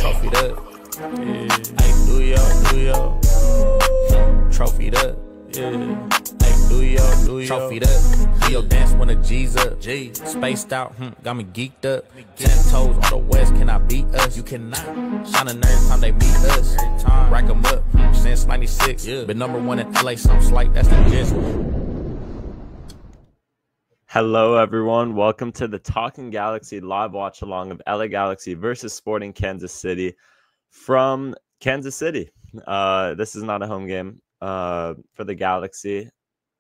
Trophied up. Yeah. Hey, do yo. Trophied up. Yeah. Hey, do yo. Trophied up. Do your dance when the G's up. G. Spaced out. Got me geeked up. 10 toes on the west. Can I beat us? You cannot. Shining every time they meet us. Rack 'em up. Since 96. Yeah. Been number one in LA. Something slight. That's the gist. Hello, everyone. Welcome to the Talking Galaxy live watch along of LA Galaxy versus Sporting Kansas City from Kansas City. This is not a home game for the Galaxy.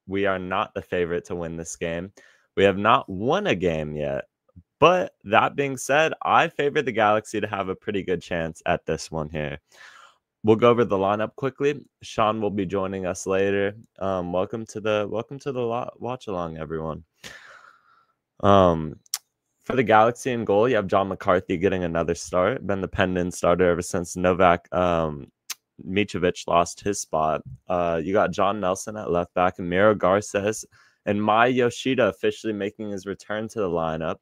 We are not the favorite to win this game. We have not won a game yet. But that being said, I favor the Galaxy to have a pretty good chance at this one here. We'll go over the lineup quickly. Sean will be joining us later. Welcome to the watch along, everyone. For the Galaxy in goal, you have John McCarthy getting another start. Been the pennant starter ever since Novak Mitrovic lost his spot. You got John Nelson at left back, and Miro Garces, and Mai Yoshida officially making his return to the lineup.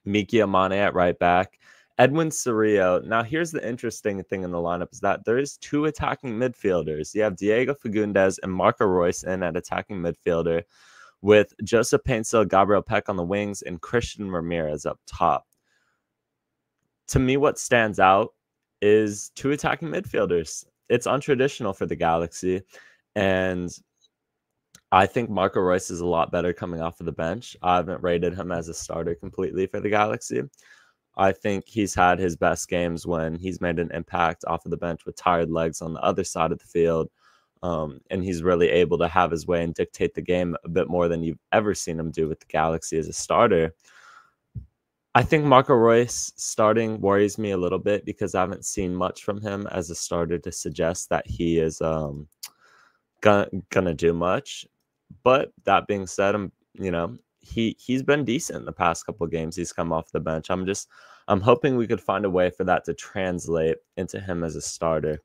Miki Amane at right back. Edwin Cerrillo. Now, here's the interesting thing in the lineup is that there is two attacking midfielders. You have Diego Fagundes and Marco Reus in at attacking midfielder, with Joseph Painsil, Gabriel Peck on the wings, and Christian Ramirez up top. To me, what stands out is two attacking midfielders. It's untraditional for the Galaxy, and I think Marco Reus is a lot better coming off of the bench. I haven't rated him as a starter completely for the Galaxy. I think he's had his best games when he's made an impact off of the bench with tired legs on the other side of the field. And he's really able to have his way and dictate the game a bit more than you've ever seen him do with the Galaxy as a starter. I think Marco Reus starting worries me a little bit because I haven't seen much from him as a starter to suggest that he is gonna do much. But that being said, he's been decent the past couple of games he's come off the bench. I'm hoping we could find a way for that to translate into him as a starter.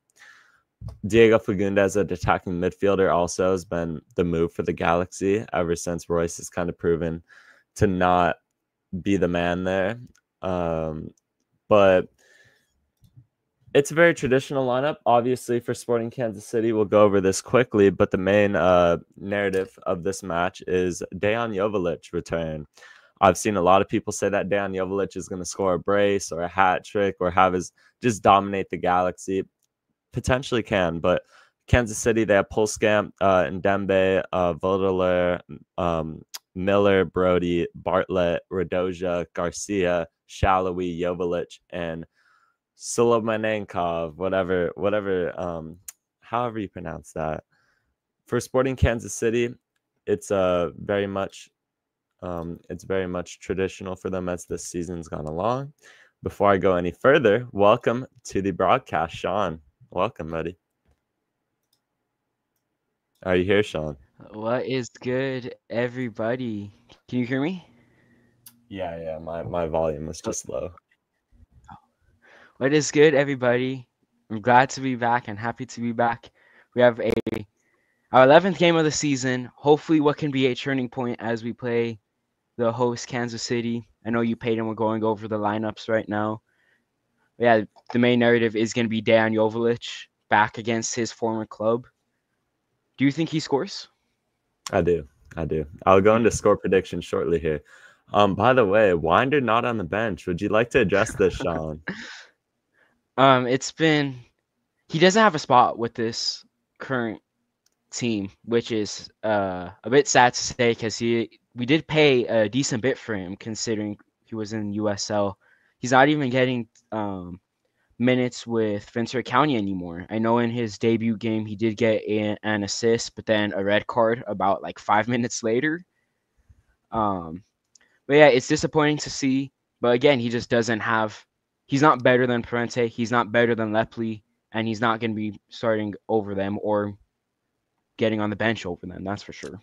Diego Fagundes, an attacking midfielder, also has been the move for the Galaxy ever since Royce has kind of proven to not be the man there. But it's a very traditional lineup, obviously, for Sporting Kansas City. We'll go over this quickly, but the main narrative of this match is Dejan Joveljic return. I've seen a lot of people say that Dejan Joveljic is going to score a brace or a hat trick or just dominate the Galaxy. Potentially can, but Kansas City, they have Pulskamp, Ndembe, Vodeler, Miller, Brody, Bartlett, Radoja, Garcia, Shalawi, Joveljic, and Solomonenkov, however you pronounce that. For Sporting Kansas City, it's very much traditional for them as this season's gone along. Before I go any further, welcome to the broadcast, Sean. Welcome, buddy. Are you here, Sean? What is good, everybody? Can you hear me? Yeah. My volume was just low. What is good, everybody? I'm glad to be back and happy to be back. We have our 11th game of the season. Hopefully, what can be a turning point as we play the host Kansas City. I know you paid and we're going over the lineups right now. Yeah, the main narrative is going to be Dejan Joveljic back against his former club. Do you think he scores? I do. I'll go into score prediction shortly here. By the way, Winder not on the bench. Would you like to address this, Sean? He doesn't have a spot with this current team, which is a bit sad to say because we did pay a decent bit for him considering he was in USL. He's not even getting minutes with Ventura County anymore. I know in his debut game he did get an assist, but then a red card about like 5 minutes later. But yeah, it's disappointing to see. But again, he just doesn't have. He's not better than Parente. He's not better than Lepli, and he's not going to be starting over them or getting on the bench over them. That's for sure.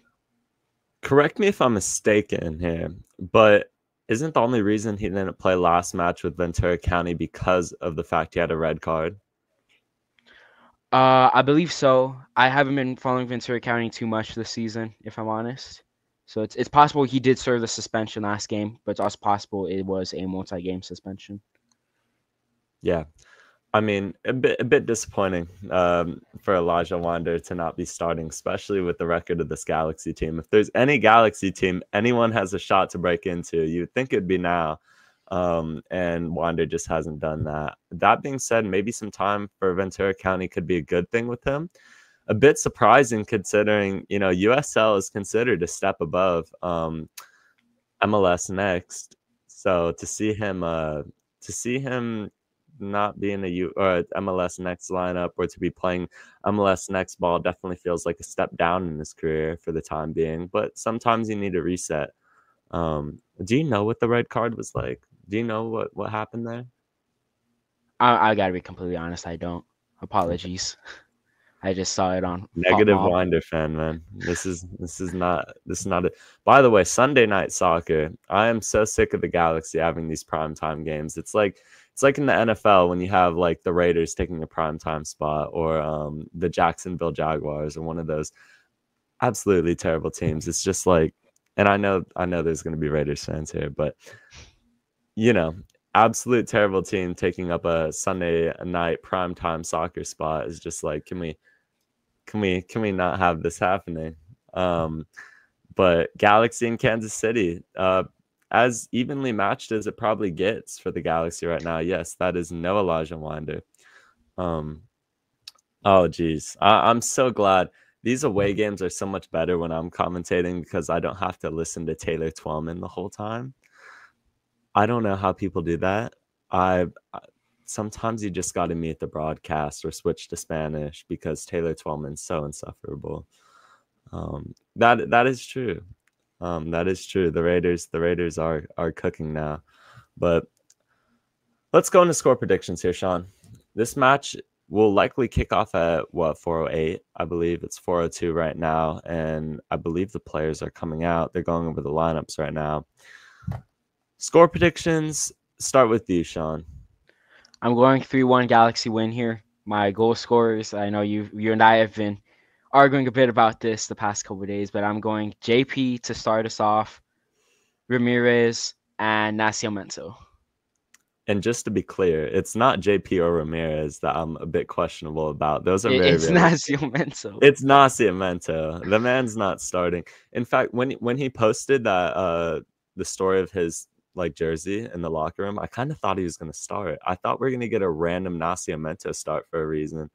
Correct me if I'm mistaken here, but isn't the only reason he didn't play last match with Ventura County because of the fact he had a red card? I believe so. I haven't been following Ventura County too much this season, if I'm honest. So it's possible he did serve the suspension last game, but it's also possible it was a multi-game suspension. Yeah. I mean, a bit disappointing for Elijah Wander to not be starting, especially with the record of this Galaxy team. If there's any Galaxy team anyone has a shot to break into, you'd think it'd be now. And Wander just hasn't done that. That being said, maybe some time for Ventura County could be a good thing with him. A bit surprising considering, USL is considered a step above MLS Next. So to see him not be in a MLS Next lineup or to be playing MLS Next ball definitely feels like a step down in his career for the time being. But sometimes you need a reset. Do you know what the red card was like? Do you know what happened there? I gotta be completely honest. I don't. Apologies. I just saw it on Negative FotMob. Winder fan, man. This is not it. By the way, Sunday night soccer. I am so sick of the Galaxy having these primetime games. It's like in the NFL when you have like the Raiders taking a primetime spot or the Jacksonville Jaguars or one of those absolutely terrible teams. It's just like, and I know there's going to be Raiders fans here, but absolute terrible team taking up a Sunday night primetime soccer spot is just like, can we not have this happening? But Galaxy and Kansas City, as evenly matched as it probably gets for the Galaxy right now. Yes, that is no Elijah Wander. Oh geez, I'm so glad. These away games are so much better when I'm commentating because I don't have to listen to Taylor Twellman the whole time. I don't know how people do that. Sometimes you just got to mute the broadcast or switch to Spanish because Taylor Twellman's so insufferable. That is true. That is true. The Raiders are cooking now. But let's go into score predictions here, Sean. This match will likely kick off at 4:08. I believe it's 4:02 right now, and I believe the players are coming out. They're going over the lineups right now. Score predictions. Start with you, Sean. I'm going 3-1 Galaxy win here. My goal scorers, I know you and I have been arguing a bit about this the past couple of days, but I'm going JP to start us off, Ramirez, and Nascimento. And just to be clear, it's not JP or Ramirez that I'm a bit questionable about. Those are It's Nascimento. It's Nascimento. The man's not starting. In fact, when he posted that the story of his jersey in the locker room, I kind of thought he was going to start. I thought we are going to get a random Nascimento start for a reason.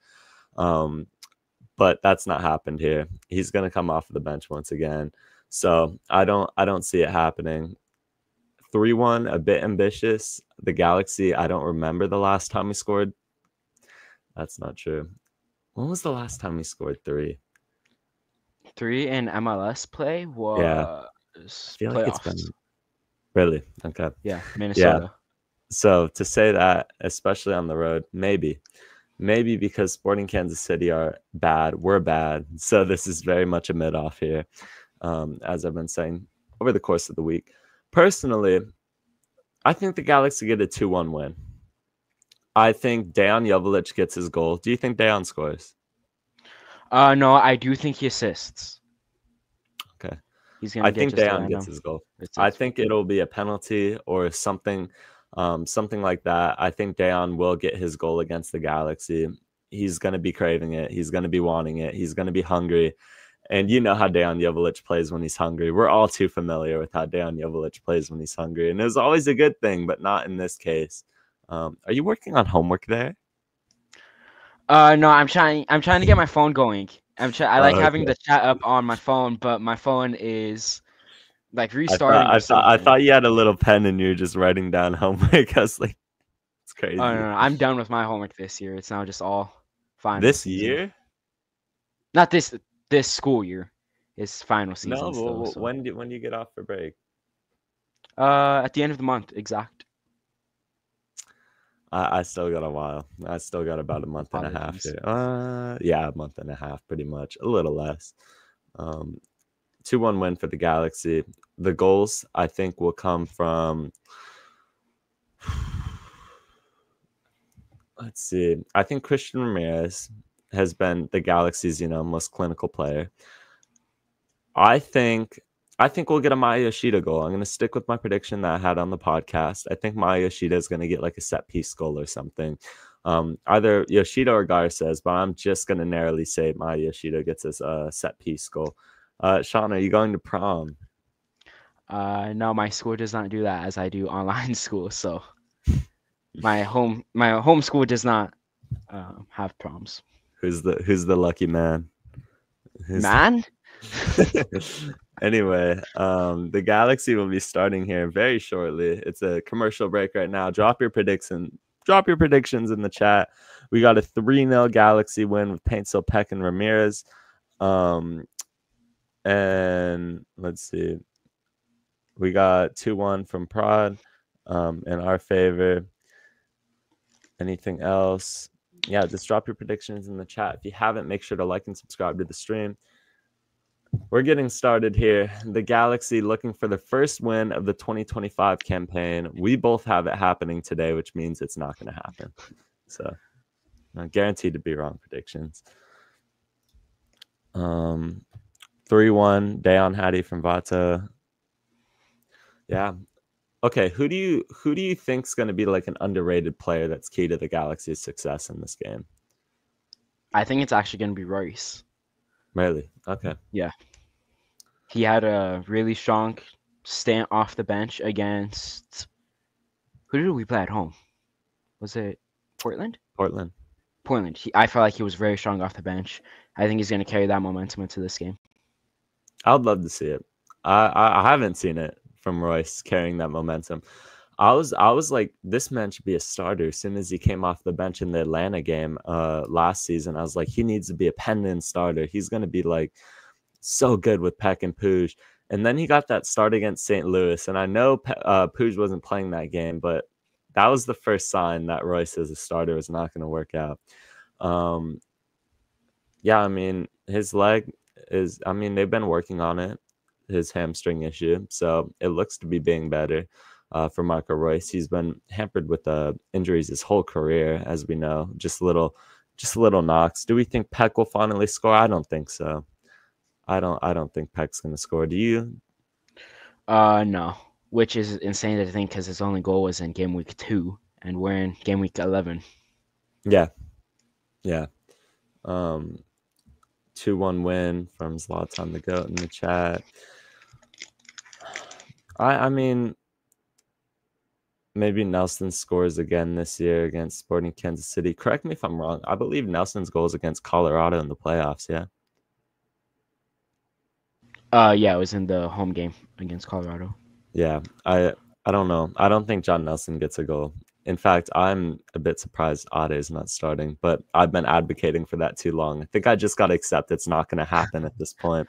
But that's not happened here. He's going to come off of the bench once again. So I don't see it happening. 3-1, a bit ambitious. The Galaxy, I don't remember the last time we scored. That's not true. When was the last time we scored 3? 3 in MLS play was I feel like it's been really okay. Yeah, Minnesota. Yeah. So to say that, especially on the road, maybe because Sporting Kansas City are bad, we're bad. So this is very much a mid-off here, as I've been saying over the course of the week. Personally, I think the Galaxy get a 2-1 win. I think Dejan Jovalic gets his goal. Do you think Dejan scores? No, I do think he assists. Okay. I think Dejan gets his goal. I think it'll be a penalty or something like that. I think Dejan will get his goal against the Galaxy. He's going to be craving it. He's going to be wanting it. He's going to be hungry. And you know how Dejan Jovalic plays when he's hungry. We're all too familiar with how Dejan Jovalic plays when he's hungry. And it was always a good thing, but not in this case. Are you working on homework there? No, I'm trying to get my phone going. I like having the chat up on my phone, but my phone is restarting. I thought you had a little pen and you were just writing down homework. I was like, it's crazy. Oh, no, I'm done with my homework this year. It's now just all final. This season. year? Not this school year. It's final season. No, still, so. when do you get off for break? At the end of the month, exact. I still got a while. I still got about a month and a half. Yeah, a month and a half, pretty much. A little less. 2-1 win for the Galaxy. The goals, I think, will come from... Let's see. I think Christian Ramirez has been the Galaxy's, most clinical player. I think we'll get a Maya Yoshida goal. I'm going to stick with my prediction that I had on the podcast. I think Maya Yoshida is going to get a set piece goal or something. Either Yoshida or Garces, but I'm just gonna narrowly say my Yoshida gets his set piece goal. Sean, are you going to prom? No, my school does not do that as I do online school. So my home school does not have proms. Who's the lucky man? Man? Anyway, the Galaxy will be starting here very shortly. It's a commercial break right now. Drop your predictions in the chat. We got a 3-0 Galaxy win with Paintsel, Peck, and Ramirez. And let's see. We got 2-1 from Prod in our favor. Anything else? Yeah, just drop your predictions in the chat. If you haven't, make sure to like and subscribe to the stream. We're getting started here. The Galaxy looking for the first win of the 2025 campaign. We both have it happening today, which means it's not going to happen. So, I'm guaranteed to be wrong predictions. 3-1, Dayon Hattie from Vata. Yeah. Okay, who do you think's going to be like an underrated player that's key to the Galaxy's success in this game? I think it's actually going to be Royce. Really? Okay. Yeah. He had a really strong stand off the bench against... Who did we play at home? Was it Portland? Portland. I felt like he was very strong off the bench. I think he's going to carry that momentum into this game. I would love to see it. I haven't seen it from Royce carrying that momentum. I was like, this man should be a starter as soon as he came off the bench in the Atlanta game last season. I was like, he needs to be a pendant starter. He's going to be like so good with Peck and Puig. And then he got that start against St. Louis. And I know Puig wasn't playing that game, but that was the first sign that Royce as a starter was not going to work out. Yeah, I mean, his leg is, I mean, they've been working on it, his hamstring issue. So it looks to be being better for Marco Royce. He's been hampered with injuries his whole career, as we know, just little knocks. Do we think Peck will finally score? I don't think so. I don't think Peck's going to score. Do you? No, which is insane to think because his only goal was in game week 2, and we're in game week 11. Yeah. 2-1 win from Zlatan the Goat in the chat. I mean, maybe Nelson scores again this year against Sporting Kansas City. Correct me if I'm wrong. I believe Nelson's goals against Colorado in the playoffs. Yeah. Yeah, it was in the home game against Colorado. Yeah, I don't know. I don't think John Nelson gets a goal. In fact, I'm a bit surprised Ade is not starting, but I've been advocating for that too long. I think I just got to accept it's not going to happen at this point.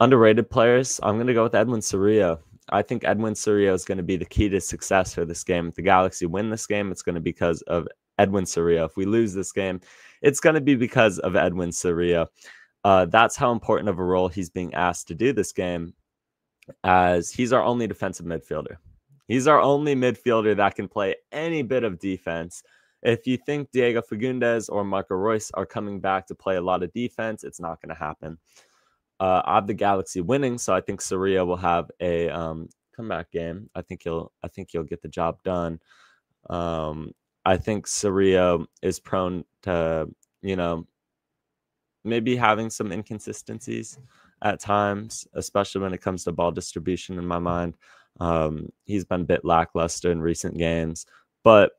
Underrated players, I'm going to go with Edwin Cerrillo. I think Edwin Cerrillo is going to be the key to success for this game. If the Galaxy win this game, it's going to be because of Edwin Cerrillo. If we lose this game, it's going to be because of Edwin Cerrillo. That's how important of a role he's being asked to do this game, as he's our only defensive midfielder. He's our only midfielder that can play any bit of defense. If you think Diego Fagundes or Marco Royce are coming back to play a lot of defense, it's not going to happen. I have the Galaxy winning, so I think Cerrillo will have a comeback game. I think he'll get the job done. I think Cerrillo is prone to, maybe having some inconsistencies at times, especially when it comes to ball distribution in my mind. He's been a bit lackluster in recent games, but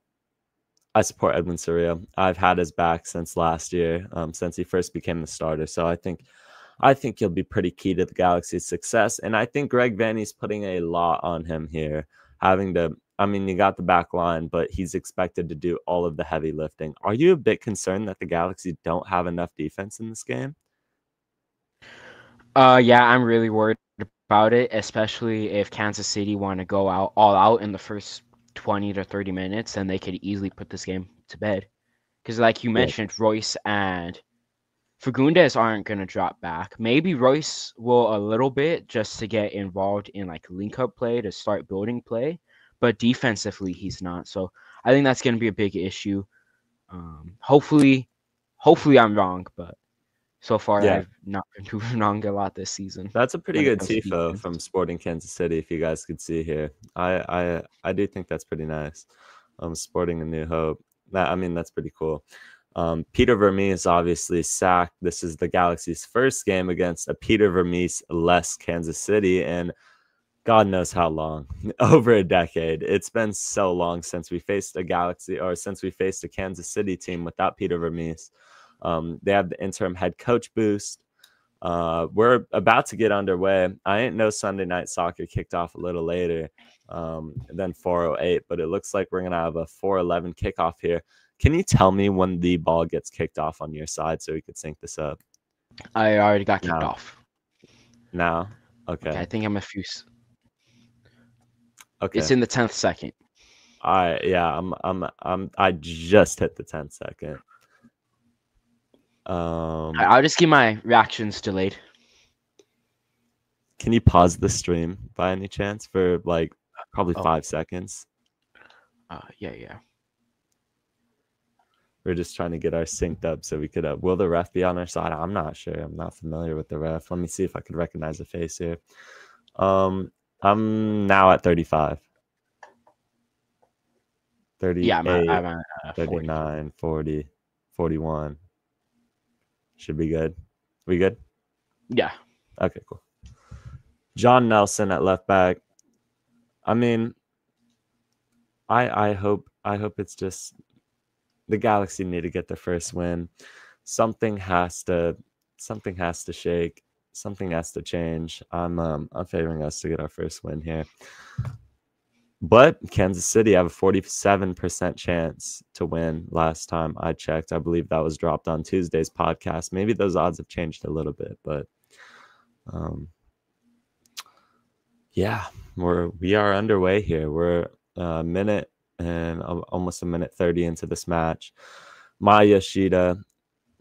I support Edwin Cerrillo. I've had his back since last year, since he first became the starter. So I think he'll be pretty key to the Galaxy's success. And I think Greg Vanney's putting a lot on him here, you got the back line, but he's expected to do all of the heavy lifting. Are you a bit concerned that the Galaxy don't have enough defense in this game? Yeah, I'm really worried about it, especially if Kansas City want to go all out in the first 20 to 30 minutes, and they could easily put this game to bed. Because like you mentioned, Royce and Fagundes aren't going to drop back. Maybe Royce will a little bit just to get involved in like link-up play to start building play. But defensively, he's not. So I think that's going to be a big issue. Hopefully I'm wrong, but So far, Yeah. I've not been proven wrong a lot this season. That's a pretty when it good comes to tifo defense. from Sporting Kansas City. If you guys could see here, I do think that's pretty nice. Sporting a New Hope. That's pretty cool. Peter Vermees obviously sacked. This is the Galaxy's first game against a Peter Vermees-less Kansas City, and God knows how long, over a decade. It's been so long since we faced a Galaxy, or since we faced a Kansas City team without Peter Vermees. They have the interim head coach boost. We're about to get underway. I didn't know Sunday Night Soccer kicked off a little later than 4:08, but it looks like we're going to have a 4:11 kickoff here. Can you tell me when the ball gets kicked off on your side so we could sync this up? I already got kicked No. off. Now? Okay. I think I'm a few. Okay. It's in the 10th second. I just hit the 10th second. I'll just give my reactions delayed. Can you pause the stream by any chance for like probably 5 seconds? Yeah. We're just trying to get our synced up so we could. Will the ref be on our side? I'm not sure. I'm not familiar with the ref. Let me see if I could recognize the face here. I'm now at 35. 38, Yeah, I'm at 39, 40, 41. Should be good. We good? Yeah. Okay, cool. John Nelson at left back. I mean, I hope it's just the Galaxy need to get the first win. Something has to shake. Something has to change. I'm favoring us to get our first win here. But Kansas City have a 47% chance to win last time I checked. I believe that was dropped on Tuesday's podcast. Maybe those odds have changed a little bit, but yeah, we are underway here. We're a minute and almost a minute 30 into this match. Maya Yoshida,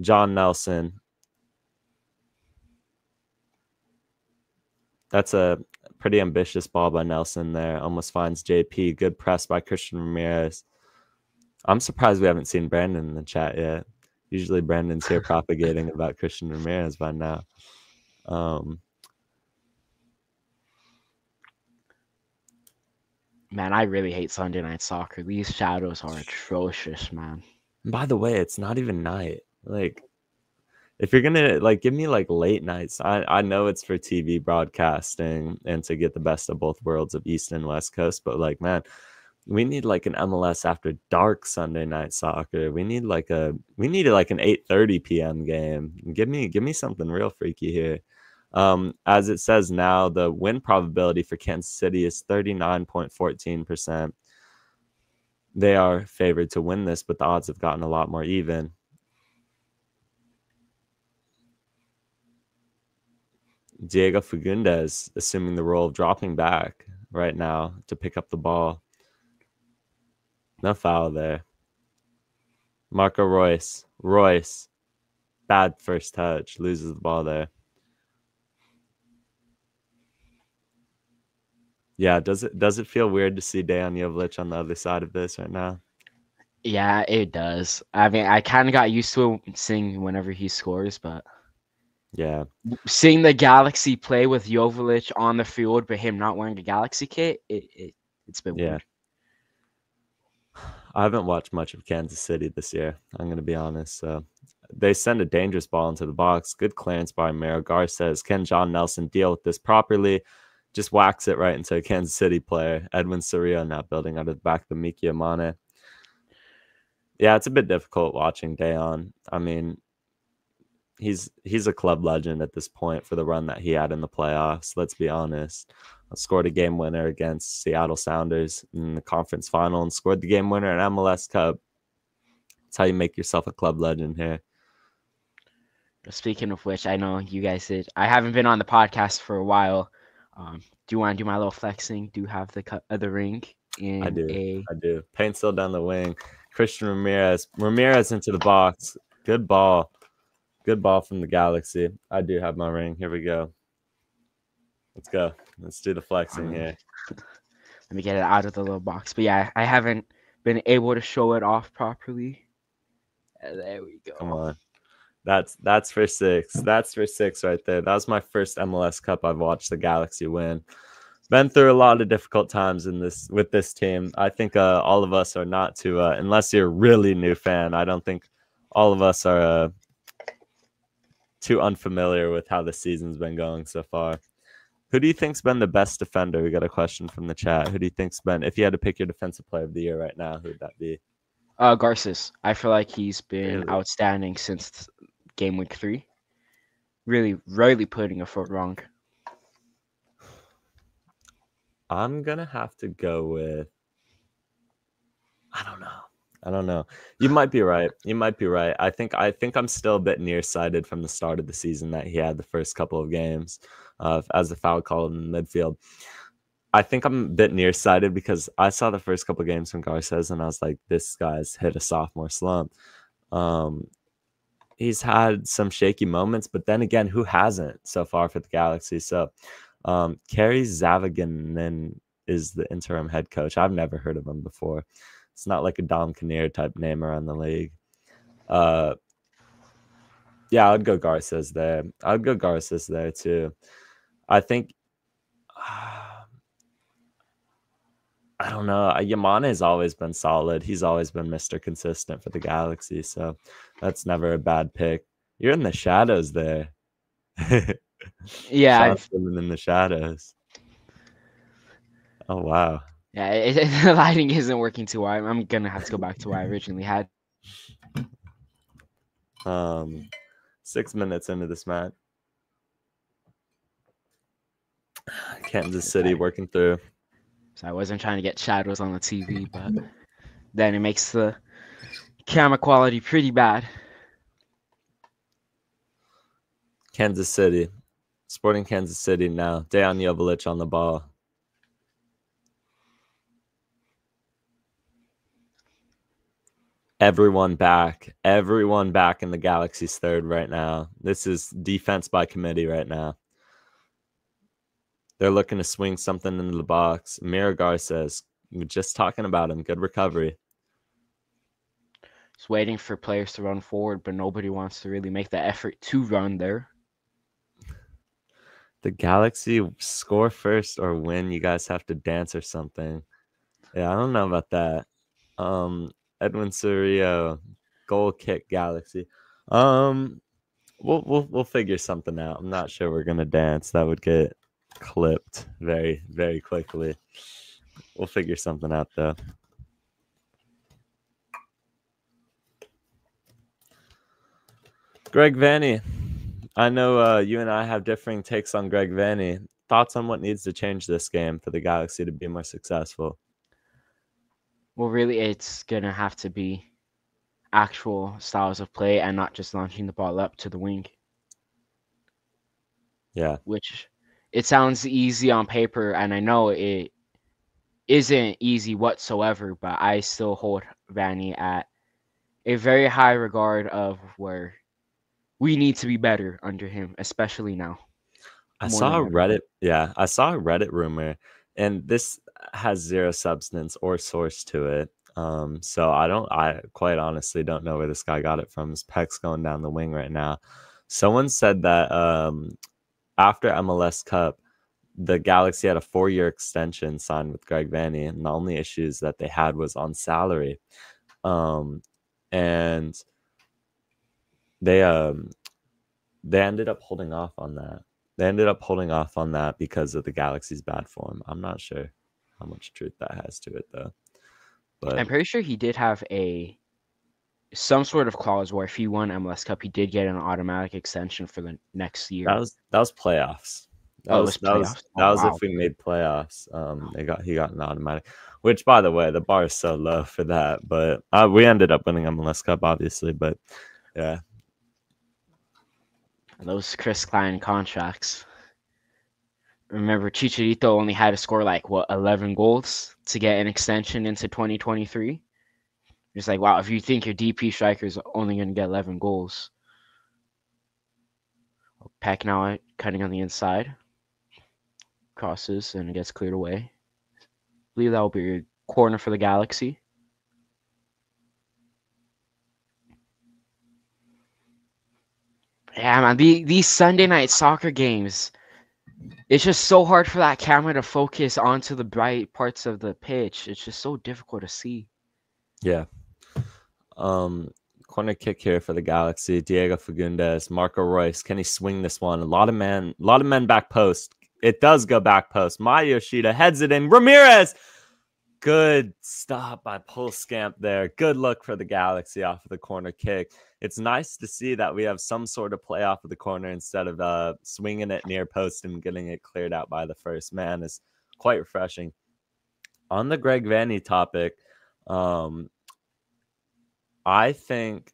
John Nelson. That's a pretty ambitious ball by Nelson there. Almost finds JP. Good press by Christian Ramirez. I'm surprised we haven't seen Brandon in the chat yet. Usually Brandon's here propagating about Christian Ramirez by now. Man, I really hate Sunday Night Soccer. These shadows are atrocious, man. By the way, it's not even night. Like, if you're gonna give me late nights, I know it's for TV broadcasting and to get the best of both worlds of East and West Coast, but man, we need an MLS after dark Sunday Night Soccer. We need an 8:30 p.m. game. Give me something real freaky here. As it says now, the win probability for Kansas City is 39.14%. They are favored to win this, but the odds have gotten a lot more even. Diego Fagundes assuming the role of dropping back right now to pick up the ball. No foul there. Marco Royce. Bad first touch. Loses the ball there. Yeah, does it feel weird to see Dejan Jovic on the other side of this right now? Yeah, it does. I mean, I kind of got used to seeing whenever he scores, but yeah, seeing the Galaxy play with Jovic on the field, but him not wearing a Galaxy kit, it's been weird. I haven't watched much of Kansas City this year. I'm going to be honest. So they send a dangerous ball into the box. Good clearance by Mero. Gar says, can John Nelson deal with this properly? Just whacks it right into a Kansas City player. Edwin Soria now building out of the back of Miki Amane. Yeah, it's a bit difficult watching Dejan. I mean, he's a club legend at this point for the run that he had in the playoffs. Let's be honest. Scored a game winner against Seattle Sounders in the conference final and scored the game winner in MLS Cup. That's how you make yourself a club legend here. Speaking of which, I know you guys did. I haven't been on the podcast for a while. Do you want to do my little flexing? Do you have the ring? I do. Paint still down the wing. Christian Ramirez into the box. Good ball. Good ball from the Galaxy. I do have my ring. Here we go. Let's go. Let's do the flexing here. Let me get it out of the little box. But yeah, I haven't been able to show it off properly. There we go. Come on. That's for six. That's for six right there. That was my first MLS Cup I've watched the Galaxy win. Been through a lot of difficult times in this with this team. I think all of us are not too unless you're a really new fan. I don't think all of us are too unfamiliar with how the season's been going so far. Who do you think's been the best defender? We got a question from the chat. Who do you think's been, if you had to pick your defensive player of the year right now, who would that be? Garces. I feel like he's been Really? outstanding since game week 3. Really, rarely putting a foot wrong. I'm gonna have to go with. I don't know. You might be right. I think I'm still a bit nearsighted from the start of the season that he had the first couple of games as the foul call in midfield. I think I'm a bit nearsighted because I saw the first couple of games from Garces and I was like, this guy's hit a sophomore slump. He's had some shaky moments, but then again, who hasn't so far for the Galaxy? So Kerry Zavagan is the interim head coach. I've never heard of him before. It's not like a Dom Kinnear type name around the league. Yeah, I'd go Garces there. I'd go Garces there too. I think I don't know. Yamane has always been solid. He's always been Mr. Consistent for the Galaxy, so that's never a bad pick. You're in the shadows there. Yeah, Sean's swimming in the shadows. Oh wow. yeah. The lighting isn't working too well. I'm gonna have to go back to what I originally had. 6 minutes into this match. Kansas City working through. So I wasn't trying to get shadows on the TV, but then it makes the camera quality pretty bad. Kansas City. Sporting Kansas City now. Dejan Joveljic on the ball. Everyone back in the Galaxy's third right now. This is defense by committee right now. They're looking to swing something into the box. Miragar says, just talking about him, good recovery. Just waiting for players to run forward, but nobody wants to really make the effort to run there. The Galaxy score first or win, you guys have to dance or something. Yeah, I don't know about that. Edwin Cerrillo, goal kick Galaxy. We'll figure something out. I'm not sure we're gonna dance. That would get clipped very, very quickly. We'll figure something out though. Greg Vanney. I know you and I have differing takes on Greg Vanney. Thoughts on what needs to change this game for the Galaxy to be more successful? Well, really, it's gonna have to be actual styles of play and not just launching the ball up to the wing. Yeah. Which it sounds easy on paper, and I know it isn't easy whatsoever, but I still hold Vanney at a very high regard of where we need to be better under him, especially now. I saw a Reddit rumor, and this has zero substance or source to it. So I quite honestly don't know where this guy got it from. His pec's going down the wing right now. Someone said that after MLS Cup, the Galaxy had a 4-year extension signed with Greg Vanney, and the only issues that they had was on salary. And they ended up holding off on that. They ended up holding off on that because of the Galaxy's bad form. I'm not sure how much truth that has to it, though. But I'm pretty sure he did have some sort of clause where if he won MLS Cup, he did get an automatic extension for the next year. that was playoffs. That was if we made playoffs. He got an automatic. Which, by the way, the bar is so low for that. But we ended up winning MLS Cup, obviously. But yeah. Those Chris Klein contracts. Remember, Chicharito only had to score 11 goals to get an extension into 2023. It's like, wow, if you think your DP striker is only going to get 11 goals. Pack now cutting on the inside. Crosses, and it gets cleared away. I believe that will be a corner for the Galaxy. Yeah, man. These Sunday night soccer games, it's just so hard for that camera to focus onto the bright parts of the pitch. It's just so difficult to see. Yeah. Corner kick here for the Galaxy. Diego Fagundes, Marco Royce. Can he swing this one? A lot of men back post. It does go back post. Maya Yoshida heads it in. Ramirez. Good stop by Pulskamp there. Good look for the Galaxy off of the corner kick. It's nice to see that we have some sort of play off of the corner instead of swinging it near post and getting it cleared out by the first man. Is quite refreshing. On the Greg Vanny topic, I think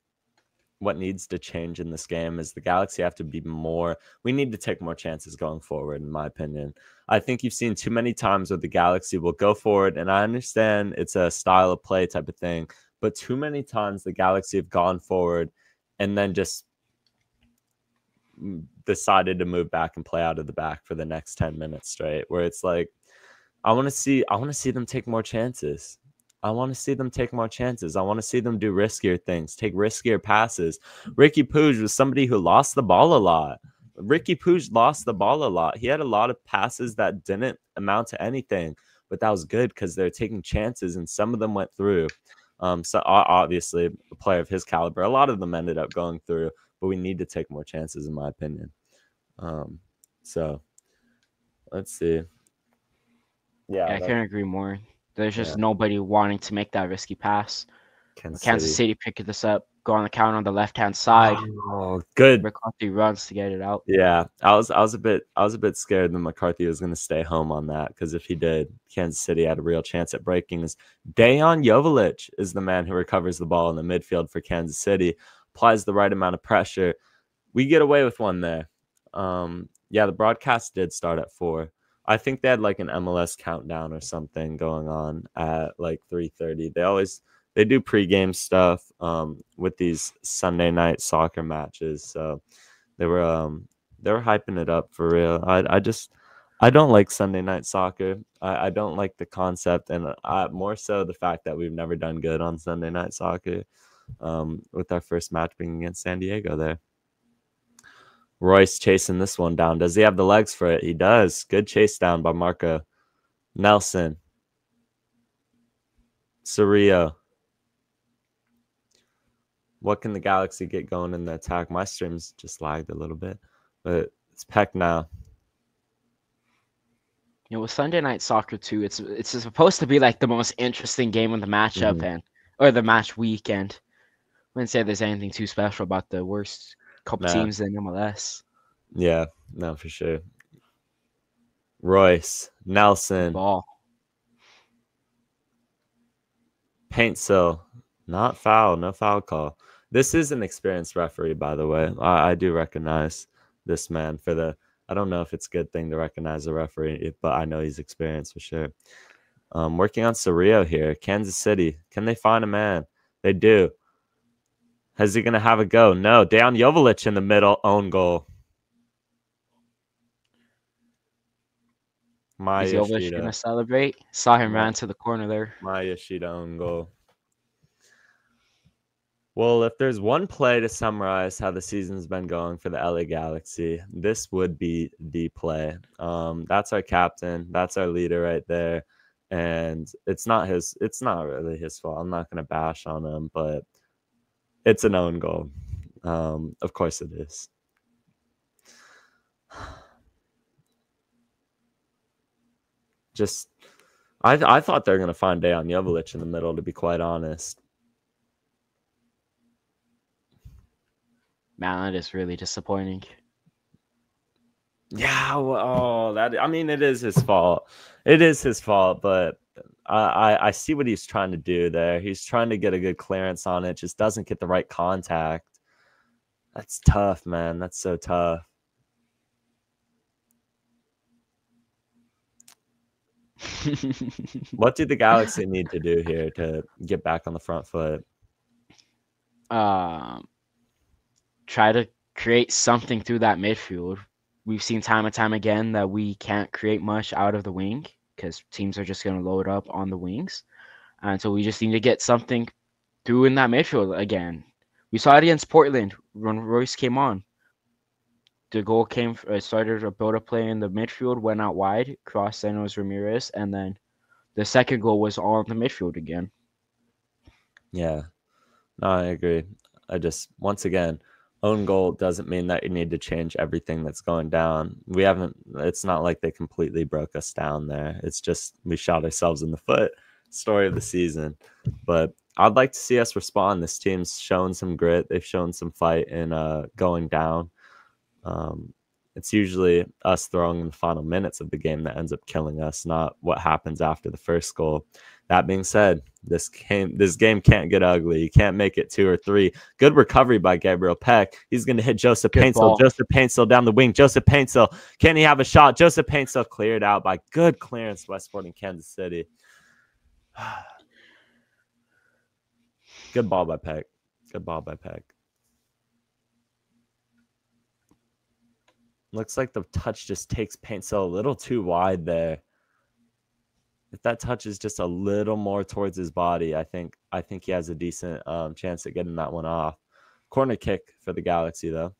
what needs to change in this game is the Galaxy have to be more. We need to take more chances going forward, in my opinion. I think you've seen too many times where the Galaxy will go forward, and I understand it's a style of play type of thing, but too many times the Galaxy have gone forward and then just decided to move back and play out of the back for the next 10 minutes straight, where it's like, I want to see them take more chances. I want to see them take more chances. I want to see them do riskier things, take riskier passes. Ricky Puig was somebody who lost the ball a lot. Ricky Puig lost the ball a lot. He had a lot of passes that didn't amount to anything, but that was good because they're taking chances, and some of them went through. So obviously, a player of his caliber, a lot of them ended up going through, but we need to take more chances, in my opinion. So let's see. Yeah, I couldn't agree more. There's just nobody wanting to make that risky pass. Kansas City picked this up, go on the counter on the left-hand side. Oh, good. McCarthy runs to get it out. Yeah, I was a bit scared that McCarthy was going to stay home on that, because if he did, Kansas City had a real chance at breaking. Dejan Joveljic is the man who recovers the ball in the midfield for Kansas City, applies the right amount of pressure. We get away with one there. Yeah, the broadcast did start at 4. I think they had like an MLS countdown or something going on at like 3:30. They do pregame stuff with these Sunday night soccer matches. So they were hyping it up for real. I don't like Sunday night soccer. I don't like the concept, and more so the fact that we've never done good on Sunday night soccer. With our first match being against San Diego there. Royce chasing this one down. Does he have the legs for it? He does. Good chase down by Marco. Nelson. Cerrillo. What can the Galaxy get going in the attack? My stream's just lagged a little bit, but it's Peck now. You know, with Sunday night soccer too, it's supposed to be like the most interesting game of the matchup or the match weekend. I wouldn't say there's anything too special about the worst couple teams in MLS. Yeah, no, for sure. Royce, Nelson, ball, Paintsil, not foul, no foul call. This is an experienced referee, by the way. I do recognize this man for the. I don't know if it's a good thing to recognize a referee, but I know he's experienced for sure. Working on Cerrillo here. Kansas City, can they find a man? They do. Is he going to have a go? No. Dejan Joveljic in the middle, own goal. Is Joveljic going to celebrate? Saw him run to the corner there. Maya Yoshida own goal. Well, if there's one play to summarize how the season's been going for the LA Galaxy, this would be the play. That's our captain. That's our leader right there. And it's not really his fault. I'm not going to bash on him, but it's an own goal. Of course it is. I thought they were going to find Dejan Joveljic in the middle, to be quite honest. Man, that is really disappointing. Yeah, well, it is his fault. It is his fault, but I see what he's trying to do there. He's trying to get a good clearance on it, just doesn't get the right contact. That's tough, man. That's so tough. What do the Galaxy need to do here to get back on the front foot? Try to create something through that midfield. We've seen time and time again that we can't create much out of the wing because teams are just going to load up on the wings. And so we just need to get something through in that midfield again. We saw it against Portland when Royce came on. The goal started a build-up play in the midfield, went out wide, crossed, and it was Ramirez, and then the second goal was all in the midfield again. Yeah, no, I agree. I just, once again, own goal doesn't mean that you need to change everything that's going down. It's not like they completely broke us down there. It's just we shot ourselves in the foot. Story of the season. But I'd like to see us respond. This team's shown some grit. They've shown some fight in going down. It's usually us throwing in the final minutes of the game that ends up killing us, not what happens after the first goal. That being said, this game can't get ugly. You can't make it 2 or 3. Good recovery by Gabriel Peck. He's going to hit Joseph Paintsel. Joseph Paintsel down the wing. Joseph Paintsel. Can he have a shot? Joseph Paintsel cleared out by good clearance, West Sporting Kansas City. Good ball by Peck. Good ball by Peck. Looks like the touch just takes Paintsel a little too wide there. If that touch is just a little more towards his body, I think he has a decent chance at getting that one off. Corner kick for the Galaxy, though.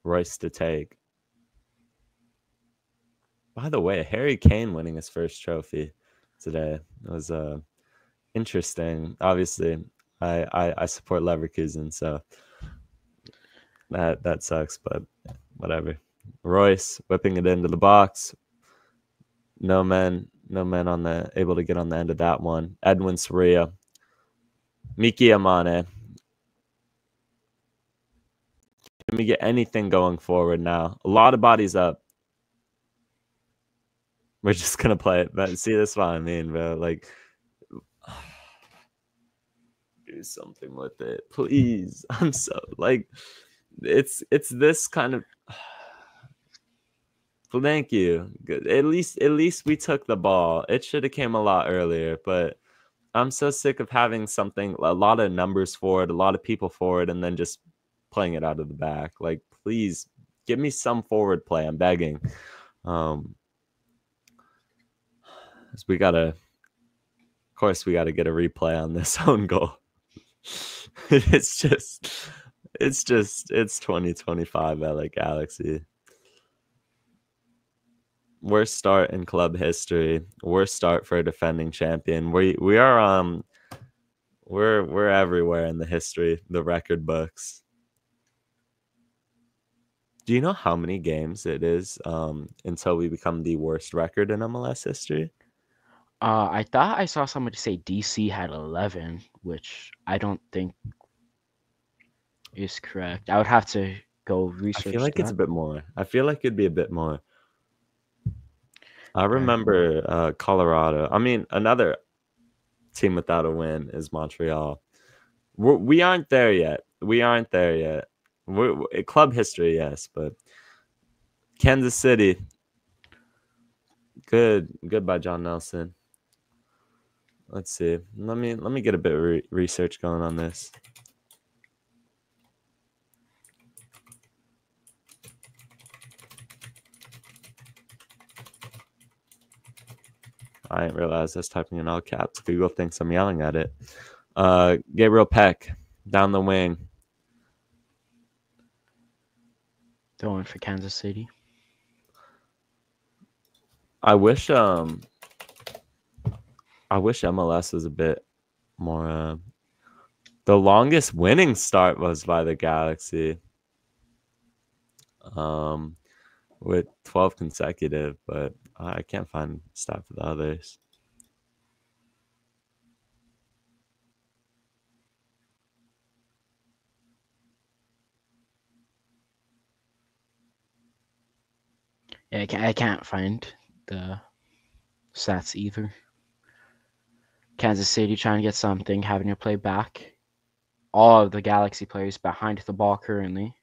Royce to take. By the way, Harry Kane winning his first trophy today. It was interesting. Obviously, I support Leverkusen, so that sucks, but whatever. Royce whipping it into the box. No men able to get on the end of that one. Edwin Soria. Miki Amane. Can we get anything going forward now? A lot of bodies up. We're just gonna play it. But see, that's what I mean, bro. Like, do something with it, please. I'm so like, it's this kind of. Well, thank you. Good. At least we took the ball. It should have came a lot earlier, but I'm so sick of having a lot of numbers forward, a lot of people forward, and then just playing it out of the back. Like, please give me some forward play. I'm begging. We gotta get a replay on this own goal. It's 2025 LA Galaxy. Worst start in club history. Worst start for a defending champion. We're everywhere in the history, the record books. Do you know how many games it is until we become the worst record in MLS history? I thought I saw somebody say DC had 11, which I don't think is correct. I would have to go research. I feel like it's a bit more. I feel like it'd be a bit more. I remember Colorado. I mean, another team without a win is Montreal. We aren't there yet. We're club history, yes, but Kansas City. Good by John Nelson. Let's see. Let me get a bit of research going on this. I didn't realize I was typing in all caps. Google thinks I'm yelling at it. Gabriel Peck down the wing. The one for Kansas City. I wish MLS was a bit more. The longest winning start was by the Galaxy. With 12 consecutive, but I can't find stat for the others. Yeah, I can't find the stats either. Kansas City trying to get something, having to play back. All of the Galaxy players behind the ball currently.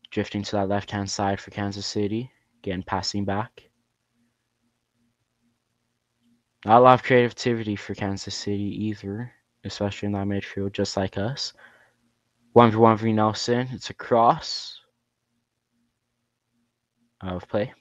Drifting to that left-hand side for Kansas City. Again, passing back. Not a lot of creativity for Kansas City either, especially in that midfield, just like us. 1v1 v Nelson. It's a cross. Out of play.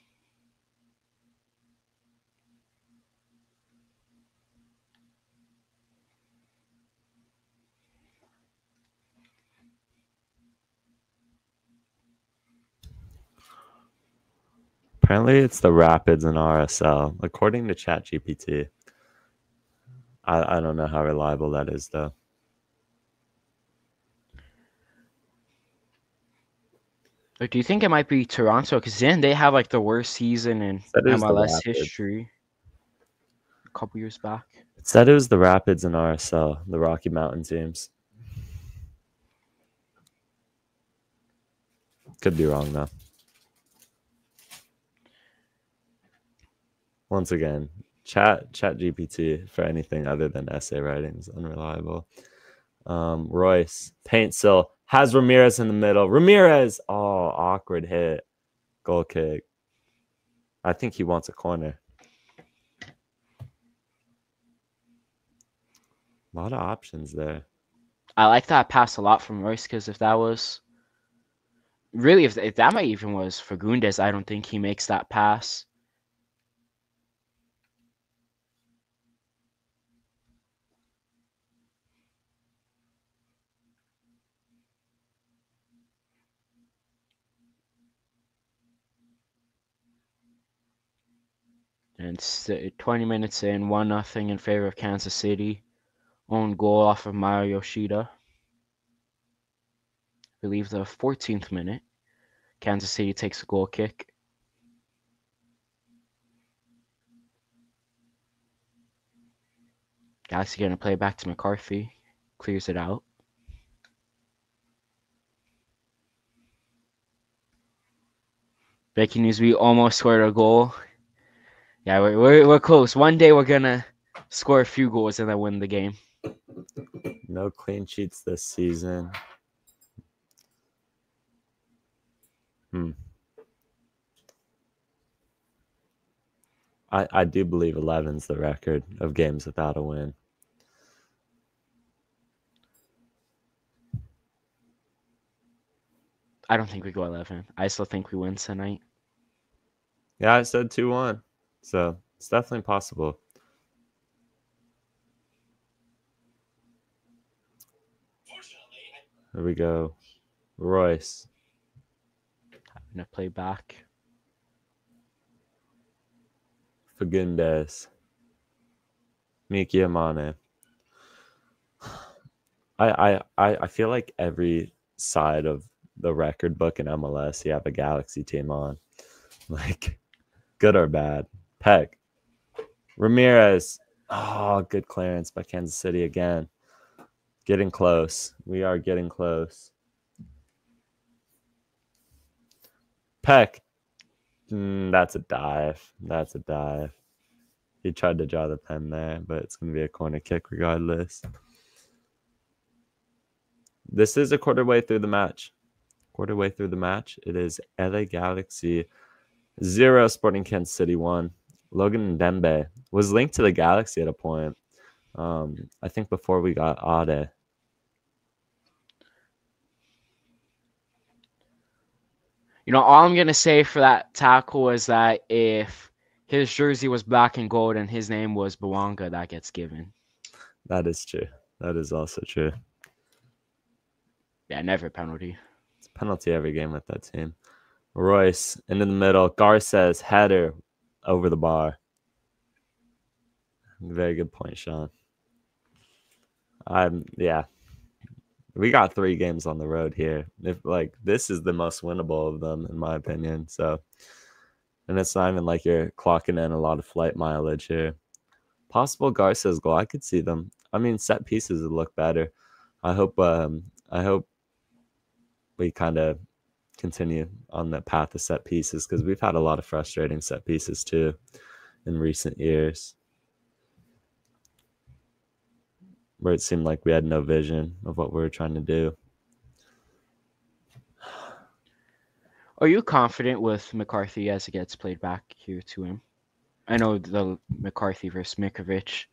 Apparently, it's the Rapids and RSL, according to ChatGPT. I don't know how reliable that is, though. Like, do you think it might be Toronto? Because then they have like the worst season in Said it was the MLS Rapids. history. A couple years back. It said it was the Rapids and RSL, the Rocky Mountain teams. Could be wrong, though. Once again, chat GPT for anything other than essay writing is unreliable. Royce, Paintsil, has Ramirez in the middle. Ramirez! Oh, awkward hit. Goal kick. I think he wants a corner. A lot of options there. I like that pass a lot from Royce because if that was really, if that might even was Fagundes, I don't think he makes that pass. And 20 minutes in, 1-0 in favor of Kansas City. Own goal off of Mario Yoshida. I believe the 14th minute. Kansas City takes a goal kick. Galaxy going to play back to McCarthy. Clears it out. Breaking news, we almost scored a goal. Yeah, we're close. One day we're going to score a few goals and then win the game. No clean sheets this season. I do believe 11's the record of games without a win. I don't think we go 11. I still think we win tonight. Yeah, I said 2-1. So it's definitely possible. Here we go. Royce. Having to play back. Fagundes. Miki Amane. I feel like every side of the record book in MLS, you have a Galaxy team on. Like, good or bad. Peck. Ramirez. Oh, good clearance by Kansas City again. Getting close. We are getting close. Peck. That's a dive. That's a dive. He tried to draw the pen there, but it's going to be a corner kick regardless. This is a quarter way through the match. It is LA Galaxy 0, Sporting Kansas City 1. Logan Ndembe was linked to the Galaxy at a point. I think before we got Ade. You know, all I'm going to say for that tackle was that if his jersey was black and gold and his name was Bawanga, that gets given. That is true. That is also true. Yeah, never penalty. It's a penalty every game with that team. Royce into the middle. Garces header over the bar. Very good point, Sean. Yeah. We got 3 games on the road here. This is the most winnable of them, in my opinion. So, and it's not even like you're clocking in a lot of flight mileage here. Possible Garces goal. I could see them. I mean, set pieces would look better. I hope we kind of continue on the path of set pieces because we've had a lot of frustrating set pieces too in recent years, where it seemed like we had no vision of what we were trying to do. Are you confident with McCarthy as it gets played back here to him? I know the McCarthy versus Mikovic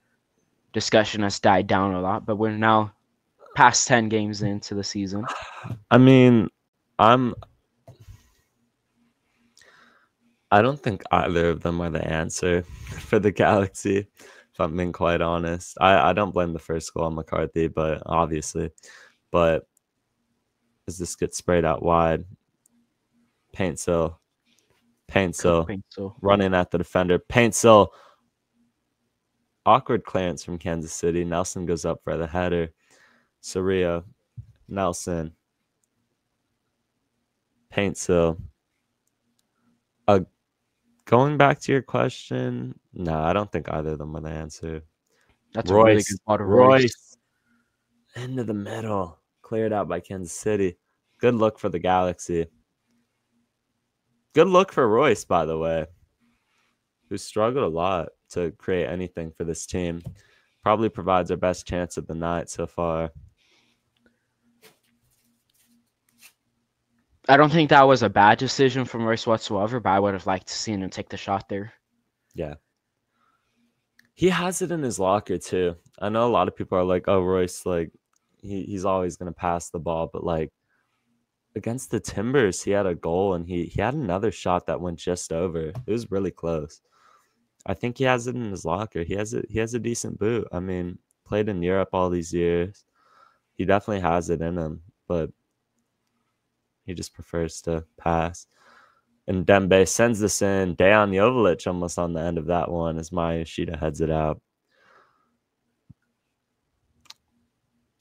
discussion has died down a lot, but we're now past 10 games into the season. I mean, I don't think either of them are the answer for the Galaxy, if I'm being quite honest. I don't blame the first goal on McCarthy, but obviously. But as this gets sprayed out wide, Paintsil. Paintsill Paintsill. running at the defender. Paintsill. Awkward clearance from Kansas City. Nelson goes up for the header. Soria. Nelson. Paintsill. Going back to your question, no, I don't think either of them would answer. That's a really good ball to Royce. Into the middle. Cleared out by Kansas City. Good look for the Galaxy. Good look for Royce, by the way, who struggled a lot to create anything for this team. Probably provides our best chance of the night so far. I don't think that was a bad decision from Royce whatsoever, but I would have liked to see him take the shot there. Yeah. He has it in his locker, too. I know a lot of people are like, oh, Royce, like, he's always going to pass the ball. But, like, against the Timbers, he had a goal, and he had another shot that went just over. It was really close. I think he has it in his locker. He has a decent boot. I mean, played in Europe all these years. He definitely has it in him, but he just prefers to pass. And Dembe sends this in. Dejan Joveljic almost on the end of that one as Maya Yoshida heads it out.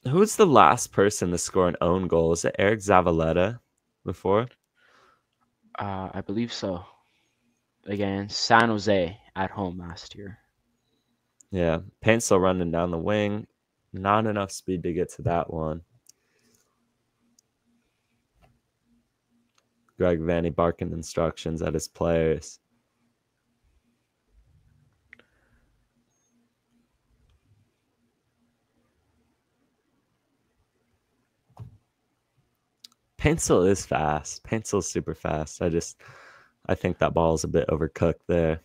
Who's the last person to score an own goal? Is it Eric Zavaleta before? I believe so. Against San Jose at home last year. Yeah. Paintsill running down the wing. Not enough speed to get to that one. Greg Vanny barking instructions at his players. Paintsill is fast. Paintsill's super fast. I think that ball is a bit overcooked there.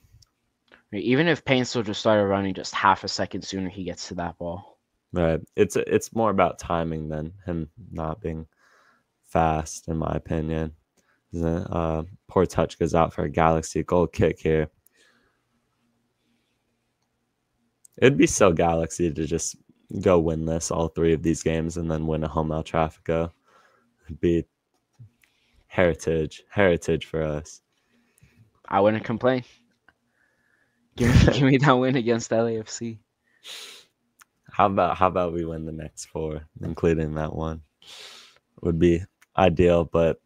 Even if Paintsill just started running just half a second sooner, he gets to that ball. Right. It's more about timing than him not being fast, in my opinion. Poor touch goes out for a Galaxy goal kick here. It'd be so Galaxy to just go winless all three of these games and then win a home El Trafico. It'd be heritage for us. I wouldn't complain. Give me that win against LAFC. How about we win the next four, including that one? Would be ideal, but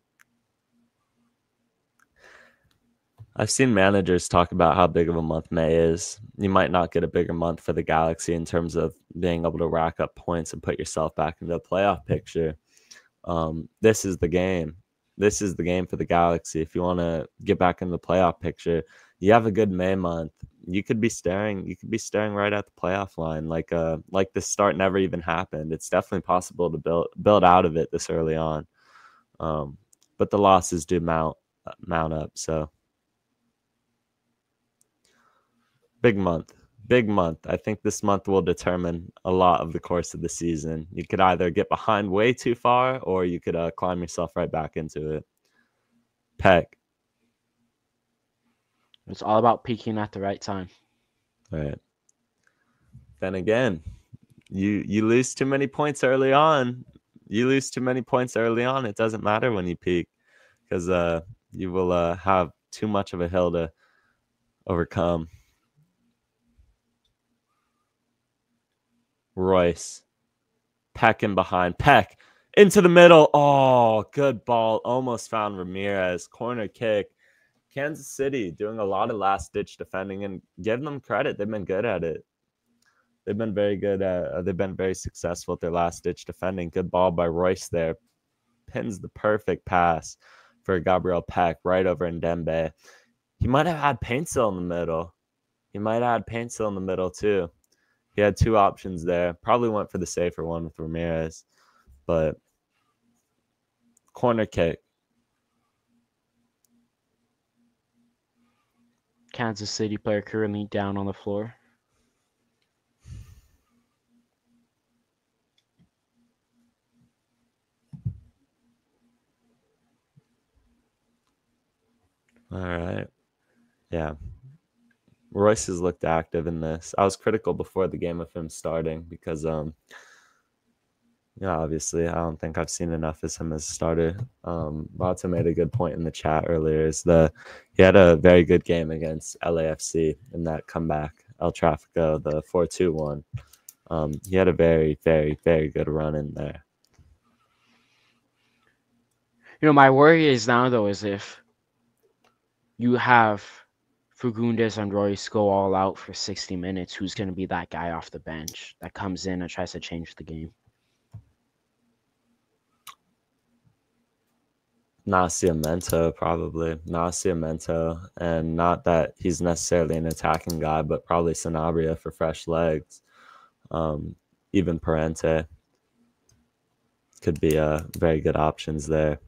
I've seen managers talk about how big of a month May is. You might not get a bigger month for the Galaxy in terms of being able to rack up points and put yourself back into the playoff picture. This is the game. This is the game for the Galaxy. If you want to get back in the playoff picture, you have a good May month. You could be staring right at the playoff line, like the start never even happened. It's definitely possible to build out of it this early on. But the losses do mount up. So big month. I think this month will determine a lot of the course of the season. You could either get behind way too far, or you could climb yourself right back into it. Peck. It's all about peaking at the right time. Right. Then again, you lose too many points early on. It doesn't matter when you peak, because you will have too much of a hill to overcome. Royce. Peck in behind. Peck into the middle. Oh, good ball. Almost found Ramirez. Corner kick. Kansas City doing a lot of last-ditch defending, and give them credit. They've been good at it. They've been very good at they've been very successful at their last-ditch defending. Good ball by Royce there. Pins the perfect pass for Gabriel Peck right over in Dembe. He might have had Paintsill in the middle too. He had two options there. Probably went for the safer one with Ramirez. But corner kick. Kansas City player currently down on the floor. All right. Yeah. Royce has looked active in this. I was critical before the game of him starting because Yeah, obviously, I don't think I've seen enough as him as a starter. Vato made a good point in the chat earlier. He had a very good game against LAFC in that comeback, El Trafico, the 4-2 one. He had a very, very, very good run in there. My worry is now though is if you have Fagundes and Royce go all out for 60 minutes, who's going to be that guy off the bench that comes in and tries to change the game? Nascimento, probably. Nascimento, and not that he's necessarily an attacking guy, but probably Sanabria for fresh legs. Even Parente could be very good options there.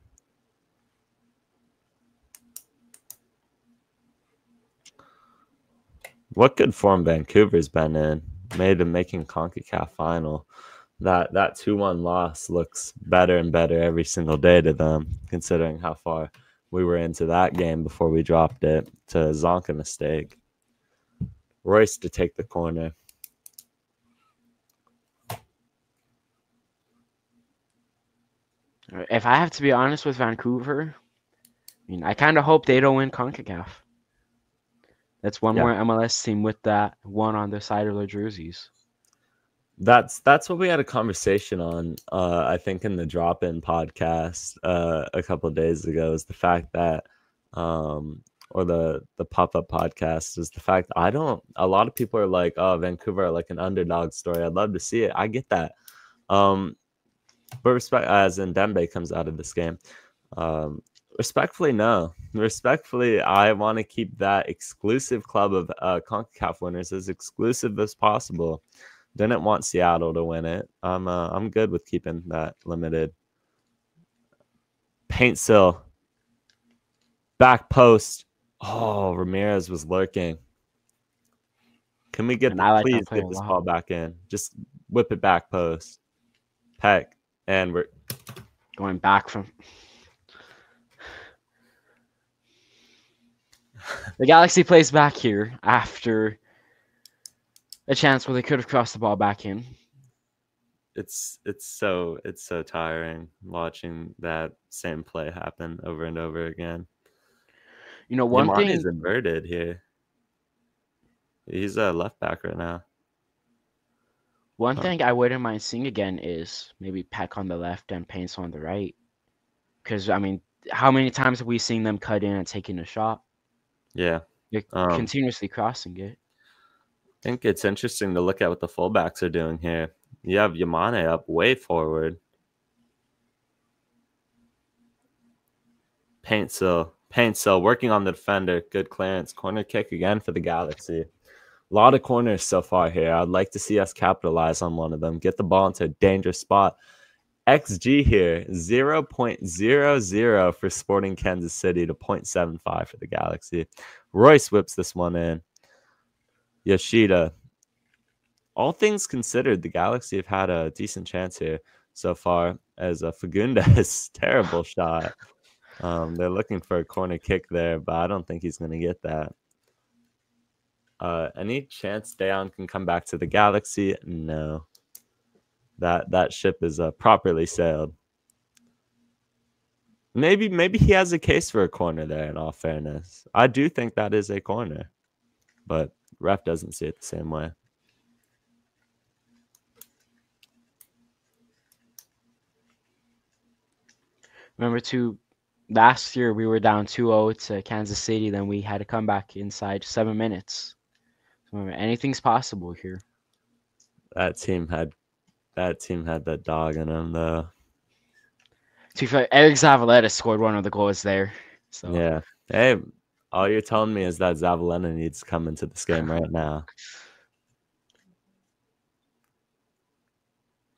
What good form Vancouver's been in, making CONCACAF final. That 2-1 loss looks better and better every single day to them, considering how far we were into that game before we dropped it to Zonka mistake. Royce to take the corner. If I have to be honest with Vancouver, I kind of hope they don't win CONCACAF. That's one more MLS team with that one on the side of their jerseys. That's what we had a conversation on, I think in the drop-in podcast a couple of days ago, is the fact that or the pop-up podcast, is the fact that a lot of people are like, oh, Vancouver are like an underdog story. I'd love to see it. I get that. But respect, as in Dembe comes out of this game. Respectfully, no. Respectfully, I want to keep that exclusive club of CONCACAF winners as exclusive as possible. Didn't want Seattle to win it. I'm good with keeping that limited. Paint sill. Back post. Oh, Ramirez was lurking. Can we please get this ball back in? Just whip it back post. Peck. And we're going back from the Galaxy plays back here after a chance where they could have crossed the ball back in. It's so tiring watching that same play happen over and over again. One thing is inverted here. He's a left back right now. One thing I wouldn't mind seeing again is maybe Peck on the left and Paints on the right. Because, how many times have we seen them cut in and taking a shot? Yeah. They're continuously crossing it. I think it's interesting to look at what the fullbacks are doing here. You have Yamane up way forward. Paint Sill working on the defender. Good clearance. Corner kick again for the Galaxy. A lot of corners so far here. I'd like to see us capitalize on one of them. Get the ball into a dangerous spot. XG here, 0.00 for Sporting Kansas City to 0.75 for the Galaxy. Royce whips this one in. Yoshida. All things considered, the Galaxy have had a decent chance here so far, as a Fagundes terrible shot. They're looking for a corner kick there, but I don't think he's going to get that. Any chance Dejan can come back to the Galaxy? No. That ship is properly sailed. Maybe he has a case for a corner there, in all fairness. I do think that is a corner, but ref doesn't see it the same way. Remember, last year we were down 2-0 to Kansas City, then we had to come back inside 7 minutes. Remember, anything's possible here. That team had that dog in them, though. To be fair, Eric Zavaleta scored one of the goals there. So yeah. Hey, all you're telling me is that Zavaleta needs to come into this game right now.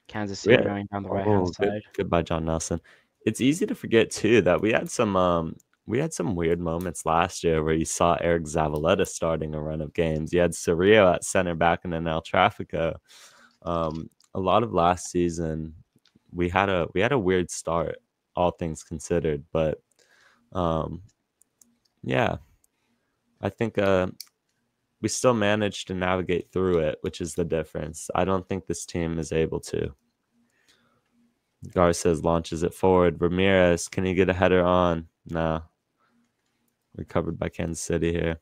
Kansas City going down the right-hand side. Goodbye, John Nelson. It's easy to forget too that we had some weird moments last year where you saw Eric Zavaleta starting a run of games. You had Cerrillo at center back and then El Trafico. A lot of last season we had a weird start, all things considered, but yeah, I think we still managed to navigate through it, which is the difference. I don't think this team is able to. Garces launches it forward. Ramirez, can he get a header on? No. Recovered by Kansas City here.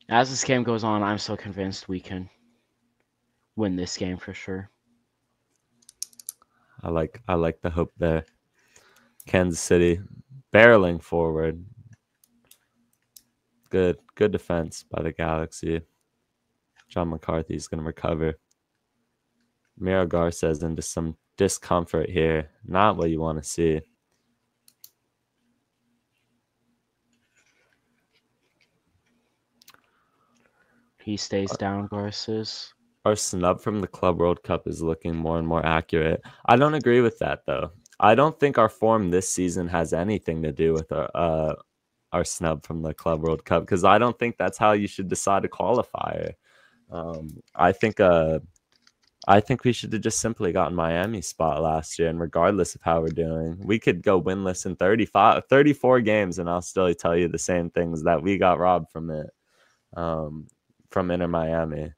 As this game goes on, I'm so convinced we can win this game for sure. I like the hope there. Kansas City barreling forward. Good defense by the Galaxy. John McCarthy's going to recover. Miro Garces into some discomfort here. Not what you want to see. He stays down, Garces. Our snub from the Club World Cup is looking more and more accurate. I don't agree with that, though. I don't think our form this season has anything to do with our snub from the Club World Cup, because I don't think that's how you should decide a qualifier. I think we should have just simply gotten Miami's spot last year, and regardless of how we're doing, we could go winless in 34 games, and I'll still tell you the same things that we got robbed from it, from Inter Miami.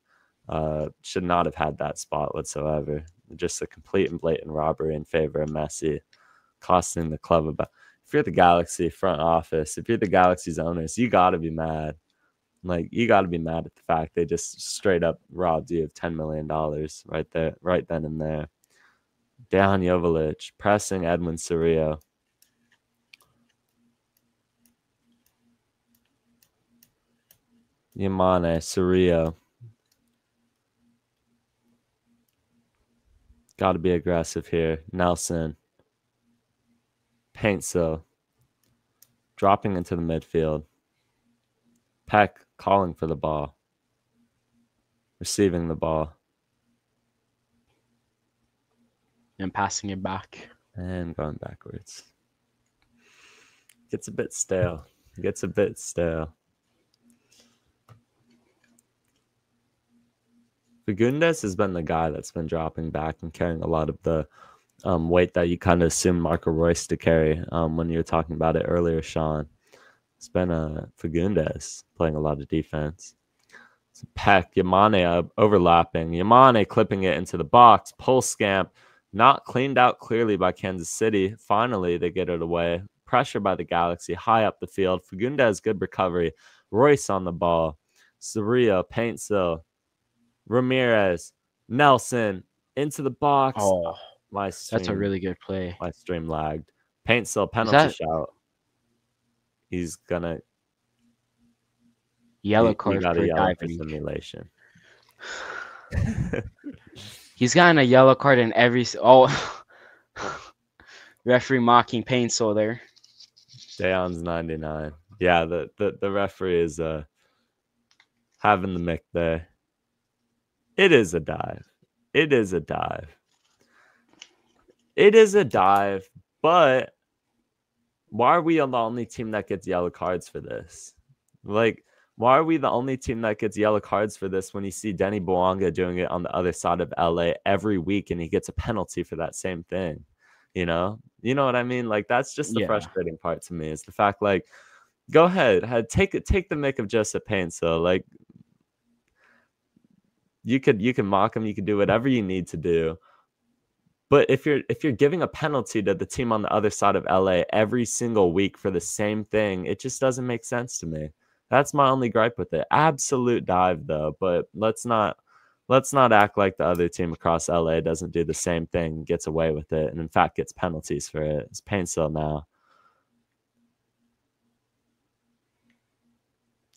Should not have had that spot whatsoever. Just a complete and blatant robbery in favor of Messi, costing the club about. If you're the Galaxy front office, if you're the Galaxy's owners, you got to be mad. Like, you got to be mad at the fact they just straight up robbed you of $10 million right there, right then and there. Dejan Joveljic pressing Edwin Cerrillo. Yamane, Cerrillo. Got to be aggressive here. Nelson. Paintsil. Dropping into the midfield. Peck calling for the ball. Receiving the ball. And passing it back. And going backwards. Gets a bit stale. Gets a bit stale. Fagundes has been the guy that's been dropping back and carrying a lot of the weight that you kind of assumed Marco Reus to carry when you were talking about it earlier, Sean. It's been Fagundes playing a lot of defense. So Peck, Yamane overlapping. Yamane clipping it into the box. Pull scamp. Not cleaned out clearly by Kansas City. Finally, they get it away. Pressure by the Galaxy. High up the field. Fagundes, good recovery. Royce on the ball. Cerrillo, Paintsil. Ramirez, Nelson, into the box. Oh, my stream, that's a really good play. My stream lagged. Paintsil, penalty shout. He's gonna yellow card for diving simulation. He's gotten a yellow card in every. Referee mocking Paintsil there. Dejan's 99. Yeah, the referee is having the mic there. It is a dive. It is a dive. It is a dive, but why are we the only team that gets yellow cards for this? Like, why are we the only team that gets yellow cards for this when you see Denny Bouanga doing it on the other side of LA every week and he gets a penalty for that same thing? You know what I mean? Like, that's just the frustrating part to me, is the fact, like, go ahead, take the mick of Joseph Paintsil. Like, you can mock him, you can do whatever you need to do. But if you're giving a penalty to the team on the other side of LA every single week for the same thing, it just doesn't make sense to me. That's my only gripe with it. Absolute dive though, but let's not act like the other team across LA doesn't do the same thing, gets away with it, and in fact gets penalties for it. It's Paintsil now.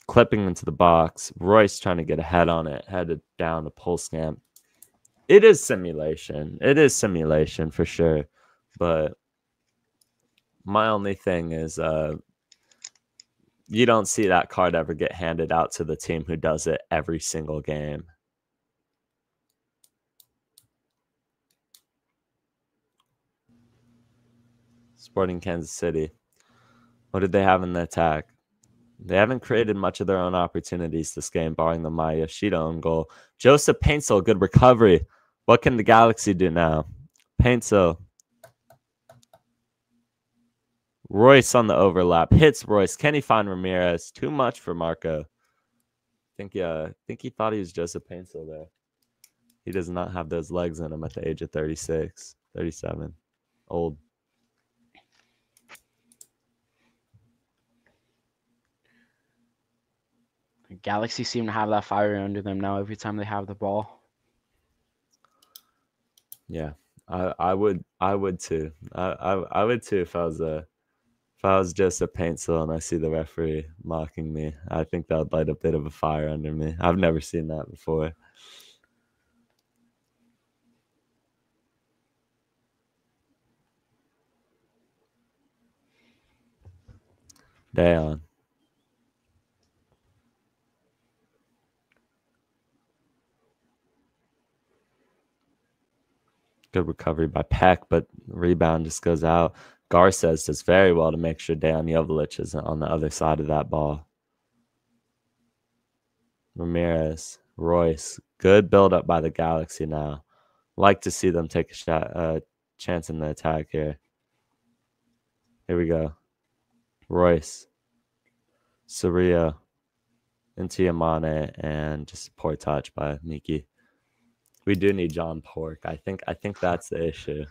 Clipping into the box. Royce trying to get a head on it. Headed down to pull scamp. It is simulation. It is simulation for sure. But my only thing is you don't see that card ever get handed out to the team who does it every single game. Sporting Kansas City. What did they have in the attack? They haven't created much of their own opportunities this game, barring the Maya Yoshida own goal. Joseph Paintsil, good recovery. What can the Galaxy do now? Paintsil. Royce on the overlap. Hits Royce. Can he find Ramirez? Too much for Marco. think he thought he was Joseph Painsil there. He does not have those legs in him at the age of 36, 37. Old. Galaxy seem to have that fire under them now every time they have the ball. Yeah, I would too. I would too if I was Joseph Painsil and I see the referee mocking me. I think that would light a bit of a fire under me. I've never seen that before. Damn. Good recovery by Peck, but rebound just goes out. Garces does very well to make sure Dejan Joveljic is on the other side of that ball. Ramirez, Royce, good build up by the Galaxy now. Like to see them take a chance in the attack here. Here we go. Royce, Soria, into Yamane, and just poor touch by Miki. We do need John Pork. I think that's the issue.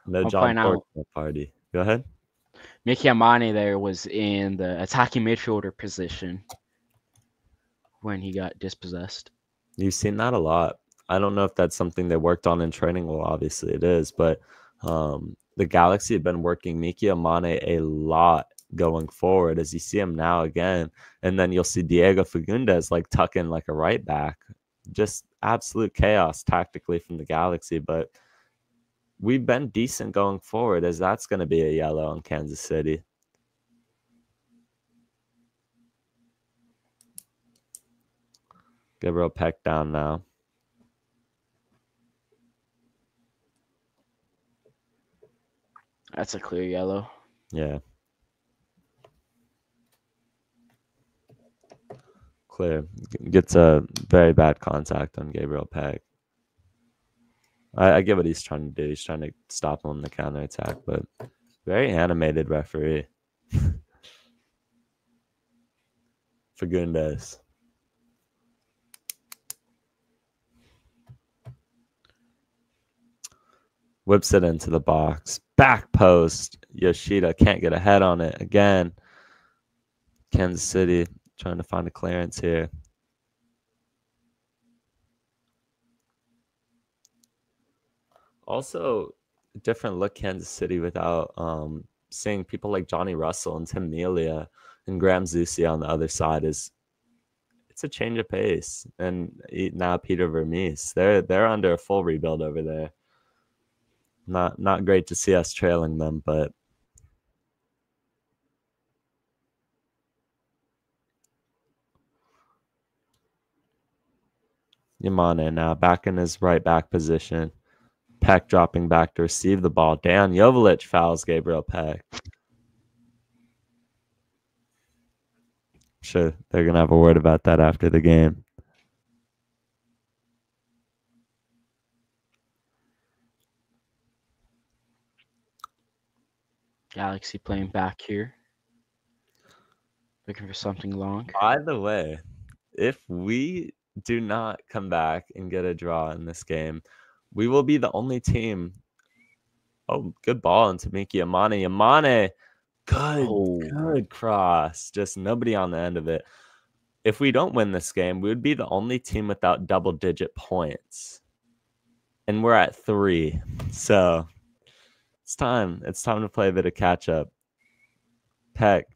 No John Pork in the party. Go ahead. Mickey Amane there was in the attacking midfielder position when he got dispossessed. You've seen that a lot. I don't know if that's something they worked on in training. Well, obviously it is, but the Galaxy have been working Mickey Amane a lot going forward, as you see him now again. And then you'll see Diego Fagundes like tuck in like a right back. Just absolute chaos tactically from the Galaxy, but we've been decent going forward, as that's going to be a yellow in Kansas City. Gabriel Peck down now. That's a clear yellow. Yeah. Clear. Gets a very bad contact on Gabriel Peck. I get what he's trying to do. He's trying to stop him on the counterattack, but very animated referee. Fagundes. Whips it into the box. Back post. Yoshida can't get a head on it again. Kansas City trying to find a clearance here. Also, different look Kansas City without seeing people like Johnny Russell and Tim Melia and Graham Zusi on the other side. It's a change of pace. And now Peter Vermees, they're under a full rebuild over there. Not great to see us trailing them, but Yamane now back in his right back position. Peck dropping back to receive the ball. Dejan Joveljic fouls Gabriel Peck. Sure, they're going to have a word about that after the game. Galaxy playing back here. Looking for something long. By the way, if we do not come back and get a draw in this game, we will be the only team. Oh, good ball into Miki Yamane. Yamane, good cross. Just nobody on the end of it. If we don't win this game, we would be the only team without double-digit points. And we're at 3. So it's time. It's time to play a bit of catch-up. Peck.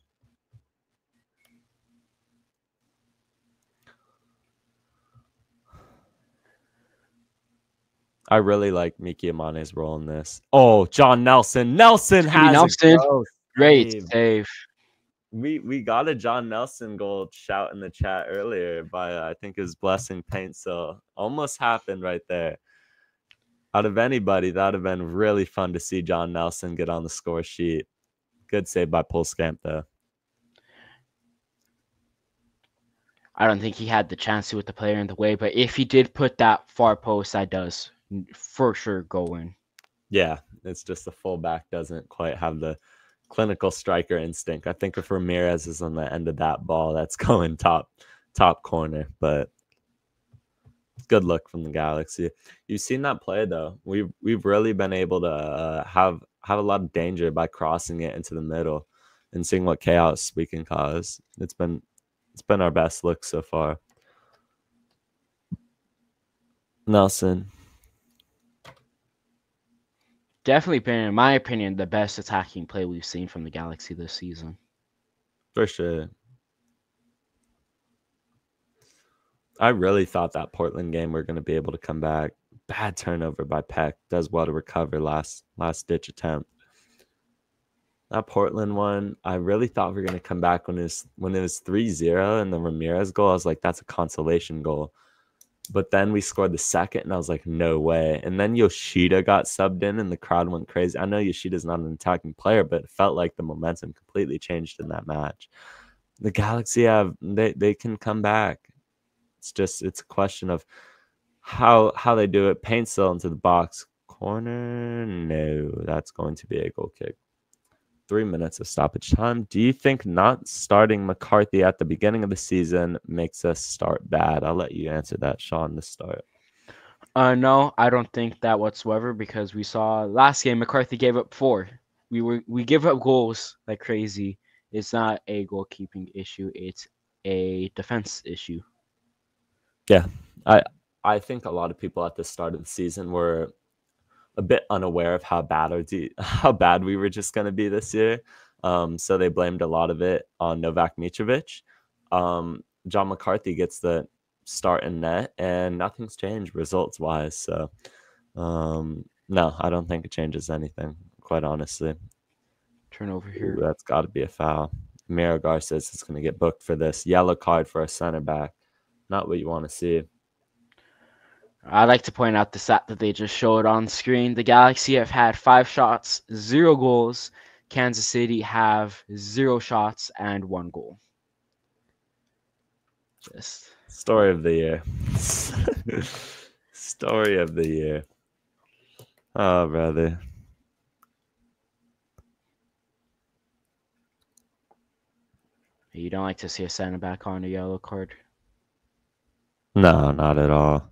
I really like Miki Amane's role in this. Oh, John Nelson. Nelson has a great save. We got a John Nelson goal shout in the chat earlier by I think it was Blessing Paint, so almost happened right there. Out of anybody, that would have been really fun to see John Nelson get on the score sheet. Good save by Pulskamp, though. I don't think he had the chance to with the player in the way, but if he did put that far post, that does for sure go in. Yeah, it's just the fullback doesn't quite have the clinical striker instinct. I think if Ramirez is on the end of that ball, that's going top corner. But good look from the Galaxy. You've seen that play though. We've really been able to have a lot of danger by crossing it into the middle and seeing what chaos we can cause. It's been our best look so far. Nelson. Definitely been, in my opinion, the best attacking play we've seen from the Galaxy this season. For sure. I really thought that Portland game we're going to be able to come back. Bad turnover by Peck. Does well to recover last ditch attempt. That Portland one, I really thought we were going to come back when it was 3-0 and the Ramirez goal. I was like, that's a consolation goal. But then we scored the second, and I was like, no way. And then Yoshida got subbed in, and the crowd went crazy. I know Yoshida's not an attacking player, but it felt like the momentum completely changed in that match. The Galaxy they can come back. It's a question of how they do it. Paintsill into the box corner. No, that's going to be a goal kick. 3 minutes of stoppage time. Do you think not starting McCarthy at the beginning of the season makes us start bad? I'll let you answer that, Sean, to start. No, I don't think that whatsoever, because we saw last game McCarthy gave up 4. We give up goals like crazy. It's not a goalkeeping issue. It's a defense issue. Yeah, I think a lot of people at the start of the season were a bit unaware of how bad we were just going to be this year. So they blamed a lot of it on Novak Mitrovic. John McCarthy gets the start in net, and nothing's changed results-wise. So, no, I don't think it changes anything, quite honestly. Turnover here. Ooh, that's got to be a foul. Mirogar says it's going to get booked for this. Yellow card for a center back. Not what you want to see. I'd like to point out the stat that they just showed on screen. The Galaxy have had 5 shots, 0 goals. Kansas City have 0 shots and 1 goal. Just story of the year. Story of the year. Oh, brother. You don't like to see a center back on a yellow card? No, not at all.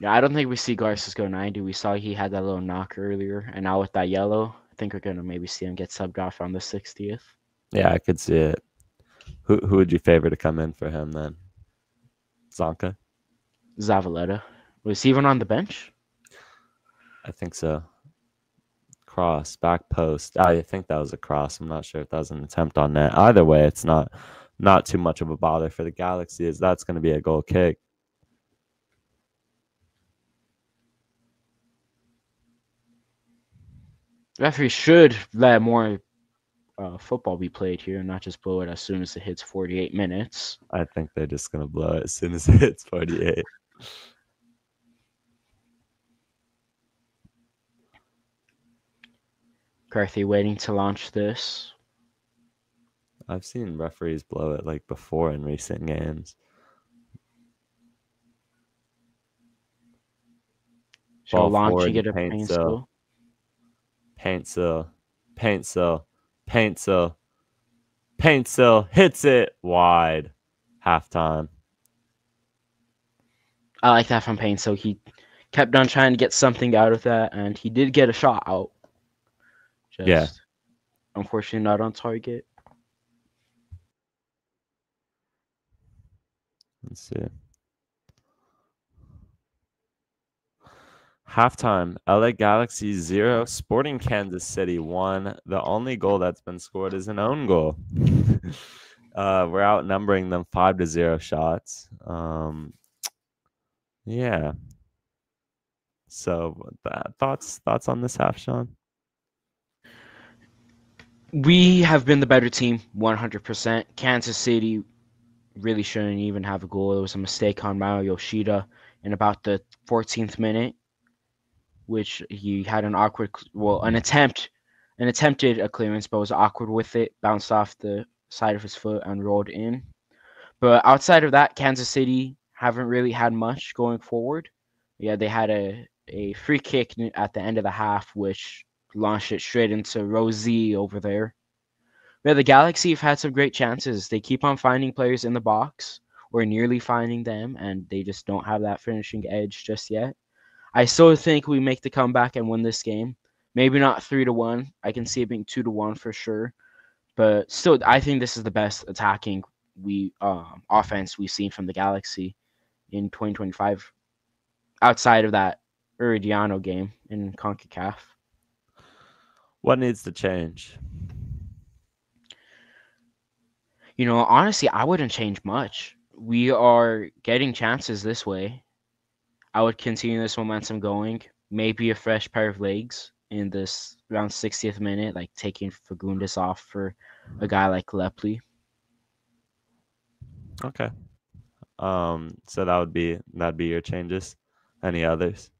Yeah, I don't think we see Garces go 90. We saw he had that little knock earlier, and now with that yellow, I think we're gonna maybe see him get subbed off on the 60th. Yeah, I could see it. Who would you favor to come in for him then? Zonka? Zavaleta. Was he even on the bench? I think so. Cross, back post. I think that was a cross. I'm not sure if that was an attempt on net. Either way, it's not too much of a bother for the Galaxy, as that's going to be a goal kick. Referee should let more football be played here and not just blow it as soon as it hits 48 minutes. I think they're just going to blow it as soon as it hits 48. McCarthy waiting to launch this. I've seen referees blow it like before in recent games. So launching it at Paintsill. Paintsill hits it wide. Halftime. I like that from Paintsill. He kept on trying to get something out of that, and he did get a shot out. Just unfortunately not on target. Let's see. Halftime, LA Galaxy 0, Sporting Kansas City 1. The only goal that's been scored is an own goal. We're outnumbering them 5-0 shots. Yeah. So thoughts on this half, Sean? We have been the better team, 100%. Kansas City really shouldn't even have a goal. It was a mistake on Mario Yoshida in about the 14th minute, which he had an attempted a clearance, but was awkward with it, bounced off the side of his foot and rolled in. But outside of that, Kansas City haven't really had much going forward. Yeah, they had a a free kick at the end of the half, which launched it straight into Rosie over there. Yeah, the Galaxy have had some great chances. They keep on finding players in the box or nearly finding them, and they just don't have that finishing edge just yet. I still think we make the comeback and win this game. Maybe not 3-1. I can see it being 2-1 for sure. But still, I think this is the best attacking offense we've seen from the Galaxy in 2025, outside of that Iridiano game in CONCACAF. What needs to change? Honestly, I wouldn't change much. We are getting chances this way. I would continue this momentum going. Maybe a fresh pair of legs in this around 60th minute, like taking Fagundes off for a guy like Lepley. Okay. So that'd be your changes. Any others?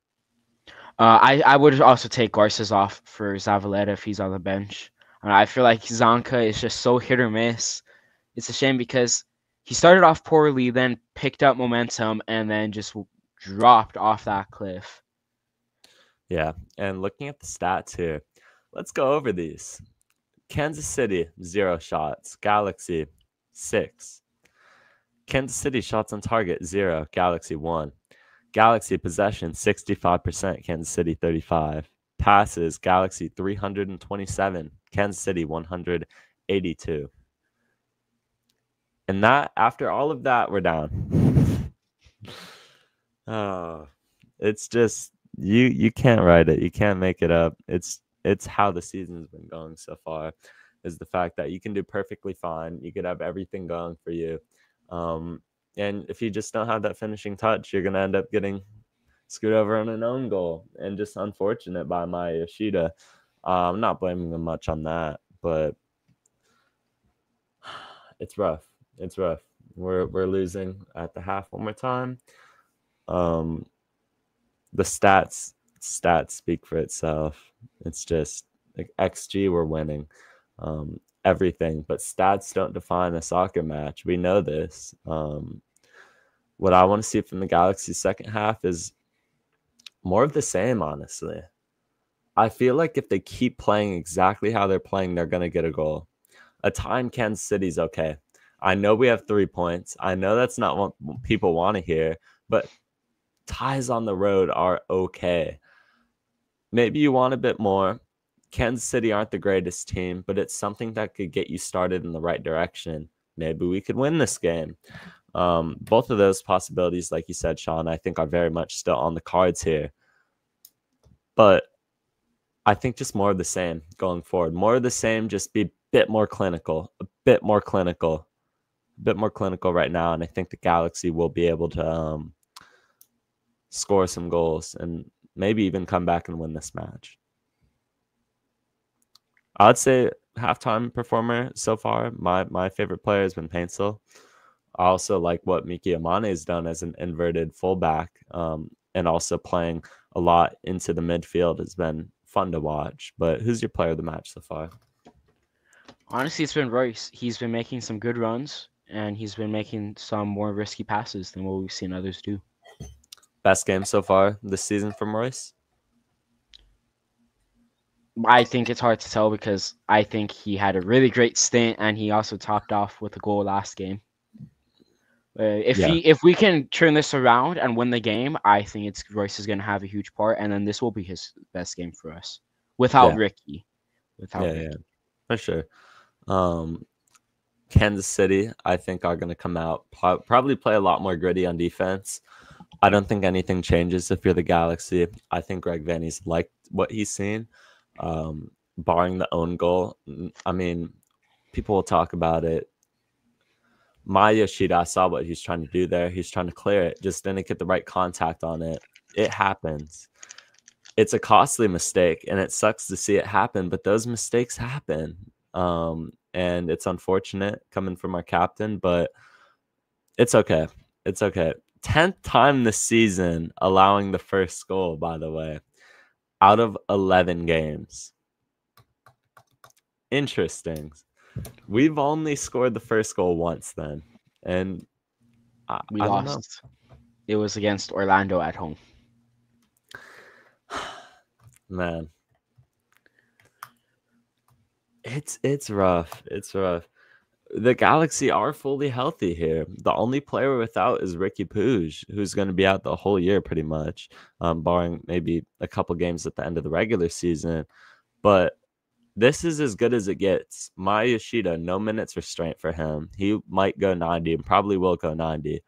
I would also take Garces off for Zavaleta if he's on the bench. I feel like Zanka is just so hit or miss. It's a shame because he started off poorly, then picked up momentum, and then just dropped off that cliff. Yeah, and looking at the stats here, let's go over these. Kansas City, 0 shots. Galaxy, 6. Kansas City shots on target, 0. Galaxy, 1. Galaxy possession, 65%. Kansas City, 35. Passes, Galaxy, 327. Kansas City, 182. And that, after all of that, we're down. Oh, it's just you can't write it. You can't make it up. It's how the season's been going so far, is the fact that you can do perfectly fine. You could have everything going for you. And if you just don't have that finishing touch, you're gonna end up getting screwed over on an own goal, and just unfortunate by Maya Yoshida. I'm not blaming them much on that, but it's rough. It's rough. We're losing at the half one more time. The stats speak for itself. It's just like XG, we're winning everything, but stats don't define a soccer match. We know this. What I want to see from the Galaxy second half is more of the same, honestly. I feel like if they keep playing exactly how they're playing, they're going to get a goal. A tie in Kansas City's okay. I know we have 3 points. I know that's not what people want to hear, but ties on the road are okay. Maybe you want a bit more. Kansas City aren't the greatest team, but it's something that could get you started in the right direction. Maybe we could win this game. Both of those possibilities, like you said, Sean, I think are very much still on the cards here. But I think just more of the same going forward. More of the same, just be a bit more clinical right now. And I think the Galaxy will be able to score some goals and maybe even come back and win this match. I'd say halftime performer so far, my favorite player has been Paintsel. I also like what Miki Amane has done as an inverted fullback, and also playing a lot into the midfield has been fun to watch. But who's your player of the match so far? Honestly, it's been Royce. He's been making some good runs, and he's been making some more risky passes than what we've seen others do. Best game so far this season from Royce? I think it's hard to tell because I think he had a really great stint, and he also topped off with a goal last game. If we can turn this around and win the game, I think Royce is going to have a huge part, and then this will be his best game for us without Ricky. Yeah, for sure. Kansas City, I think, are going to come out, probably play a lot more gritty on defense. I don't think anything changes if you're the Galaxy. I think Greg Vanny's liked what he's seen, barring the own goal. I mean, people will talk about it. Maya Yoshida, I saw what he's trying to do there. He's trying to clear it, just didn't get the right contact on it. It happens. It's a costly mistake, and it sucks to see it happen, but those mistakes happen. And it's unfortunate coming from our captain, but it's okay. It's okay. 10th time this season allowing the first goal, by the way, out of 11 games. Interesting. We've only scored the first goal once then, and we lost. It was against Orlando at home. Man, it's rough. It's rough. The Galaxy are fully healthy here. The only player without is Ricky Puig, who's going to be out the whole year pretty much, barring maybe a couple games at the end of the regular season. But this is as good as it gets. Maya Yoshida, no minutes restraint for him. He might go 90 and probably will go 90.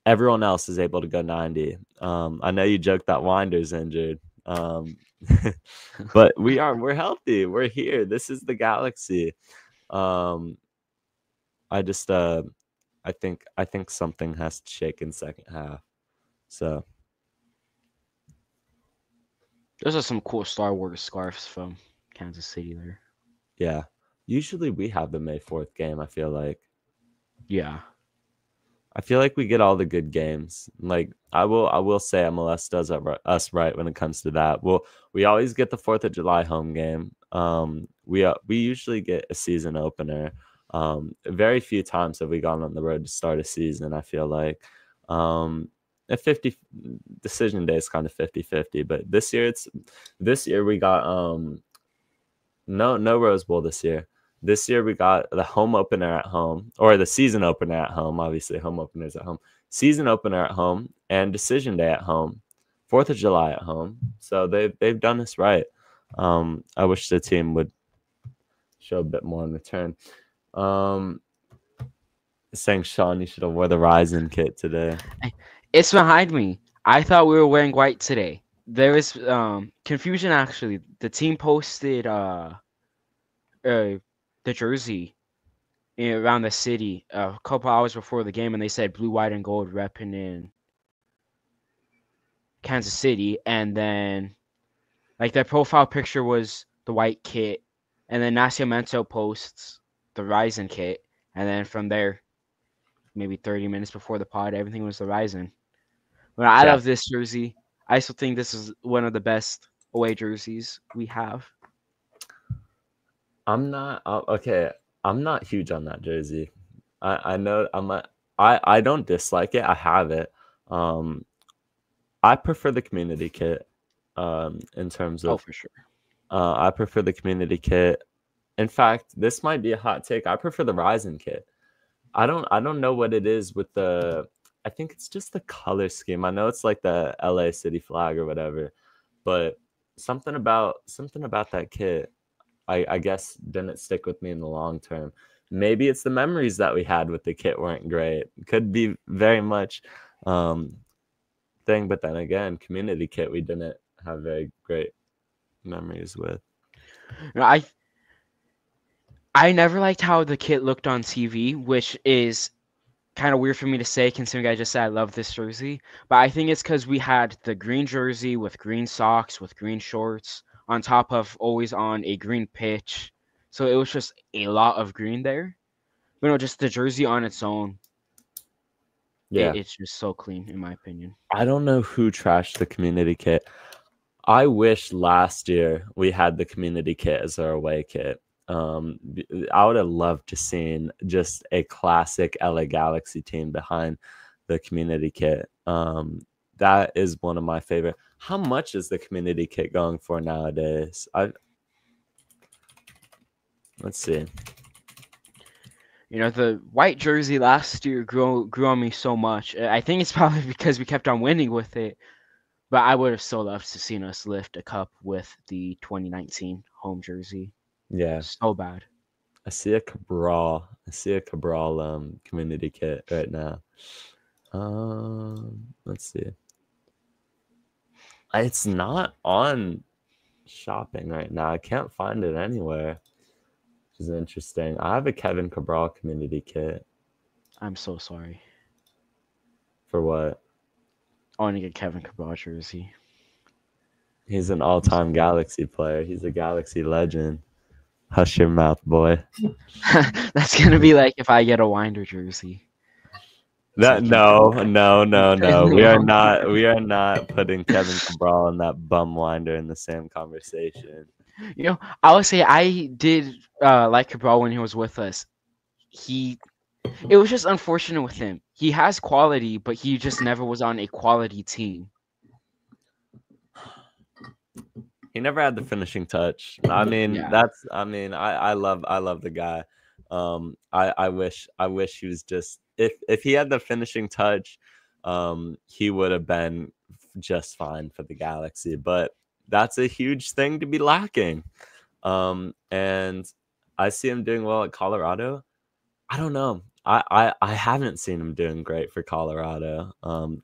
Everyone else is able to go 90. I know you joked that Winder's injured. But we're healthy. We're here. This is the Galaxy. I just I think something has to shake in second half. So Those are some cool Star Wars scarves from Kansas City there. yeah. Usually we have the May 4th game, I feel like. Yeah. I feel like we get all the good games. Like I will say MLS does us right when it comes to that. We always get the 4th of July home game. We usually get a season opener. Very few times have we gone on the road to start a season, I feel like. A 50 decision day is kind of 50-50, but this year we got no Rose Bowl this year. This year we got the home opener at home, or the season opener at home. Obviously, home openers at home. Season opener at home and decision day at home. 4th of July at home. So they've done this right. I wish the team would show a bit more in return. Saying Sean, you should have wore the Ryzen kit today. It's behind me. I thought we were wearing white today. There is confusion actually. The team posted the jersey around the city a couple hours before the game, and they said blue, white, and gold repping in Kansas City, and then like their profile picture was the white kit, and then Nascimento posts the Ryzen kit, and then from there, maybe 30 minutes before the pod, everything was the Ryzen. But I love this jersey. I still think this is one of the best away jerseys we have. I'm not okay. I'm not huge on that jersey. I know I don't dislike it. I have it. I prefer the community kit. In terms of for sure. I prefer the community kit. In fact, this might be a hot take. I prefer the Ryzen kit. I don't know what it is with the. I think it's just the color scheme. I know it's like the LA city flag or whatever, but something about that kit, I guess didn't stick with me in the long term. Maybe it's the memories that we had with the kit weren't great. Could be very much thing, but then again, community kit we didn't have very great memories with. I never liked how the kit looked on TV, which is kind of weird for me to say considering I just said I love this jersey. But I think it's because we had the green jersey with green socks, with green shorts, on top of always on a green pitch. So it was just a lot of green there. But no, just the jersey on its own. Yeah. It's just so clean, in my opinion. I don't know who trashed the community kit. I wish last year we had the community kit as our away kit. I would have loved to seen just a classic LA Galaxy team behind the community kit. That is one of my favorite. How much is the community kit going for nowadays? Let's see. You know, the white jersey last year grew on me so much. I think it's probably because we kept on winning with it. But I would have so loved to seen us lift a cup with the 2019 home jersey. Yeah. So bad. I see a Cabral community kit right now. Let's see. It's not on shopping right now. I can't find it anywhere. Which is interesting. I have a Kevin Cabral community kit. I'm so sorry. For what? I want to get Kevin Cabral jersey. He's an all-time Galaxy player. He's a Galaxy legend. Hush your mouth, boy. That's gonna be like if I get a Winder jersey. No. We are not putting Kevin Cabral and that bum Winder in the same conversation. You know, I would say I did like Cabral when he was with us. It was just unfortunate with him. He has quality, but he just never was on a quality team. He never had the finishing touch. I mean, Yeah. I love the guy. I wish he was just if he had the finishing touch, he would have been just fine for the Galaxy. But that's a huge thing to be lacking. And I see him doing well at Colorado. I don't know. I haven't seen him doing great for Colorado.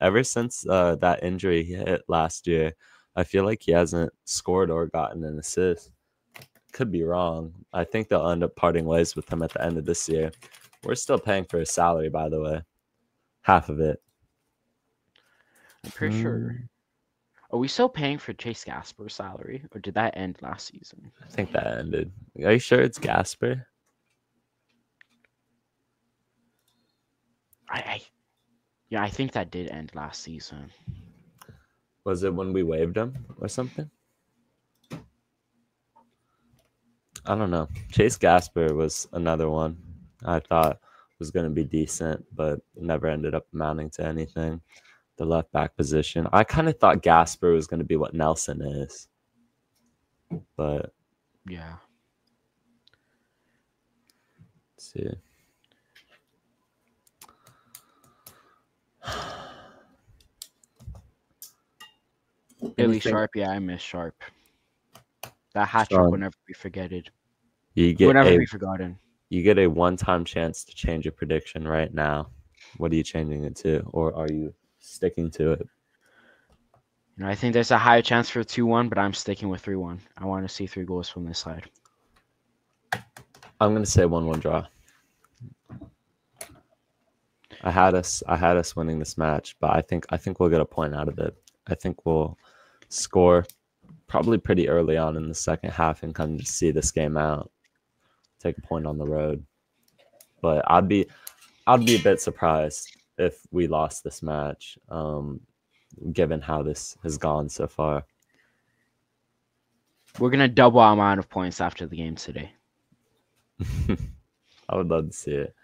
Ever since that injury he hit last year, I feel like he hasn't scored or gotten an assist. Could be wrong. I think they'll end up parting ways with him at the end of this year. We're still paying for his salary, by the way. Half of it. I'm pretty sure. Are we still paying for Chase Gasper's salary, or did that end last season? I think that ended. Are you sure it's Gasper? I think that did end last season. Was it when we waived him or something? I don't know. Chase Gasper was another one I thought was going to be decent, but never ended up amounting to anything. The left back position. I kind of thought Gasper was going to be what Nelson is. But yeah. Let's see. Billy Sharp, yeah, I miss Sharp. That hat trick will never be forgotten. Will never be forgotten. You get a one-time chance to change your prediction right now. What are you changing it to, or are you sticking to it? I think there's a high chance for 2-1, but I'm sticking with 3-1. I want to see 3 goals from this side. I'm gonna say 1-1 draw. I had us winning this match, but I think we'll get a point out of it. I think we'll score probably pretty early on in the second half and kind of just see this game out. Take a point on the road. But I'd be a bit surprised if we lost this match, given how this has gone so far. We're gonna double our amount of points after the game today. I would love to see it.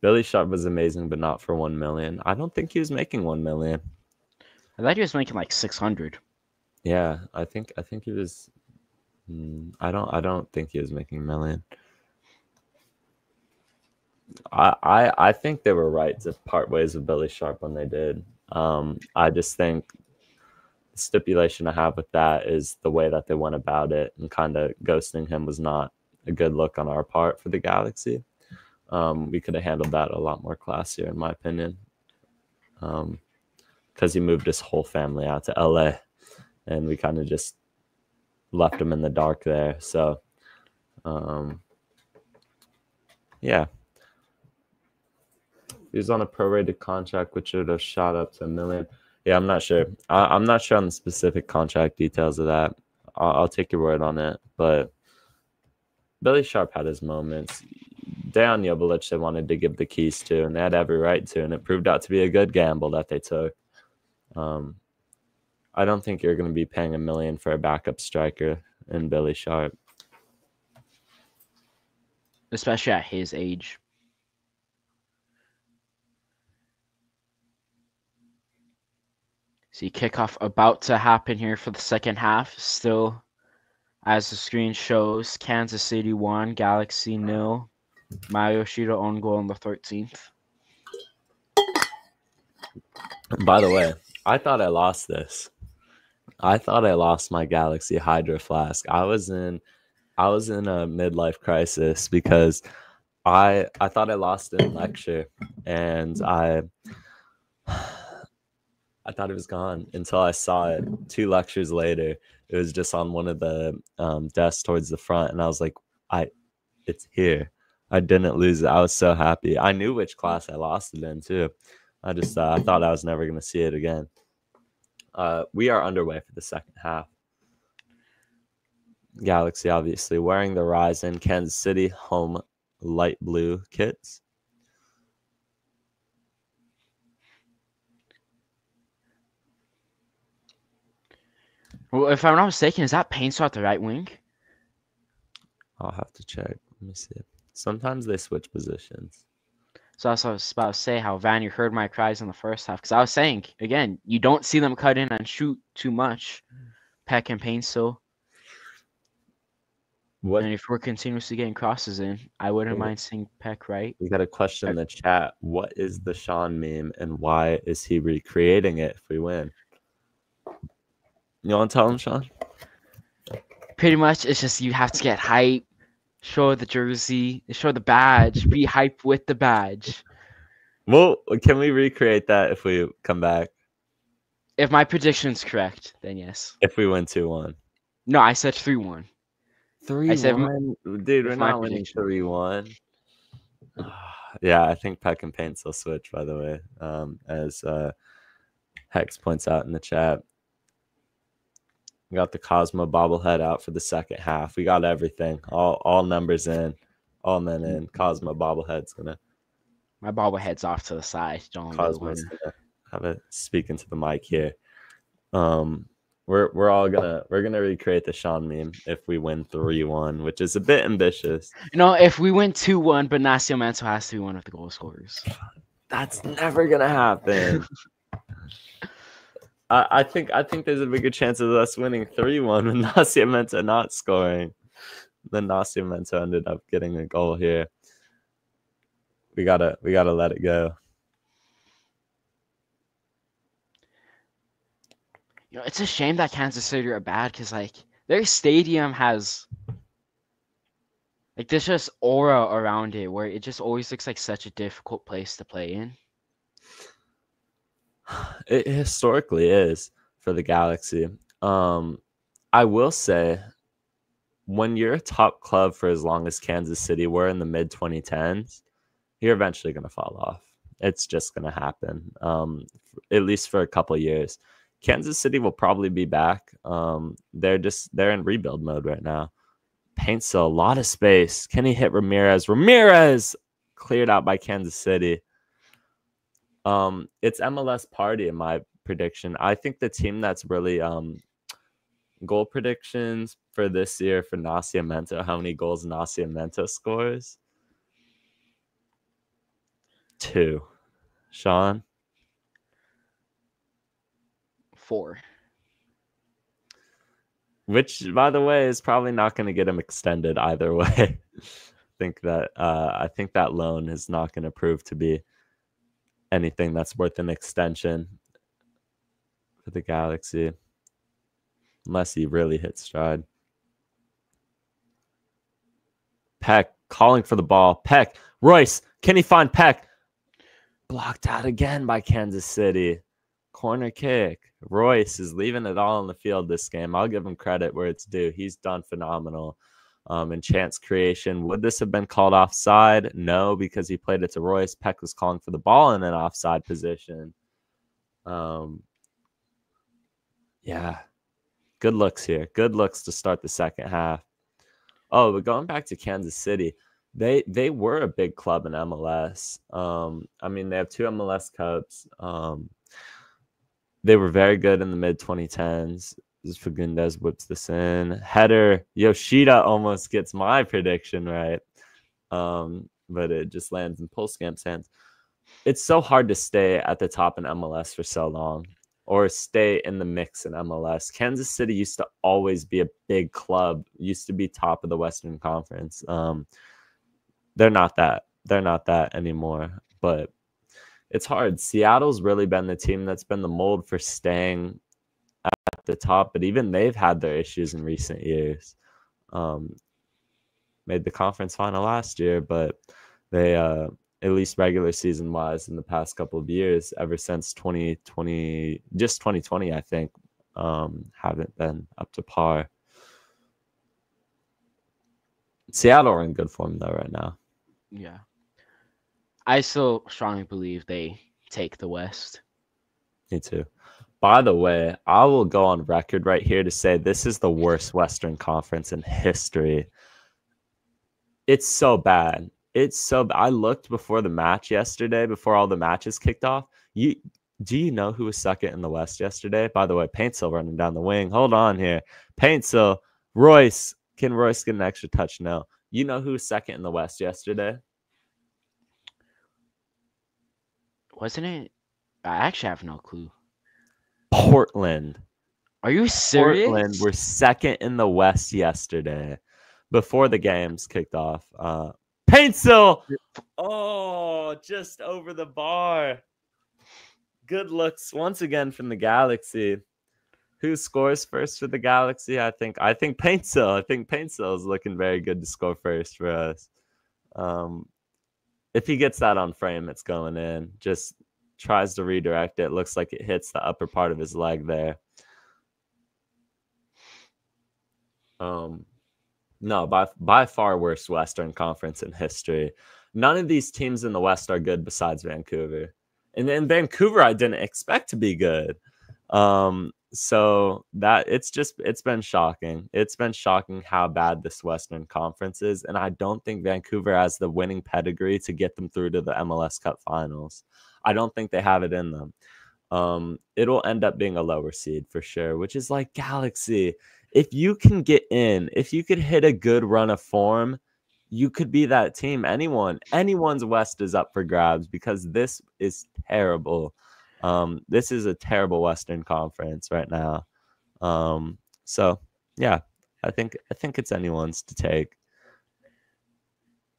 Billy Sharp was amazing, but not for 1 million. I don't think he was making 1 million. I thought he was making like 600. Yeah, I think he was. I don't think he was making 1 million. I think they were right to part ways with Billy Sharp when they did. I just think the stipulation I have with that is the way that they went about it, and kind of ghosting him was not a good look on our part for the Galaxy. We could have handled that a lot more classier, in my opinion. Because he moved his whole family out to LA, and we kind of just left him in the dark there. So, yeah. He was on a prorated contract, which would have shot up to 1 million. Yeah, I'm not sure. I'm not sure on the specific contract details of that. I'll take your word on it. But Billy Sharp had his moments. Dejan Joveljic they wanted to give the keys to, and they had every right to, and it proved out to be a good gamble that they took. I don't think you're going to be paying 1 million for a backup striker in Billy Sharp. Especially at his age. See, kickoff about to happen here for the second half. Still, as the screen shows, Kansas City 1, Galaxy 0. Mayoshida on goal on the 13th. By the way, I thought I lost this. I thought I lost my Galaxy Hydro Flask. I was in a midlife crisis because I thought I lost it in lecture, and I thought it was gone until I saw it 2 lectures later. It was just on one of the desks towards the front, and I was like, it's here. I didn't lose it. I was so happy. I knew which class I lost it in too. I thought I was never going to see it again. We are underway for the second half. Galaxy obviously wearing the Ryzen Kansas City home light blue kits. Well, if I'm not mistaken, is that Painter at the right wing? I'll have to check. Let me see. Sometimes they switch positions. So I was about to say how Van, you heard my cries in the first half. Because I was saying, again, you don't see them cut in and shoot too much. Peck and Painter. What And if we're continuously getting crosses in, I wouldn't Yeah. mind seeing Peck right. we got a question in the chat. What is the Sean meme and why is he recreating it if we win? You want to tell him, Sean? Pretty much, it's just you have to get hype, show the jersey, show the badge, be hype with the badge. Well, can we recreate that if we come back? If my prediction's correct, then yes. If we win 2-1. No, I said 3-1. 3-1? Dude, we're if my not winning prediction. 3-1. Yeah, I think Peck and Paints will switch, by the way, as Hex points out in the chat. We got the Cosmo bobblehead out for the second half. We got everything. All numbers in. All men in. Cosmo bobblehead's gonna. My bobblehead's off to the side. Don't really Cosmo's wanna- gonna have it speak into the mic here. We're gonna recreate the Sean meme if we win 3-1, which is a bit ambitious. If we win 2-1, but Nascimento has to be one of the goal scorers. That's never gonna happen. I think there's a bigger chance of us winning 3-1 with Nascimento not scoring. Then Nascimento ended up getting a goal here. We gotta let it go. It's a shame that Kansas City are bad because their stadium has there's just aura around it where it just always looks like such a difficult place to play in. It historically is for the Galaxy. I will say, when you're a top club for as long as Kansas City were in the mid 2010s, you're eventually going to fall off. It's just going to happen, at least for a couple of years. Kansas City will probably be back. They're in rebuild mode right now. Paints a lot of space. Can he hit Ramirez? Ramirez cleared out by Kansas City. It's MLS party in my prediction. I think the team that's really goal predictions for this year for Nascimento, how many goals Nascimento scores? 2. Sean? 4. Which, by the way, is probably not going to get him extended either way. I think that loan is not going to prove to be anything that's worth an extension for the Galaxy, unless he really hits stride. Peck calling for the ball. Peck, Royce, can he find Peck? Blocked out again by Kansas City. Corner kick. Royce is leaving it all on the field this game. I'll give him credit where it's due. He's done phenomenal. In chance creation. Would this have been called offside? No, because he played it to Royce. Peck was calling for the ball in an offside position. Yeah. Good looks here. Good looks to start the second half. Oh, but going back to Kansas City, they were a big club in MLS. I mean, they have 2 MLS Cups. They were very good in the mid 2010s. Fagundes whips this in. Header. Yoshida almost gets my prediction right. But it just lands in Pulscamp's hands. It's so hard to stay at the top in MLS for so long or stay in the mix in MLS. Kansas City used to always be a big club, used to be top of the Western Conference. They're not that. They're not that anymore. But it's hard. Seattle's really been the team that's been the mold for staying at the top, but even they've had their issues in recent years. Made the conference final last year, but they at least regular season wise in the past couple of years, ever since 2020, just 2020, I think, haven't been up to par. Seattle are in good form though right now. Yeah. I still strongly believe they take the West. Me too. By the way, I will go on record right here to say this is the worst Western Conference in history. It's so bad. I looked before the match yesterday, before all the matches kicked off. Do you know who was second in the West yesterday? By the way, Paintsill running down the wing. Hold on here. Paintsill, Royce. Can Royce get an extra touch? No. You know who was second in the West yesterday? Wasn't it? I actually have no clue. Portland. Are you serious? Portland were second in the West yesterday. before the games kicked off. Paintsill! Oh, just over the bar. Good looks once again from the Galaxy. Who scores first for the Galaxy? I think Paintsill. I think Paintsill is looking very good to score first for us. If he gets that on frame, it's going in. Just tries to redirect it. Looks like it hits the upper part of his leg there. No, by far worst Western Conference in history. None of these teams in the West are good besides Vancouver. And in Vancouver, I didn't expect to be good. So that it's been shocking. It's been shocking how bad this Western Conference is. And I don't think Vancouver has the winning pedigree to get them through to the MLS Cup finals. I don't think they have it in them. It'll end up being a lower seed for sure, which is like Galaxy. If you can get in, if you could hit a good run of form, you could be that team. Anyone's West is up for grabs because this is terrible. This is a terrible Western Conference right now. So yeah, I think it's anyone's to take.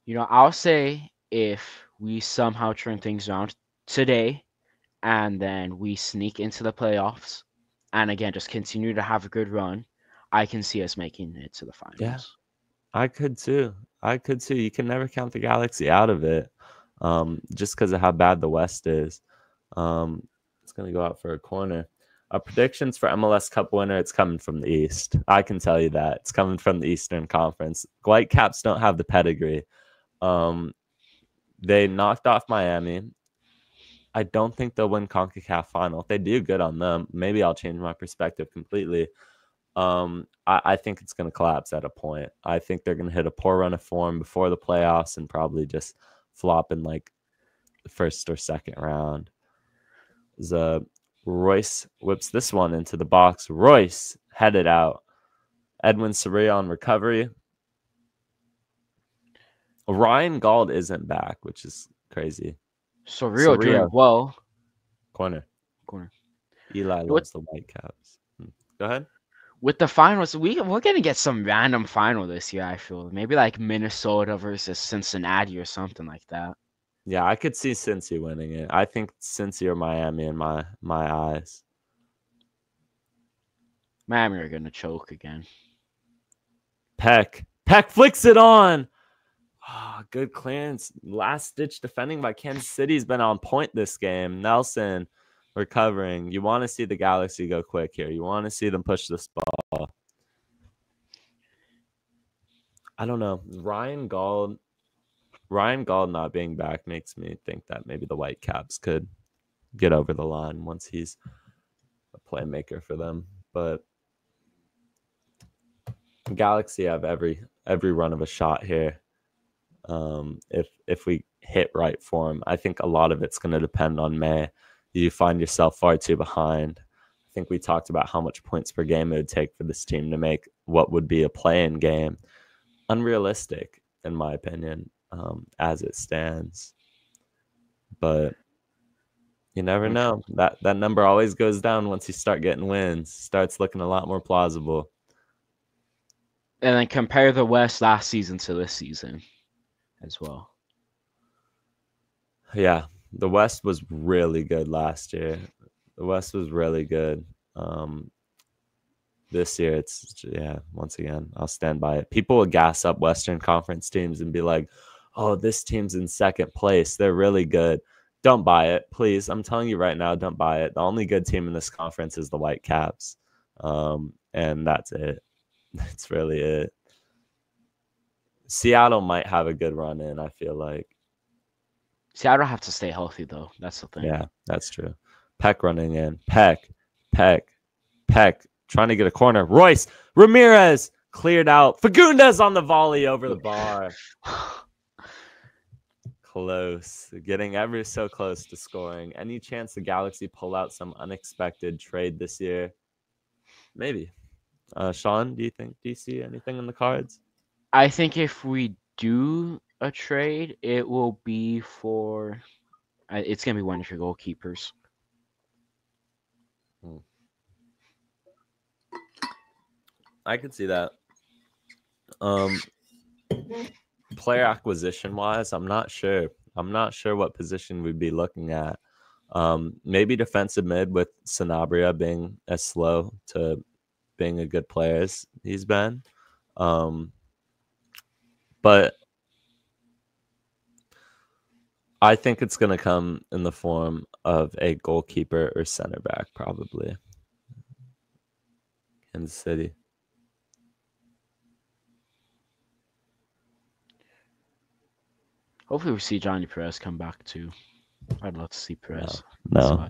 You know, I'll say if we somehow turn things around today and then we sneak into the playoffs and again just continue to have a good run, I can see us making it to the finals. Yeah, I could too. You can never count the Galaxy out of it, just because of how bad the West is. It's gonna go out for a corner. Predictions for MLS Cup winner. It's coming from the East. I can tell you that it's coming from the Eastern Conference. Whitecaps don't have the pedigree. They knocked off Miami. I don't think they'll win CONCACAF final. If they do, good on them. Maybe I'll change my perspective completely. I think it's going to collapse at a point. I think they're going to hit a poor run of form before the playoffs and probably just flop in like the first or second round. Royce whips this one into the box. Royce headed out. Edwin Soria on recovery. Ryan Gauld isn't back, which is crazy. Soria doing well. Corner. Eli loves the Whitecaps. Go ahead. With the finals, we're gonna get some random final this year. I feel maybe like Minnesota versus Cincinnati or something like that. Yeah, I could see Cincy winning it. I think Cincy or Miami in my eyes. Miami are gonna choke again. Peck flicks it on. Oh, good clearance. Last ditch defending by Kansas City's been on point this game. Nelson recovering. You want to see the Galaxy go quick here. You want to see them push this ball. I don't know. Ryan Gauld not being back makes me think that maybe the Whitecaps could get over the line once he's a playmaker for them. But Galaxy have every run of a shot here. If we hit right for him, I think a lot of it's going to depend on May. You find yourself far too behind. I think we talked about how much points per game it would take for this team to make what would be a play-in game. Unrealistic, in my opinion, as it stands. But you never know. That number always goes down once you start getting wins. Starts looking a lot more plausible. And then compare the West last season to this season as well. Yeah, the West was really good last year. The West was really good. This year, once again, I'll stand by it. People will gas up Western Conference teams and be like, oh, this team's in second place. They're really good. Don't buy it, please. I'm telling you right now, don't buy it. The only good team in this conference is the Whitecaps. And that's it. That's really it. Seattle might have a good run in, I feel like. Seattle have to stay healthy, though. That's the thing. Yeah, that's true. Peck running in. Peck. Trying to get a corner. Royce. Ramirez. Cleared out. Fagundes on the volley over the bar. Close. Getting ever so close to scoring. Any chance the Galaxy pull out some unexpected trade this year? Maybe. Sean, do you see anything in the cards? I think if we do a trade, it will be for... it's going to be one of your goalkeepers. I could see that. player acquisition wise, I'm not sure. I'm not sure what position we'd be looking at. Maybe defensive mid with Sanabria being as slow to being a good player as he's been. But I think it's going to come in the form of a goalkeeper or center back, probably. Kansas City. Hopefully, we see Johnny Perez come back too. I'd love to see Perez. No.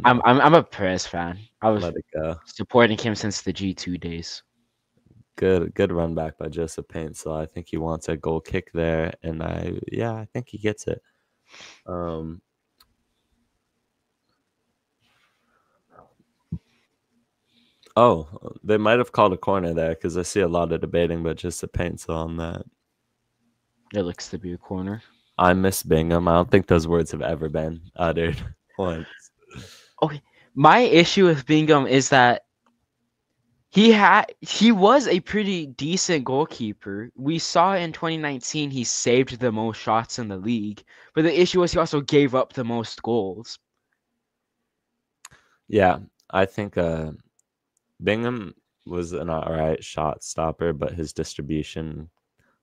I'm a Perez fan. I was Let it go. supporting him since the G2 days. Good run back by Joseph Paint. So I think he wants a goal kick there, and I think he gets it. Oh, they might have called a corner there because I see a lot of debating, but Joseph Paint's on that. It looks to be a corner. I miss Bingham. I don't think those words have ever been uttered once. Okay, my issue with Bingham is that he was a pretty decent goalkeeper. We saw in 2019 he saved the most shots in the league, but the issue was he also gave up the most goals. Yeah, I think Bingham was an alright shot stopper, but his distribution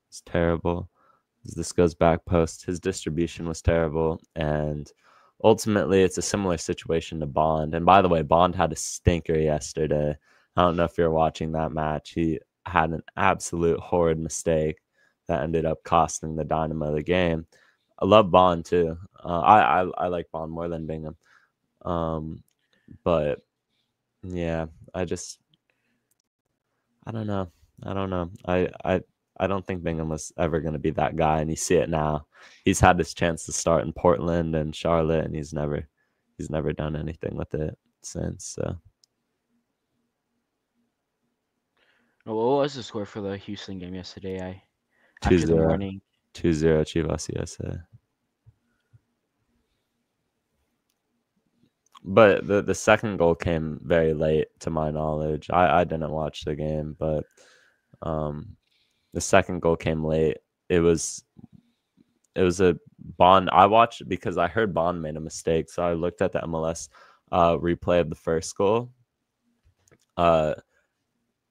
was terrible. As this goes back post, his distribution was terrible, and ultimately it's a similar situation to Bond. And by the way, Bond had a stinker yesterday. I don't know if you're watching that match. He had an absolute horrid mistake that ended up costing the Dynamo the game. I love Bond too. I like Bond more than Bingham. But yeah, I don't know. I don't think Bingham was ever going to be that guy, and you see it now. He's had his chance to start in Portland and Charlotte, and he's never done anything with it since. So. What was the score for the Houston game yesterday? 2-0 Chivas USA. But the second goal came very late, to my knowledge. I didn't watch the game, but the second goal came late. It was a Bond. I watched it because I heard Bond made a mistake, so I looked at the MLS replay of the first goal.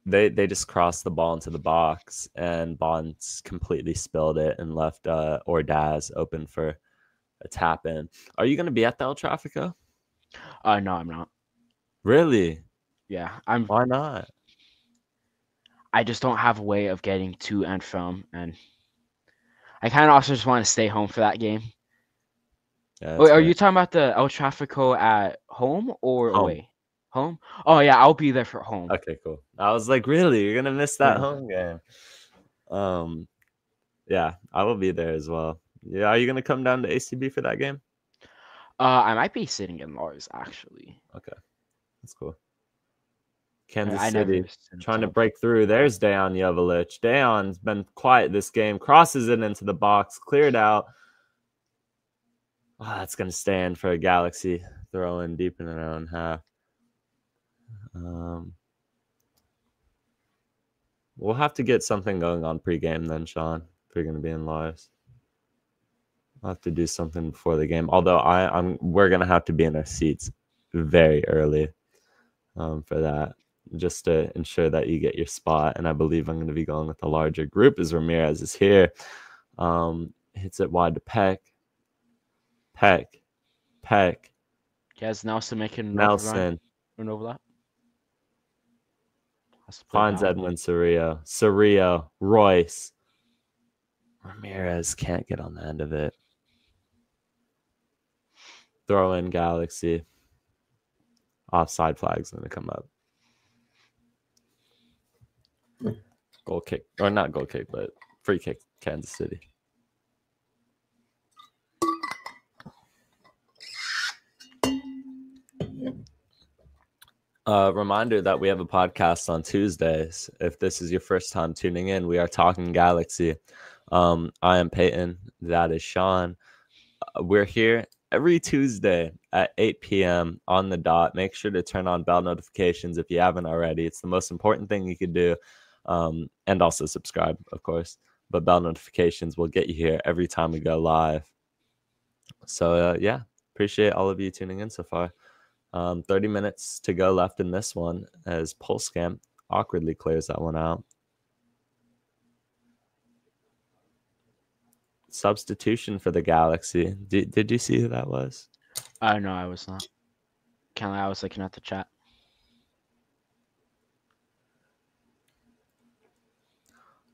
They just crossed the ball into the box, and Bond completely spilled it and left Ordaz open for a tap in. Are you going to be at the El Trafico? No, I'm not. Really? Yeah, Why not? I just don't have a way of getting to and from, and I kind of also just want to stay home for that game. Yeah, Wait, are you talking about the El Trafico at home or away? Home? Oh yeah, I'll be there for home. Okay, cool. I was like, really? You're gonna miss that home game? Yeah, I will be there as well. Yeah, are you gonna come down to ACB for that game? I might be sitting in Lars actually. Okay, that's cool. Kansas City trying to break through. There's Dejan Jovalic. Dejan's been quiet this game. Crosses it into the box. Cleared out. Oh, that's going to stand for a Galaxy throw in deep in their own half. We'll have to get something going on pregame then, Sean, if you're going to be in lives. I'll have to do something before the game. Although we're going to have to be in our seats very early for that, just to ensure that you get your spot. And I believe I'm going to be going with a larger group as Ramirez is here. Hits it wide to Peck. Yes, Nelson making Nelson. An overlap. Finds Edwin Cerrillo. Royce. Ramirez can't get on the end of it. Throw in Galaxy. Offside flag's going to come up. Goal kick. Or not goal kick, but free kick, Kansas City. Reminder that we have a podcast on Tuesdays. If this is your first time tuning in, we are talking Galaxy. I am Peyton. That is Sean. We're here every Tuesday at 8 p.m. on the dot. Make sure to turn on bell notifications if you haven't already. It's the most important thing you could do. And also subscribe, of course. But bell notifications will get you here every time we go live. So yeah, appreciate all of you tuning in so far. 30 minutes to go left in this one as Pulscamp awkwardly clears that one out. Substitution for the Galaxy. Did you see who that was? No, I was not. Can't lie, I was looking at the chat.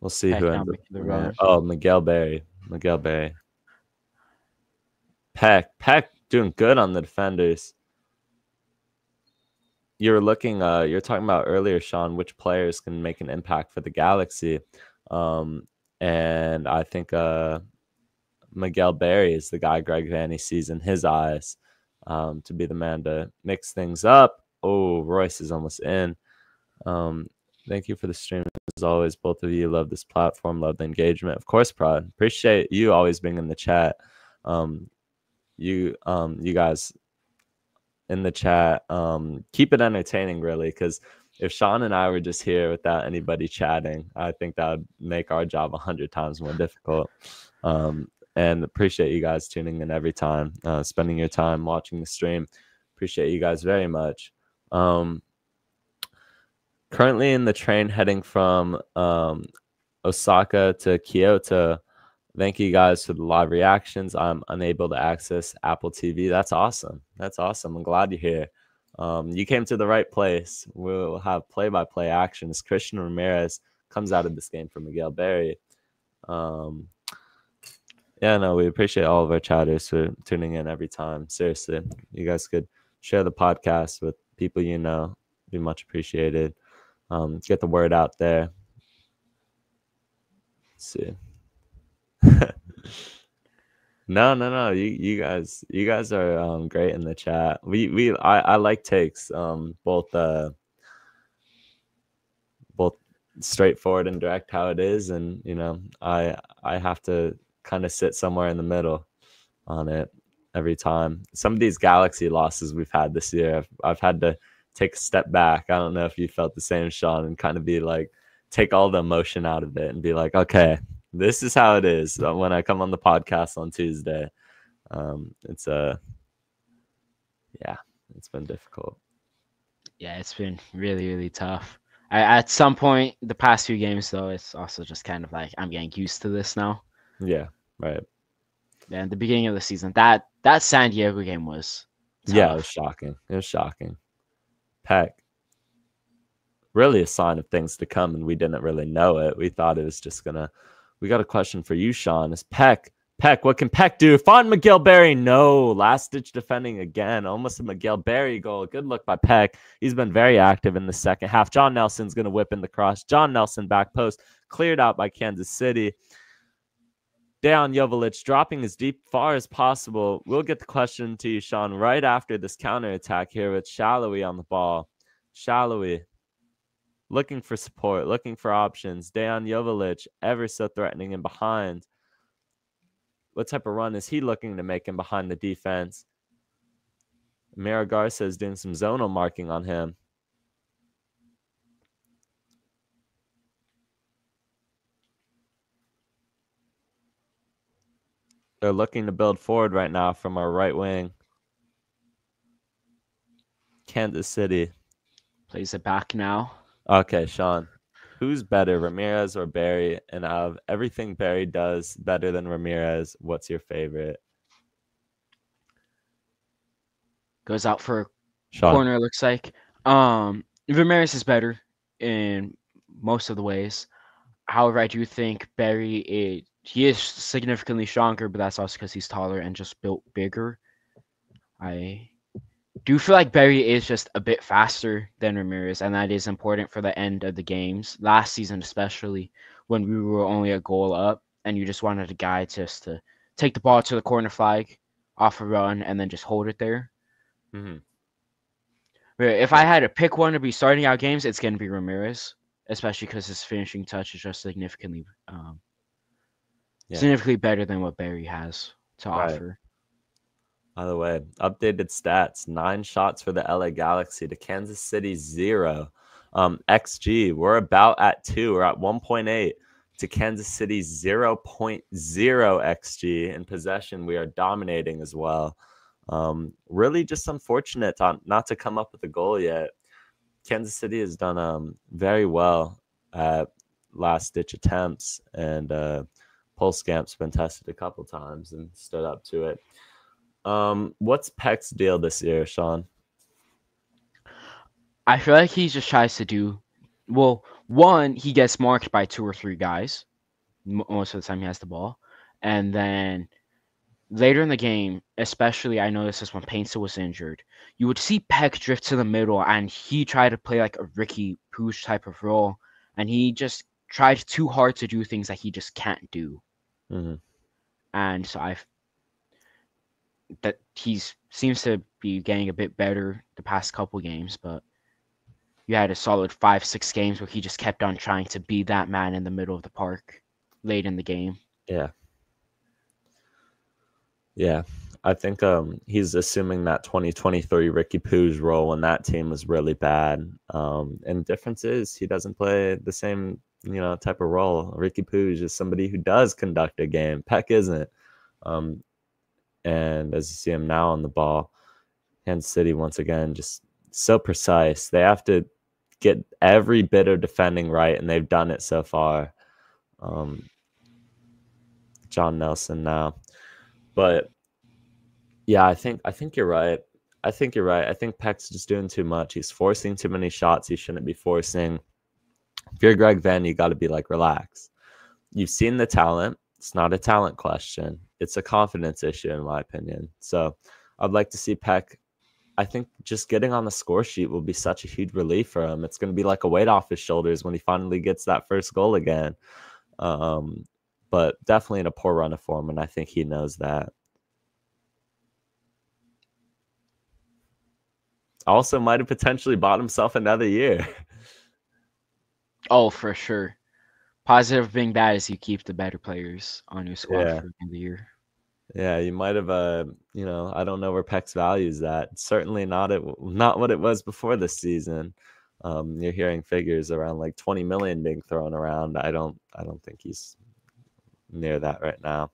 We'll see Heck, who now ends up. making the run. Oh, Miguel Berry. Peck doing good on the defenders. You're talking about earlier, Sean, which players can make an impact for the Galaxy. And I think Miguel Berry is the guy Greg Vanney sees in his eyes to be the man to mix things up. Oh, Royce is almost in. Thank you for the stream. As always, both of you love this platform, love the engagement. Of course, Prod. Appreciate you always being in the chat. You guys in the chat, keep it entertaining, really, because if Sean and I were just here without anybody chatting, I think that would make our job 100 times more difficult. And appreciate you guys tuning in every time, spending your time watching the stream. Appreciate you guys very much. Currently in the train heading from Osaka to Kyoto. Thank you guys for the live reactions. I'm unable to access Apple TV. That's awesome. That's awesome. I'm glad you're here. You came to the right place. We'll have play-by-play action as Christian Ramirez comes out of this game for Miguel Berry. Yeah, no, we appreciate all of our chatters for tuning in every time. Seriously, you guys could share the podcast with people you know. Be much appreciated. Get the word out there. Let's see. No. You guys are great in the chat. I like takes. Both straightforward and direct how it is, and I have to kind of sit somewhere in the middle on it every time. Some of these Galaxy losses we've had this year, I've had to take a step back. I don't know if you felt the same, Sean, and kind of be like, take all the emotion out of it and be like, okay, this is how it is when I come on the podcast on Tuesday. It's been difficult. Yeah, it's been really, really tough. At some point, the past few games, though, it's also just kind of like I'm getting used to this now. Yeah, right. And the beginning of the season, that San Diego game was tough. Yeah, it was shocking. It was shocking. Peck, really a sign of things to come, and we didn't really know it. We thought it was just gonna. We got a question for you, Sean. Is Peck, what can Peck do? Find Miguel Berry. No, last-ditch defending again. Almost a Miguel Berry goal. Good look by Peck. He's been very active in the second half. John Nelson's going to whip in the cross. John Nelson back post. Cleared out by Kansas City. Dejan Joveljic dropping as deep far as possible. We'll get the question to you, Sean, right after this counterattack here with Shallowy on the ball. Shallowy looking for support, looking for options. Dejan Joveljic ever so threatening and behind. What type of run is he looking to make in behind the defense? Mira Garza is doing some zonal marking on him. They're looking to build forward right now from our right wing. Kansas City plays it back now. Okay, Sean. Who's better, Ramirez or Berry? And out of everything Berry does better than Ramirez, what's your favorite? Goes out for Sean. Corner, looks like. Ramirez is better in most of the ways. However, I do think Berry, he is significantly stronger, but that's also because he's taller and just built bigger. I do feel like Berry is just a bit faster than Ramirez, and that is important for the end of the games. Last season, especially, when we were only a goal up, and you just wanted a guy just to take the ball to the corner flag, off a run, and then just hold it there. Mm-hmm. But if I had to pick one to be starting out games, it's going to be Ramirez, especially because his finishing touch is just significantly better than what Berry has to offer. By the way, updated stats: 9 shots for the LA Galaxy to Kansas City 0. XG, we're about at 2. We're at 1.8 to Kansas City's 0.0 XG. In possession, we are dominating as well. Really just unfortunate not to come up with a goal yet. Kansas City has done very well at last-ditch attempts, and Polskamp's been tested a couple times and stood up to it. What's Peck's deal this year, Sean? I feel like he just tries to do, well, one, he gets marked by 2 or 3 guys most of the time he has the ball, and then later in the game, especially I noticed this when Painter was injured, you would see Peck drift to the middle, and he tried to play like a Ricky Pooch type of role, and he just tried too hard to do things that he just can't do. Mm-hmm. And so that he seems to be getting a bit better the past couple games, but you had a solid 5-6 games where he just kept on trying to be that man in the middle of the park late in the game. Yeah, I think he's assuming that 2023 Ricky Poo's role when that team was really bad. And the difference is he doesn't play the same type of role. Ricky Poo is just somebody who does conduct a game. Peck isn't. And as you see him now on the ball, Kansas City once again just so precise. They have to get every bit of defending right, and they've done it so far. John Nelson now. But yeah, I think you're right. I think Peck's just doing too much. He's forcing too many shots he shouldn't be forcing. If you're Greg Venn, you got to be like, relax. You've seen the talent. It's not a talent question. It's a confidence issue, in my opinion. So I'd like to see Peck. I think just getting on the score sheet will be such a huge relief for him. It's going to be like a weight off his shoulders when he finally gets that first goal again. But definitely in a poor run of form, and I think he knows that. Also might have potentially bought himself another year. Oh, for sure. Positive being bad is you keep the better players on your squad for the year. Yeah, you might have, I don't know where Peck's value is at. Certainly not what it was before this season. You're hearing figures around like 20 million being thrown around. I don't think he's near that right now.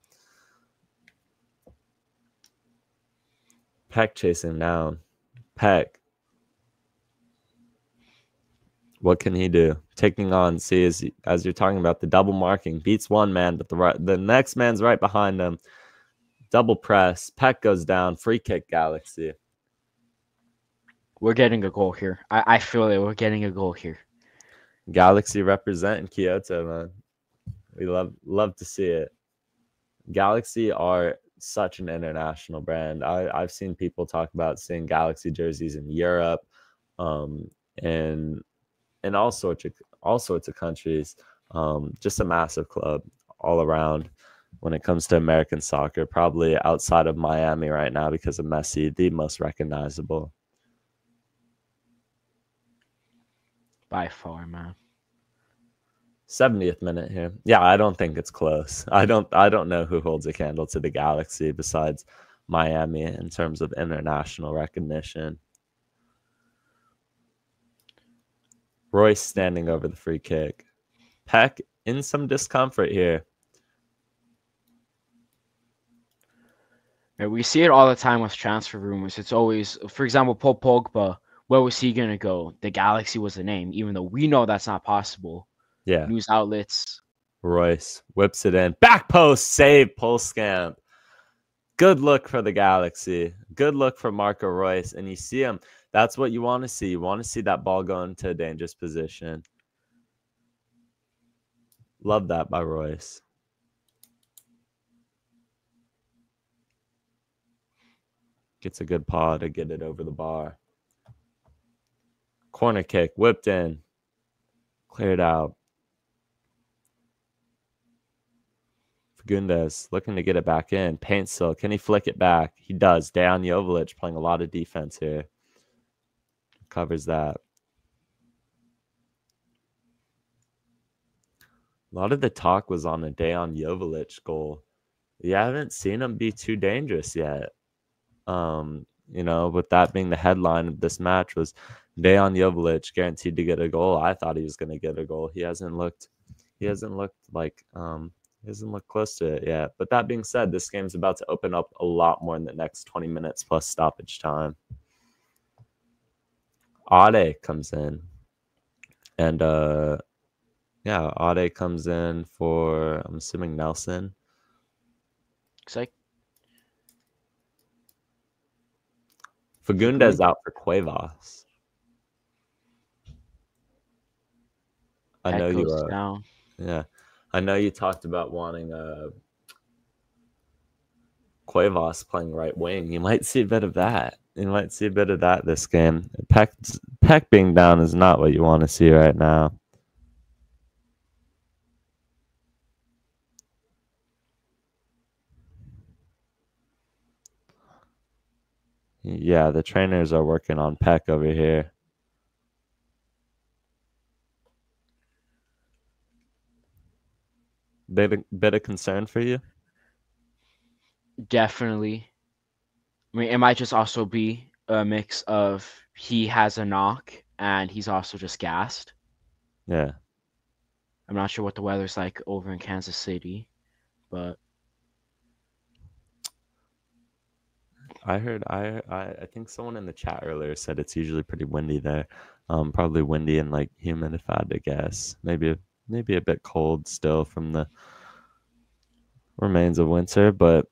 Peck chasing down. Peck. What can he do? Taking on, see, as you're talking about, the double marking. Beats one man, but the next man's right behind him. Double press. Peck goes down. Free kick, Galaxy. We're getting a goal here. I feel it. We're getting a goal here. Galaxy representing Kyoto, man. We love to see it. Galaxy are such an international brand. I've seen people talk about seeing Galaxy jerseys in Europe, and in all sorts of countries. Just a massive club all around when it comes to American soccer. Probably outside of Miami right now because of Messi, the most recognizable. By far, man. 70th minute here. Yeah, I don't think it's close. I don't know who holds a candle to the Galaxy besides Miami in terms of international recognition. Royce standing over the free kick. Peck in some discomfort here. Yeah, we see it all the time with transfer rumors. It's always, for example, Paul Pogba. Where was he going to go? The Galaxy was the name, even though we know that's not possible. Yeah. News outlets. Royce whips it in. Back post save, Polskamp. Good look for the Galaxy. Good look for Marco Royce. And you see him. That's what you want to see. You want to see that ball go into a dangerous position. Love that by Royce. Gets a good paw to get it over the bar. Corner kick, whipped in. Cleared out. Fagundes looking to get it back in. Paintsill, can he flick it back? He does. Dejan Joveljic playing a lot of defense here. Covers that. A lot of the talk was on a Dejan Joveljic goal. You haven't seen him be too dangerous yet. With that being the headline of this match was Dejan Joveljic guaranteed to get a goal. I thought he was going to get a goal. He hasn't looked like he hasn't looked close to it yet. But that being said, this game's about to open up a lot more in the next 20 minutes plus stoppage time. Ade comes in. And yeah, Ade comes in for, I'm assuming, Nelson. Looks like Fagundes out for Cuevas. I know you goes down. Yeah. I know you talked about wanting Cuevas playing right wing. You might see a bit of that. You might see a bit of that this game. Peck being down is not what you want to see right now. Yeah, the trainers are working on Peck over here. Bit of concern for you? Definitely. I mean, it might just also be a mix of he has a knock and he's also just gassed. Yeah. I'm not sure what the weather's like over in Kansas City, but I heard I think someone in the chat earlier said it's usually pretty windy there. Probably windy and like humidified, I guess. Maybe a bit cold still from the remains of winter, but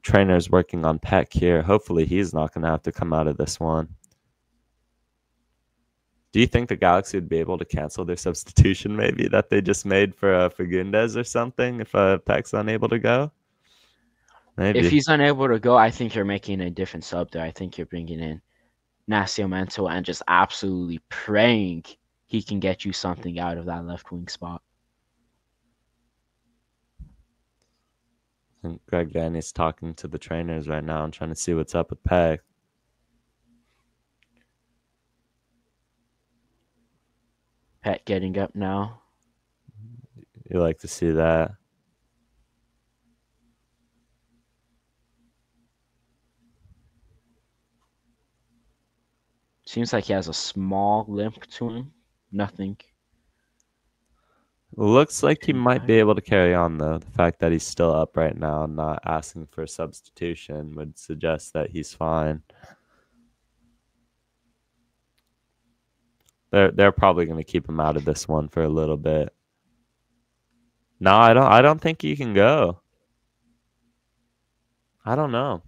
trainer's working on Peck here. Hopefully he's not going to have to come out of this one. Do you think the Galaxy would be able to cancel their substitution maybe that they just made for Fagundes or something if Peck's unable to go? Maybe. if he's unable to go, I think you're making a different sub there. I think you're bringing in Nascimento and just absolutely praying he can get you something out of that left wing spot. I think Greg Vanney's talking to the trainers right now and trying to see what's up with Peck. Peck getting up now. You like to see that. Seems like he has a small limp to him. Nothing. Looks like he might be able to carry on, though. The fact that he's still up right now and not asking for a substitution would suggest that he's fine. They're probably going to keep him out of this one for a little bit. No, I don't think he can go. I don't know.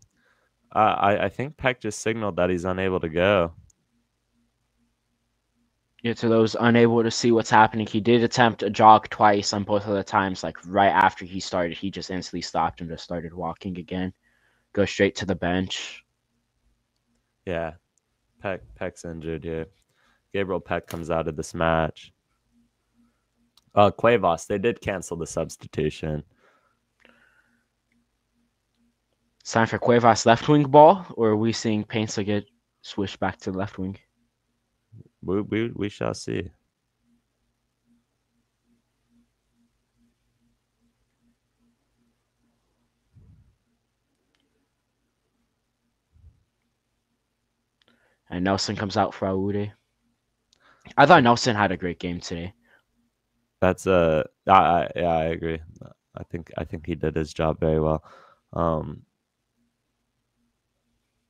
I think Peck just signaled that he's unable to go. Yeah, to those unable to see what's happening, he did attempt a jog twice on both of the times. Like right after he started, he just instantly stopped and just started walking again. Go straight to the bench. Yeah, Peck's injured here. Gabriel Peck comes out of this match. Cuevas, they did cancel the substitution. It's time for Cuevas left wing ball, or are we seeing Paints get switched back to the left wing? We shall see. And Nelson comes out for Aude. I thought Nelson had a great game today. That's yeah, I agree. I think he did his job very well.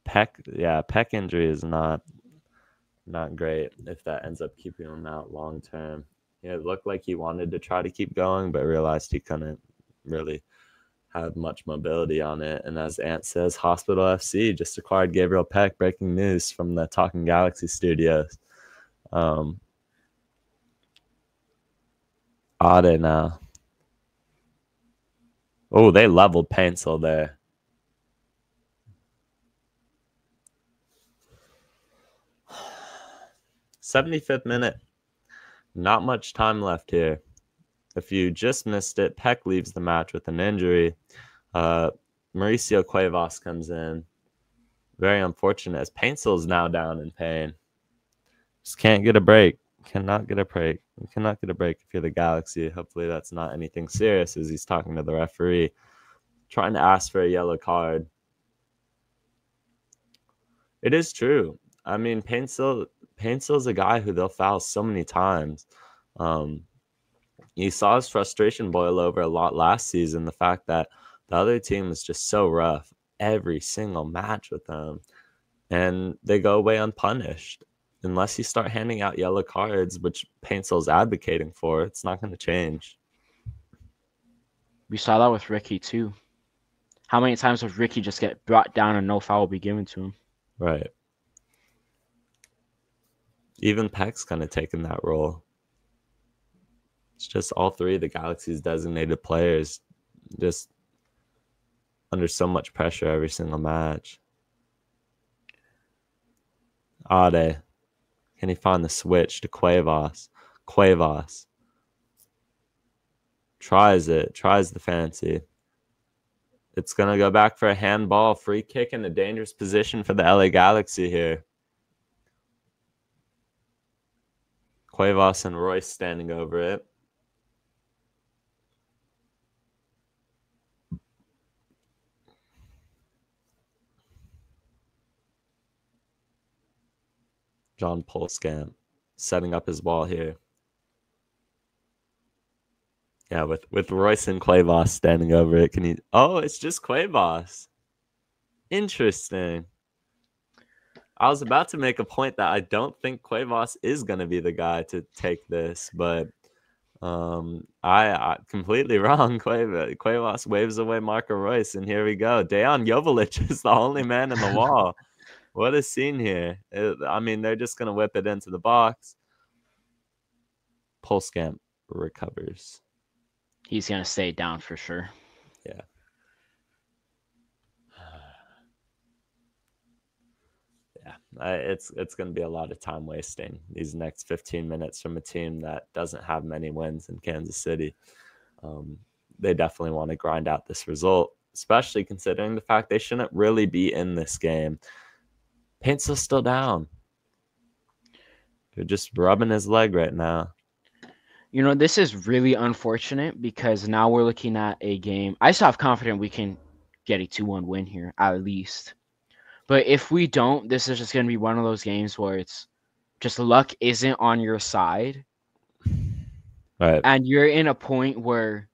Peck injury is not great if that ends up keeping him out long term. Yeah, it looked like he wanted to try to keep going, but realized he couldn't really have much mobility on it. And as Ant says, Hospital FC just acquired Gabriel Peck. Breaking news from the Talking Galaxy studios. Ade now. Oh, they leveled Pencil there. '75th minute. Not much time left here. If you just missed it, Peck leaves the match with an injury. Mauricio Cuevas comes in. Very unfortunate as Painsil is now down in pain. Just can't get a break. Cannot get a break. You cannot get a break if you're the Galaxy. Hopefully that's not anything serious as he's talking to the referee. Trying to ask for a yellow card. It is true. I mean, Painsil Painsel's a guy who they'll foul so many times. You saw his frustration boil over a lot last season. The fact that the other team is just so rough every single match with them, and they go away unpunished. Unless you start handing out yellow cards, which Painsel's advocating for, it's not going to change. We saw that with Ricky too. How many times would Ricky just get brought down and no foul will be given to him? Right. Even Peck's kind of taken that role. It's just all three of the Galaxy's designated players just under so much pressure every single match. Ade. Can he find the switch to Cuevas? Cuevas. Tries the fancy. It's going to go back for a handball. Free kick in a dangerous position for the LA Galaxy here. Cuevas and Royce standing over it. John Polskamp setting up his ball here. Yeah, with Royce and Cuevas standing over it. Can you? Oh, it's just Cuevas. Interesting. I was about to make a point that I don't think Cuevas is going to be the guy to take this, but I completely wrong. Cuevas waves away Marco Royce, and here we go. Dejan Joveljic is the only man in the wall. What a scene here. I mean, they're just going to whip it into the box. Polskamp recovers. He's going to stay down for sure. Yeah. It's going to be a lot of time wasting these next 15 minutes from a team that doesn't have many wins in Kansas City. They definitely want to grind out this result, especially considering the fact they shouldn't really be in this game. Painsel's still down. They're just rubbing his leg right now. You know, this is really unfortunate because now we're looking at a game. I still have confidence we can get a 2-1 win here, at least. But if we don't, this is just going to be one of those games where it's just luck isn't on your side. Right. And you're in a point where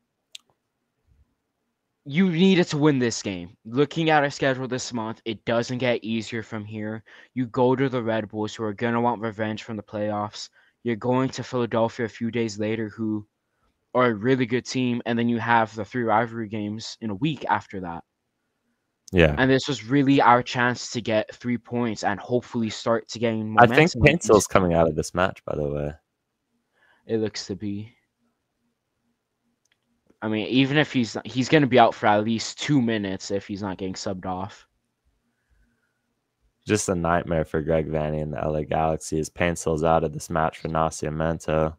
you needed to win this game. Looking at our schedule this month, it doesn't get easier from here. You go to the Red Bulls, who are going to want revenge from the playoffs. You're going to Philadelphia a few days later, who are a really good team. And then you have the 3 rivalry games in a week after that. Yeah. And this was really our chance to get 3 points and hopefully start to gain momentum. I think Painsel's coming out of this match, by the way. It looks to be. I mean, even if he's going to be out for at least 2 minutes if he's not getting subbed off. Just a nightmare for Greg Vanny and the LA Galaxy as Painsel's out of this match for Nascimento.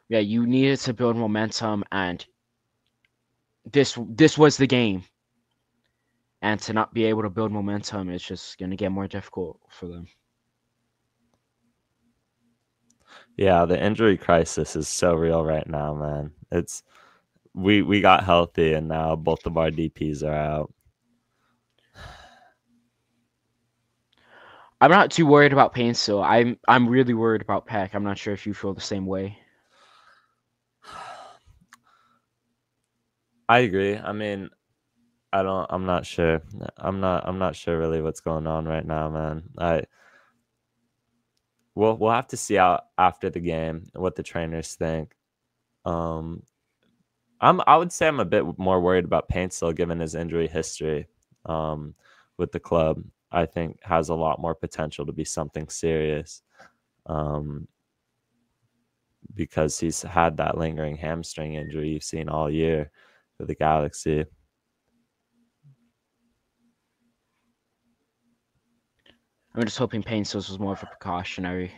Yeah, you needed to build momentum, and this was the game. And to not be able to build momentum, it's just going to get more difficult for them. Yeah, the injury crisis is so real right now, man. It's we got healthy, and now both of our DPs are out. I'm not too worried about Painsil. I'm really worried about Peck. I'm not sure if you feel the same way. I agree. I mean, I'm not sure. I'm not sure really what's going on right now, man. We'll have to see out after the game what the trainers think. I would say I'm a bit more worried about Painsil given his injury history with the club. I think has a lot more potential to be something serious. Because he's had that lingering hamstring injury you've seen all year for the Galaxy. I'm just hoping Painsil was more of a precautionary.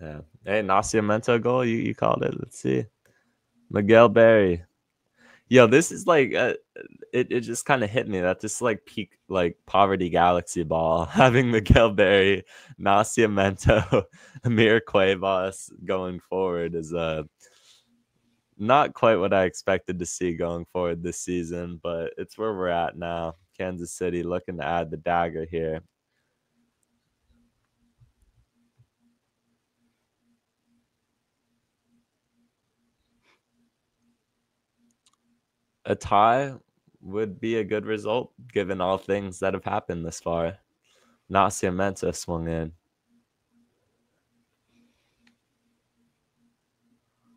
Yeah. Hey, Nascimento goal, you called it. Let's see. Miguel Berry. Yo, this is like it just kind of hit me that this is like peak like poverty galaxy ball having Miguel Berry, Nascimento, Amir Cuevas going forward is not quite what I expected to see going forward this season, but it's where we're at now. Kansas City looking to add the dagger here. A tie would be a good result given all things that have happened this far. Nascimento swung in.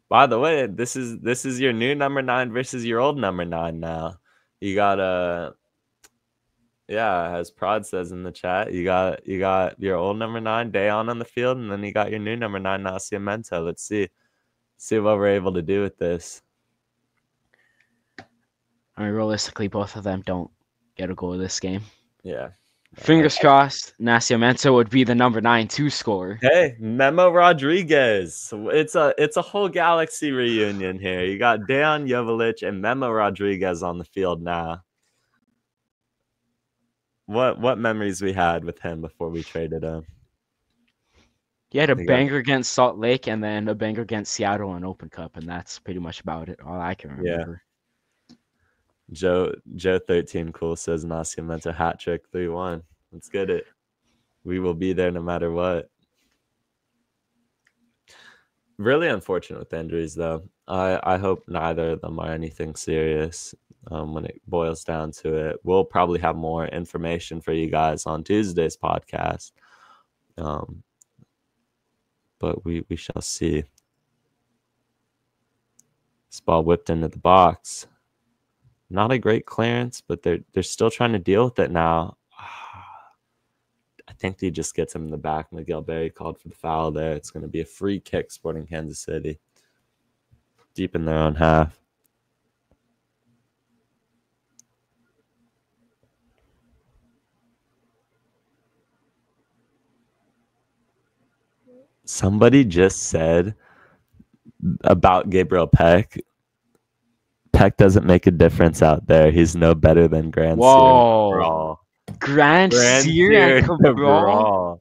By the way, this is your new number 9 versus your old number 9 now. You got yeah, as Prod says in the chat, you got your old number 9 Dayon on the field, and then you got your new number 9 Nascimento. Let's see what we're able to do with this. I mean, realistically, both of them don't get a goal this game. Yeah. Fingers crossed, Nascimento would be the number 9 scorer. Hey, Memo Rodriguez. It's a whole Galaxy reunion here. You got Dejan Joveljic and Memo Rodriguez on the field now. What memories we had with him before we traded him. He had a banger against Salt Lake and then a banger against Seattle in Open Cup, and that's pretty much about it. All I can remember. Yeah. Joe 13 Cool says Nascimento hat trick 3-1. Let's get it. We will be there no matter what. Really unfortunate with injuries, though. I hope neither of them are anything serious when it boils down to it. We'll probably have more information for you guys on Tuesday's podcast. But we shall see. This ball whipped into the box. Not a great clearance, but they're still trying to deal with it now. I think he just gets him in the back. Miguel Berry called for the foul there. It's going to be a free kick Sporting Kansas City. Deep in their own half. Somebody just said about Gabriel Peck. Peck doesn't make a difference out there. He's no better than Grand Sear. Grand Sear and Cabral.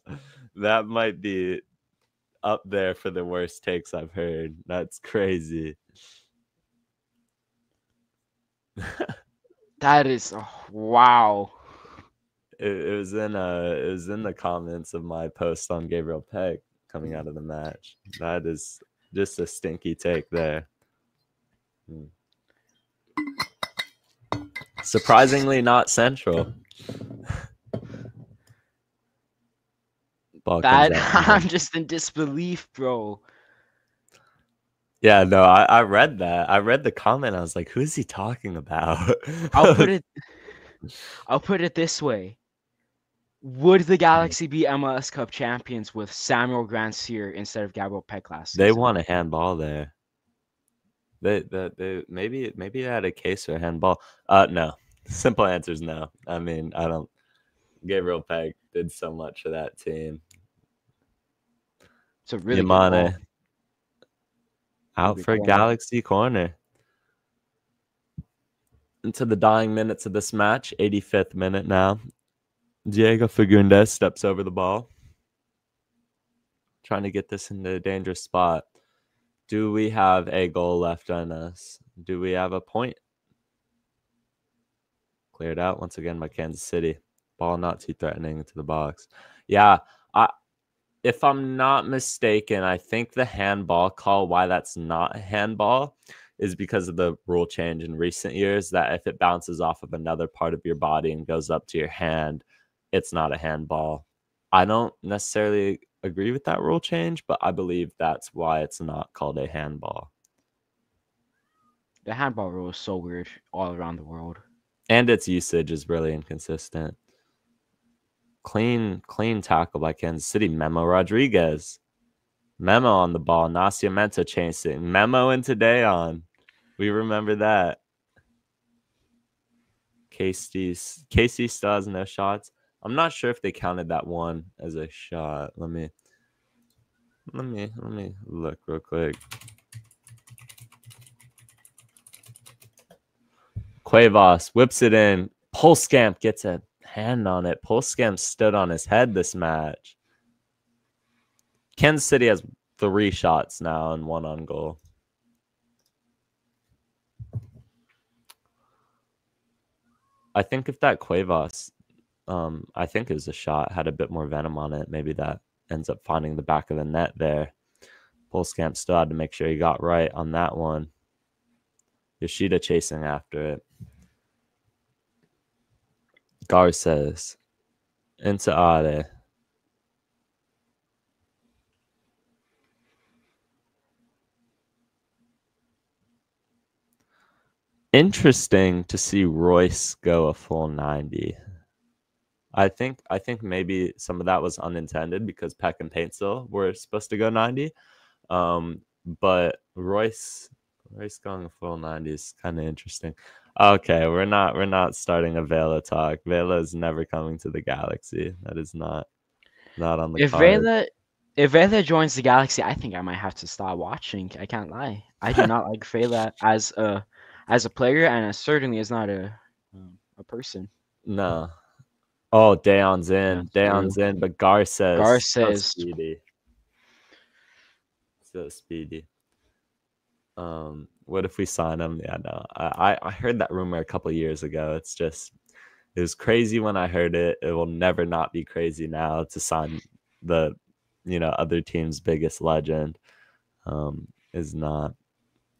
That might be up there for the worst takes I've heard. That's crazy. That is wow. It was in the comments of my post on Gabriel Peck coming out of the match. That is just a stinky take there. Surprisingly not central. I'm just in disbelief, bro. Yeah, no, I read that. I read the comment. I was like, who is he talking about? I'll put it this way. Would the Galaxy be MLS Cup champions with Samuel Grandsir instead of Gabriel Peck last season? They want a handball there. They maybe they had a case for a handball. No. Simple answer is no. I mean, I don't. Gabriel Peck did so much for that team. It's a really Yamane out for Galaxy corner. Into the dying minutes of this match, 85th minute now. Diego Fagundes steps over the ball. Trying to get this into a dangerous spot. Do we have a goal left on us? Do we have a point? Cleared out once again by Kansas City. Ball not too threatening into the box. Yeah, if I'm not mistaken, I think the handball call, why that's not a handball, is because of the rule change in recent years that if it bounces off of another part of your body and goes up to your hand, it's not a handball. I don't necessarily agree with that rule change, but I believe that's why it's not called a handball. The handball rule is so weird all around the world. And its usage is really inconsistent. Clean tackle by Kansas City. Memo Rodriguez. Memo on the ball. Nascimento chasing. Memo into Dayon. We remember that. KC still has no shots. I'm not sure if they counted that one as a shot. Let me look real quick. Cuevas whips it in. Polskamp gets a hand on it. Polskamp stood on his head this match. Kansas City has 3 shots now and 1 on goal. I think if that Cuevas, I think it was a shot, had a bit more venom on it, maybe that ends up finding the back of the net there. Polskamp still had to make sure he got right on that one. Yoshida chasing after it. Garces into Ade. Interesting to see Royce go a full 90. I think maybe some of that was unintended because Peck and Paintsville were supposed to go 90. But Royce going a full 90 is kind of interesting. Okay, we're not starting a Vela talk. Vela is never coming to the Galaxy. That is not on the card. If Vela joins the Galaxy, I think I might have to stop watching. I can't lie. I do not like Vela as a player, and certainly as not a person. No. Oh, Deon's in. Yeah, Deon's in, but Garces so speedy. So speedy. What if we sign him? Yeah, no. I heard that rumor a couple years ago. It's just, it was crazy when I heard it. It will never not be crazy now to sign the, other team's biggest legend. Is not.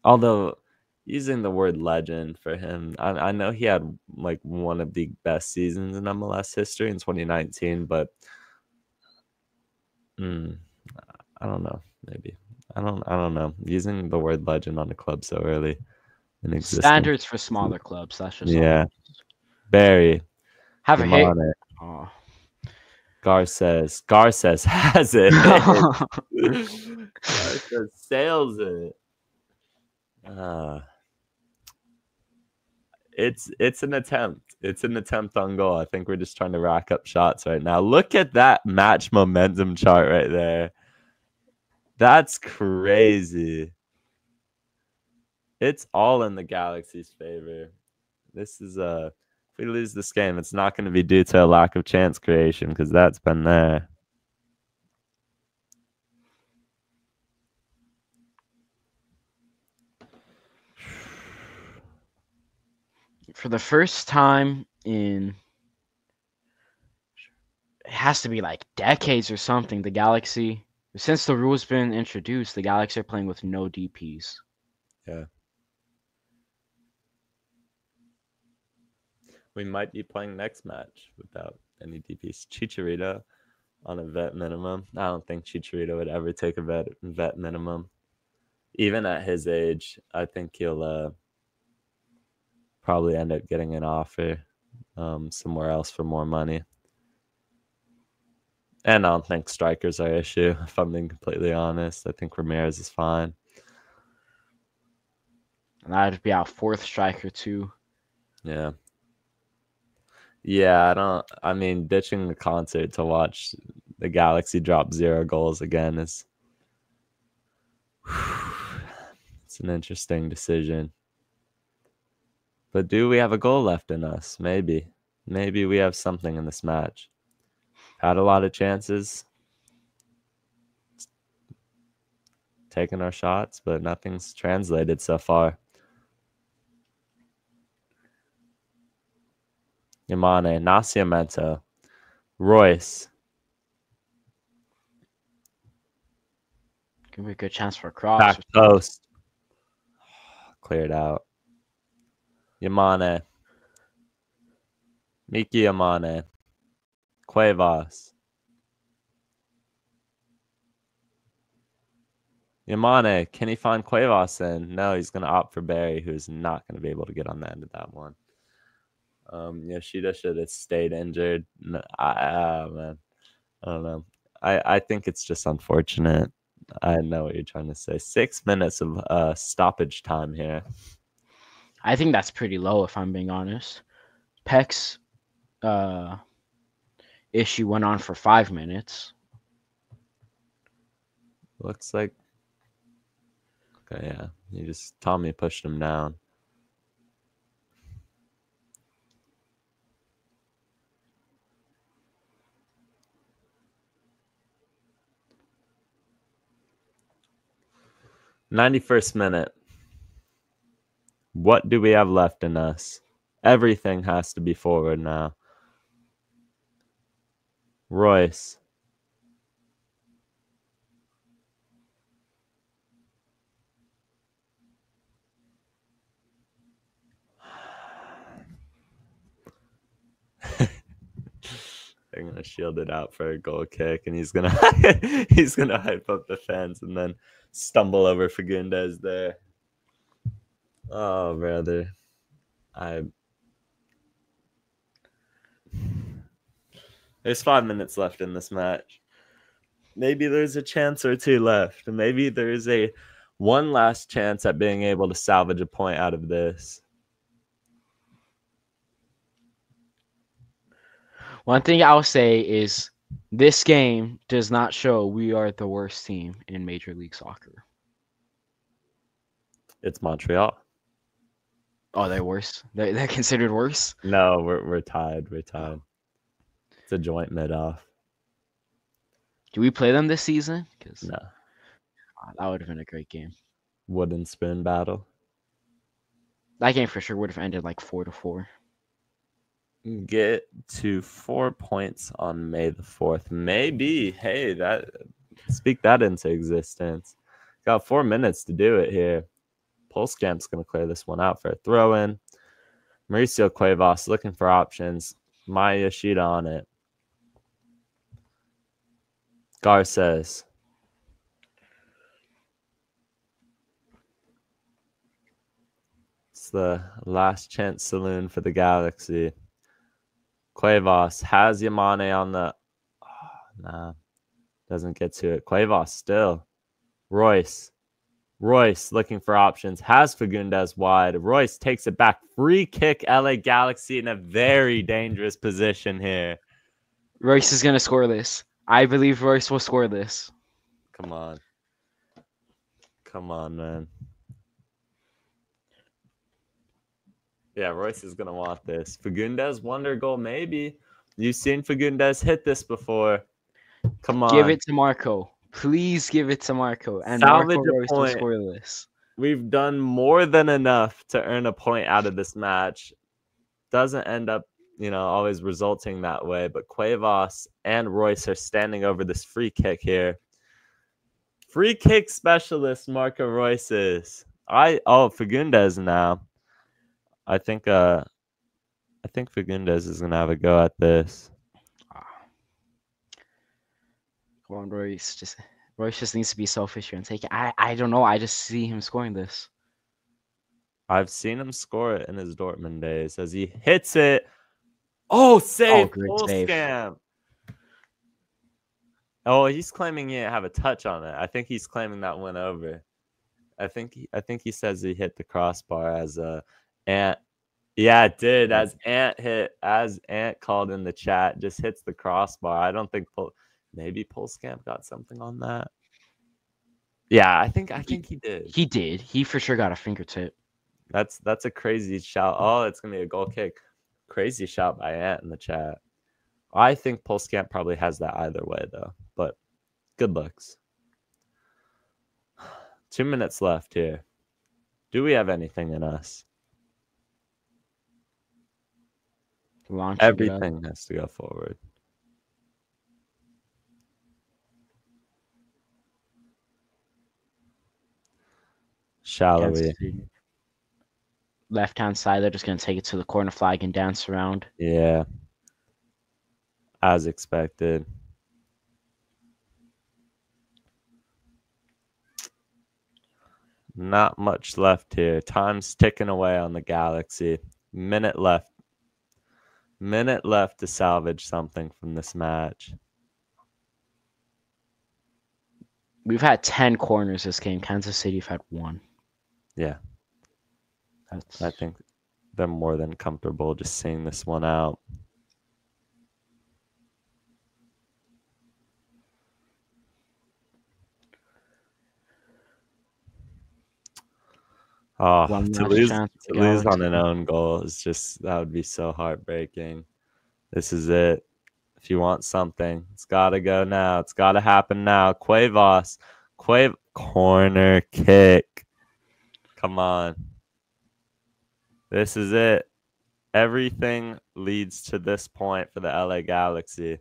Although using the word legend for him, I know he had like one of the best seasons in MLS history in 2019, but I don't know. Maybe. I don't know. Using the word legend on a club so early in existence. Standards for smaller clubs. That's just yeah. Barry. Have a hit. Oh. Garces has it. Garces sails it. It's an attempt. It's an attempt on goal. I think we're just trying to rack up shots right now. Look at that match momentum chart right there. That's crazy. It's all in the Galaxy's favor. This is if we lose this game, it's not going to be due to a lack of chance creation because that's been there. For the first time in, it has to be like decades or something, the Galaxy, since the rules been introduced, the Galaxy are playing with no DPs. Yeah. We might be playing next match without any DPs. Chicharito on a vet minimum. I don't think Chicharito would ever take a vet minimum. Even at his age, I think he'll probably end up getting an offer somewhere else for more money. And I don't think strikers are an issue, if I'm being completely honest. I think Ramirez is fine. And that'd be our 4th striker too. Yeah. Yeah, I mean, ditching the concert to watch the Galaxy drop 0 goals again is it's an interesting decision. But do we have a goal left in us? Maybe. Maybe we have something in this match. Had a lot of chances. Taking our shots, but nothing's translated so far. Yamane, Nascimento, Royce. Could be a good chance for a cross. Back post. Cleared out. Yamane. Miki Yamane. Cuevas. Yamane, can he find Cuevas in? No, he's going to opt for Barry, who's not going to be able to get on the end of that one. Yoshida should have stayed injured. Man, I don't know. I think it's just unfortunate. I know what you're trying to say. 6 minutes of stoppage time here. I think that's pretty low, if I'm being honest. Peck's issue went on for 5 minutes. Looks like. Okay, yeah. Tommy pushed him down. 91st minute. What do we have left in us? Everything has to be forward now. Royce. They're gonna shield it out for a goal kick, and he's gonna he's gonna hype up the fans and then stumble over Fagundes there. Oh, brother, there's 5 minutes left in this match. Maybe there's a chance or two left. Maybe there's one last chance at being able to salvage a point out of this. One thing I'll say is this game does not show we are the worst team in Major League Soccer. It's Montreal. Oh, they're worse? They're considered worse? No, we're tied. We're tied. It's a joint mid-off. Do we play them this season? No. That would have been a great game. Wooden spoon battle. That game for sure would have ended like 4-4. Get to 4 points on May the 4th. Maybe. Hey, speak that into existence. Got 4 minutes to do it here. Polskamp's going to clear this one out for a throw-in. Mauricio Cuevas looking for options. Maya Yoshida on it. Garces. It's the last chance saloon for the Galaxy. Cuevas has Yamane on the... Oh, nah, doesn't get to it. Cuevas still. Royce looking for options. Has Fagundes wide. Royce takes it back. Free kick. LA Galaxy in a very dangerous position here. Royce is going to score this. I believe Royce will score this. Come on. Come on, man. Yeah, Royce is going to want this. Fagundes, wonder goal, maybe. You've seen Fagundes hit this before. Come on. Give it to Marco. Please give it to Marco. And Salvage Marco Royce will point. score this. We've done more than enough to earn a point out of this match. Doesn't end up, always resulting that way. But Cuevas and Royce are standing over this free kick here. Free kick specialist Marco Royce is. Fagundes now. I think Fagundes is gonna have a go at this. Come on, Royce just needs to be selfish here and take it. I don't know. I just see him scoring this. I've seen him score it in his Dortmund days as he hits it. Oh, save! Great Full save. scam. Oh, he's claiming he didn't have a touch on it. I think he's claiming that went over. I think he says he hit the crossbar as Ant. Yeah, it did. As Ant called in the chat, just hits the crossbar. I don't think maybe Polskamp got something on that. Yeah, I think he did. He did. He for sure got a fingertip. That's a crazy shout. Oh, it's gonna be a goal kick. Crazy shout by Ant in the chat. I think Polskamp probably has that either way though. But good looks. 2 minutes left here. Do we have anything in us? Everything has to go forward. Shallowy. Left-hand side, they're just going to take it to the corner flag and dance around. Yeah. As expected. Not much left here. Time's ticking away on the Galaxy. Minute left to salvage something from this match. We've had 10 corners this game. Kansas City have had 1. Yeah. I think they're more than comfortable just seeing this one out. Oh, to lose on an own goal is just, that would be so heartbreaking. This is it. If you want something, it's got to go now. It's got to happen now. Cuevas corner kick. Come on. This is it. Everything leads to this point for the LA Galaxy.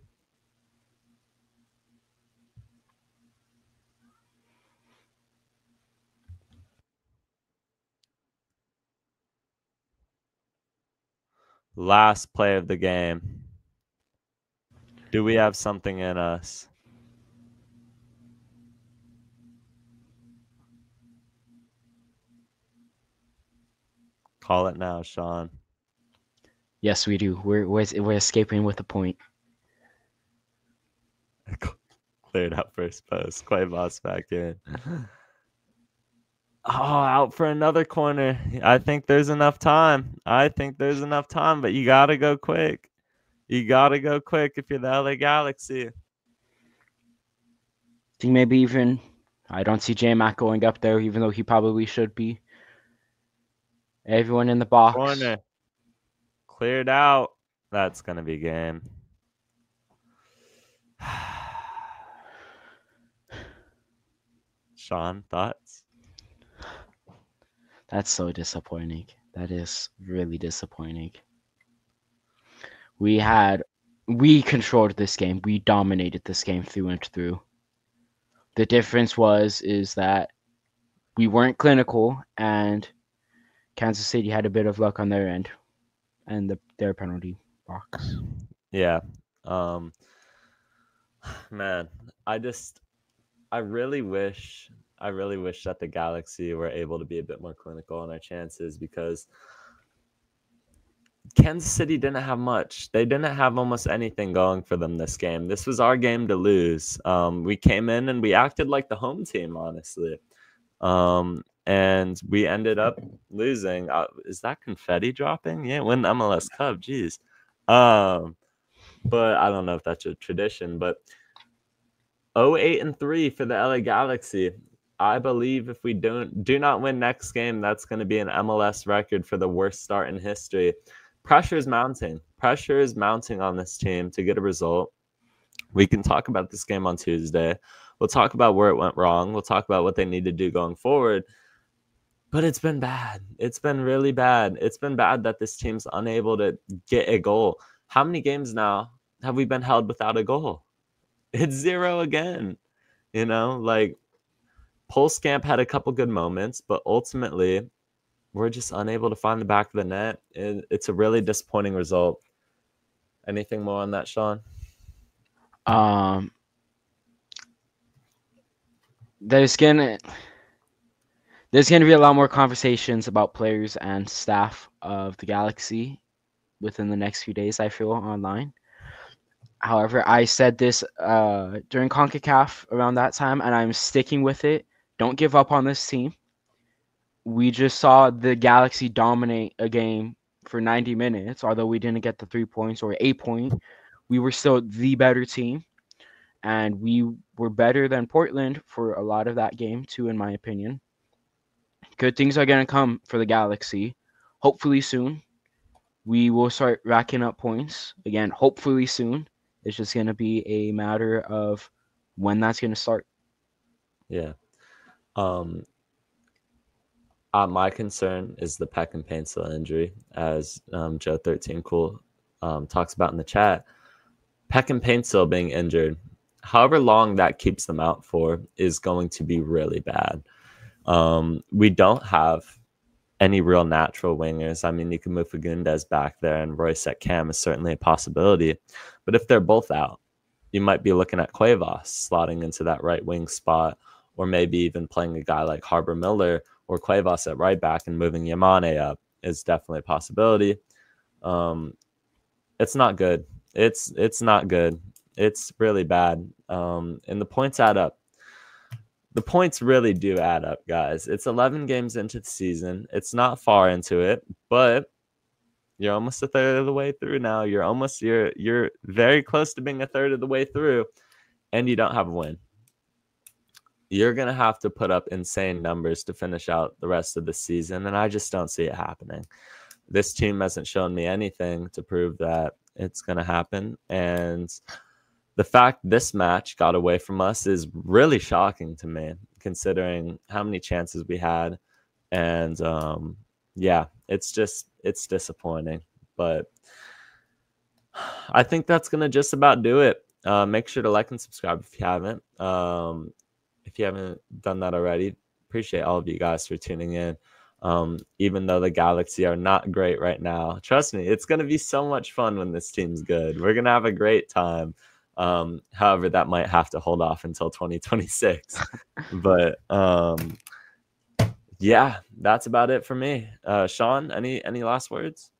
Last play of the game. Do we have something in us? Call it now, Sean. Yes, we do. We're escaping with a point. Cleared out first post. Cuevas back in. Oh, out for another corner. I think there's enough time. But you got to go quick. You got to go quick if you're the LA Galaxy. I think maybe even I don't see J-Mac going up there, even though he probably should be. Everyone in the box. Corner. Cleared out. That's going to be game. Sean, thoughts? That's so disappointing. That is really disappointing. We controlled this game. We dominated this game through and through. The difference is that we weren't clinical, and Kansas City had a bit of luck on their end and their penalty box. Yeah. Man, I really wish that the Galaxy were able to be a bit more clinical on our chances, because Kansas City didn't have much. They didn't have almost anything going for them this game. This was our game to lose. We came in and we acted like the home team, honestly. And we ended up losing. Is that confetti dropping? Yeah, win the MLS Cup. Jeez. But I don't know if that's a tradition. But 0-8-3 for the LA Galaxy. I believe if we do not win next game, that's going to be an MLS record for the worst start in history. Pressure is mounting. Pressure is mounting on this team to get a result. We can talk about this game on Tuesday. We'll talk about where it went wrong. We'll talk about what they need to do going forward. But it's been bad. It's been really bad. It's been bad that this team's unable to get a goal. How many games now have we been held without a goal? It's 0 again. You know, like, Polskamp had a couple good moments, but ultimately we're just unable to find the back of the net. It's a really disappointing result. Anything more on that, Sean? There's gonna be a lot more conversations about players and staff of the Galaxy within the next few days, I feel, online. However, I said this during CONCACAF around that time, and I'm sticking with it. Don't give up on this team. We just saw the Galaxy dominate a game for 90 minutes, although we didn't get the 3 points or a point. We were still the better team, and we were better than Portland for a lot of that game too, in my opinion. Good things are going to come for the Galaxy. Hopefully soon. We will start racking up points. Again, hopefully soon. It's just going to be a matter of when that's going to start. Yeah. My concern is the pec and pencil injury, as Joe 13 Cool talks about in the chat. Pec and pencil being injured, however long that keeps them out for, is going to be really bad. We don't have any real natural wingers. I mean, you can move Fagundes back there, and Royce at cam is certainly a possibility. But if they're both out, you might be looking at Cuevas slotting into that right wing spot, or maybe even playing a guy like Harbor Miller or Cuevas at right back and moving Yamane up is definitely a possibility. It's not good. It's not good. It's really bad. And the points add up. The points really do add up, guys. It's 11 games into the season. It's not far into it, but you're almost a third of the way through now. You're very close to being a third of the way through, and you don't have a win. You're going to have to put up insane numbers to finish out the rest of the season, and I just don't see it happening. This team hasn't shown me anything to prove that it's going to happen, and the fact this match got away from us is really shocking to me, considering how many chances we had. And yeah, it's disappointing. But I think that's going to just about do it. Make sure to like and subscribe if you haven't. If you haven't done that already, appreciate all of you guys for tuning in. Even though the Galaxy are not great right now, trust me, it's going to be so much fun when this team's good. We're going to have a great time. However, that might have to hold off until 2026. But yeah, that's about it for me. Sean, any last words?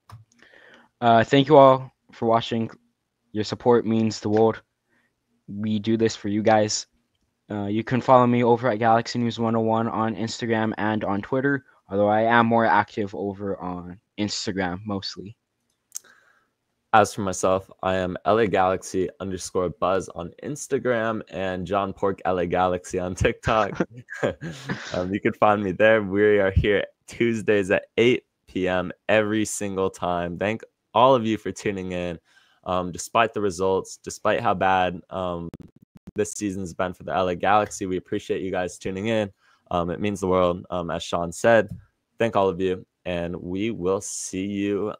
Thank you all for watching. Your support means the world. We do this for you guys. You can follow me over at Galaxy News 101 on Instagram and on Twitter, although I am more active over on Instagram mostly. As for myself, I am LA Galaxy _Buzz on Instagram and John Pork LA Galaxy on TikTok. You can find me there. We are here Tuesdays at 8 p.m. every single time. Thank all of you for tuning in. Despite the results, despite how bad this season's been for the LA Galaxy, we appreciate you guys tuning in. It means the world. As Sean said, thank all of you, and we will see you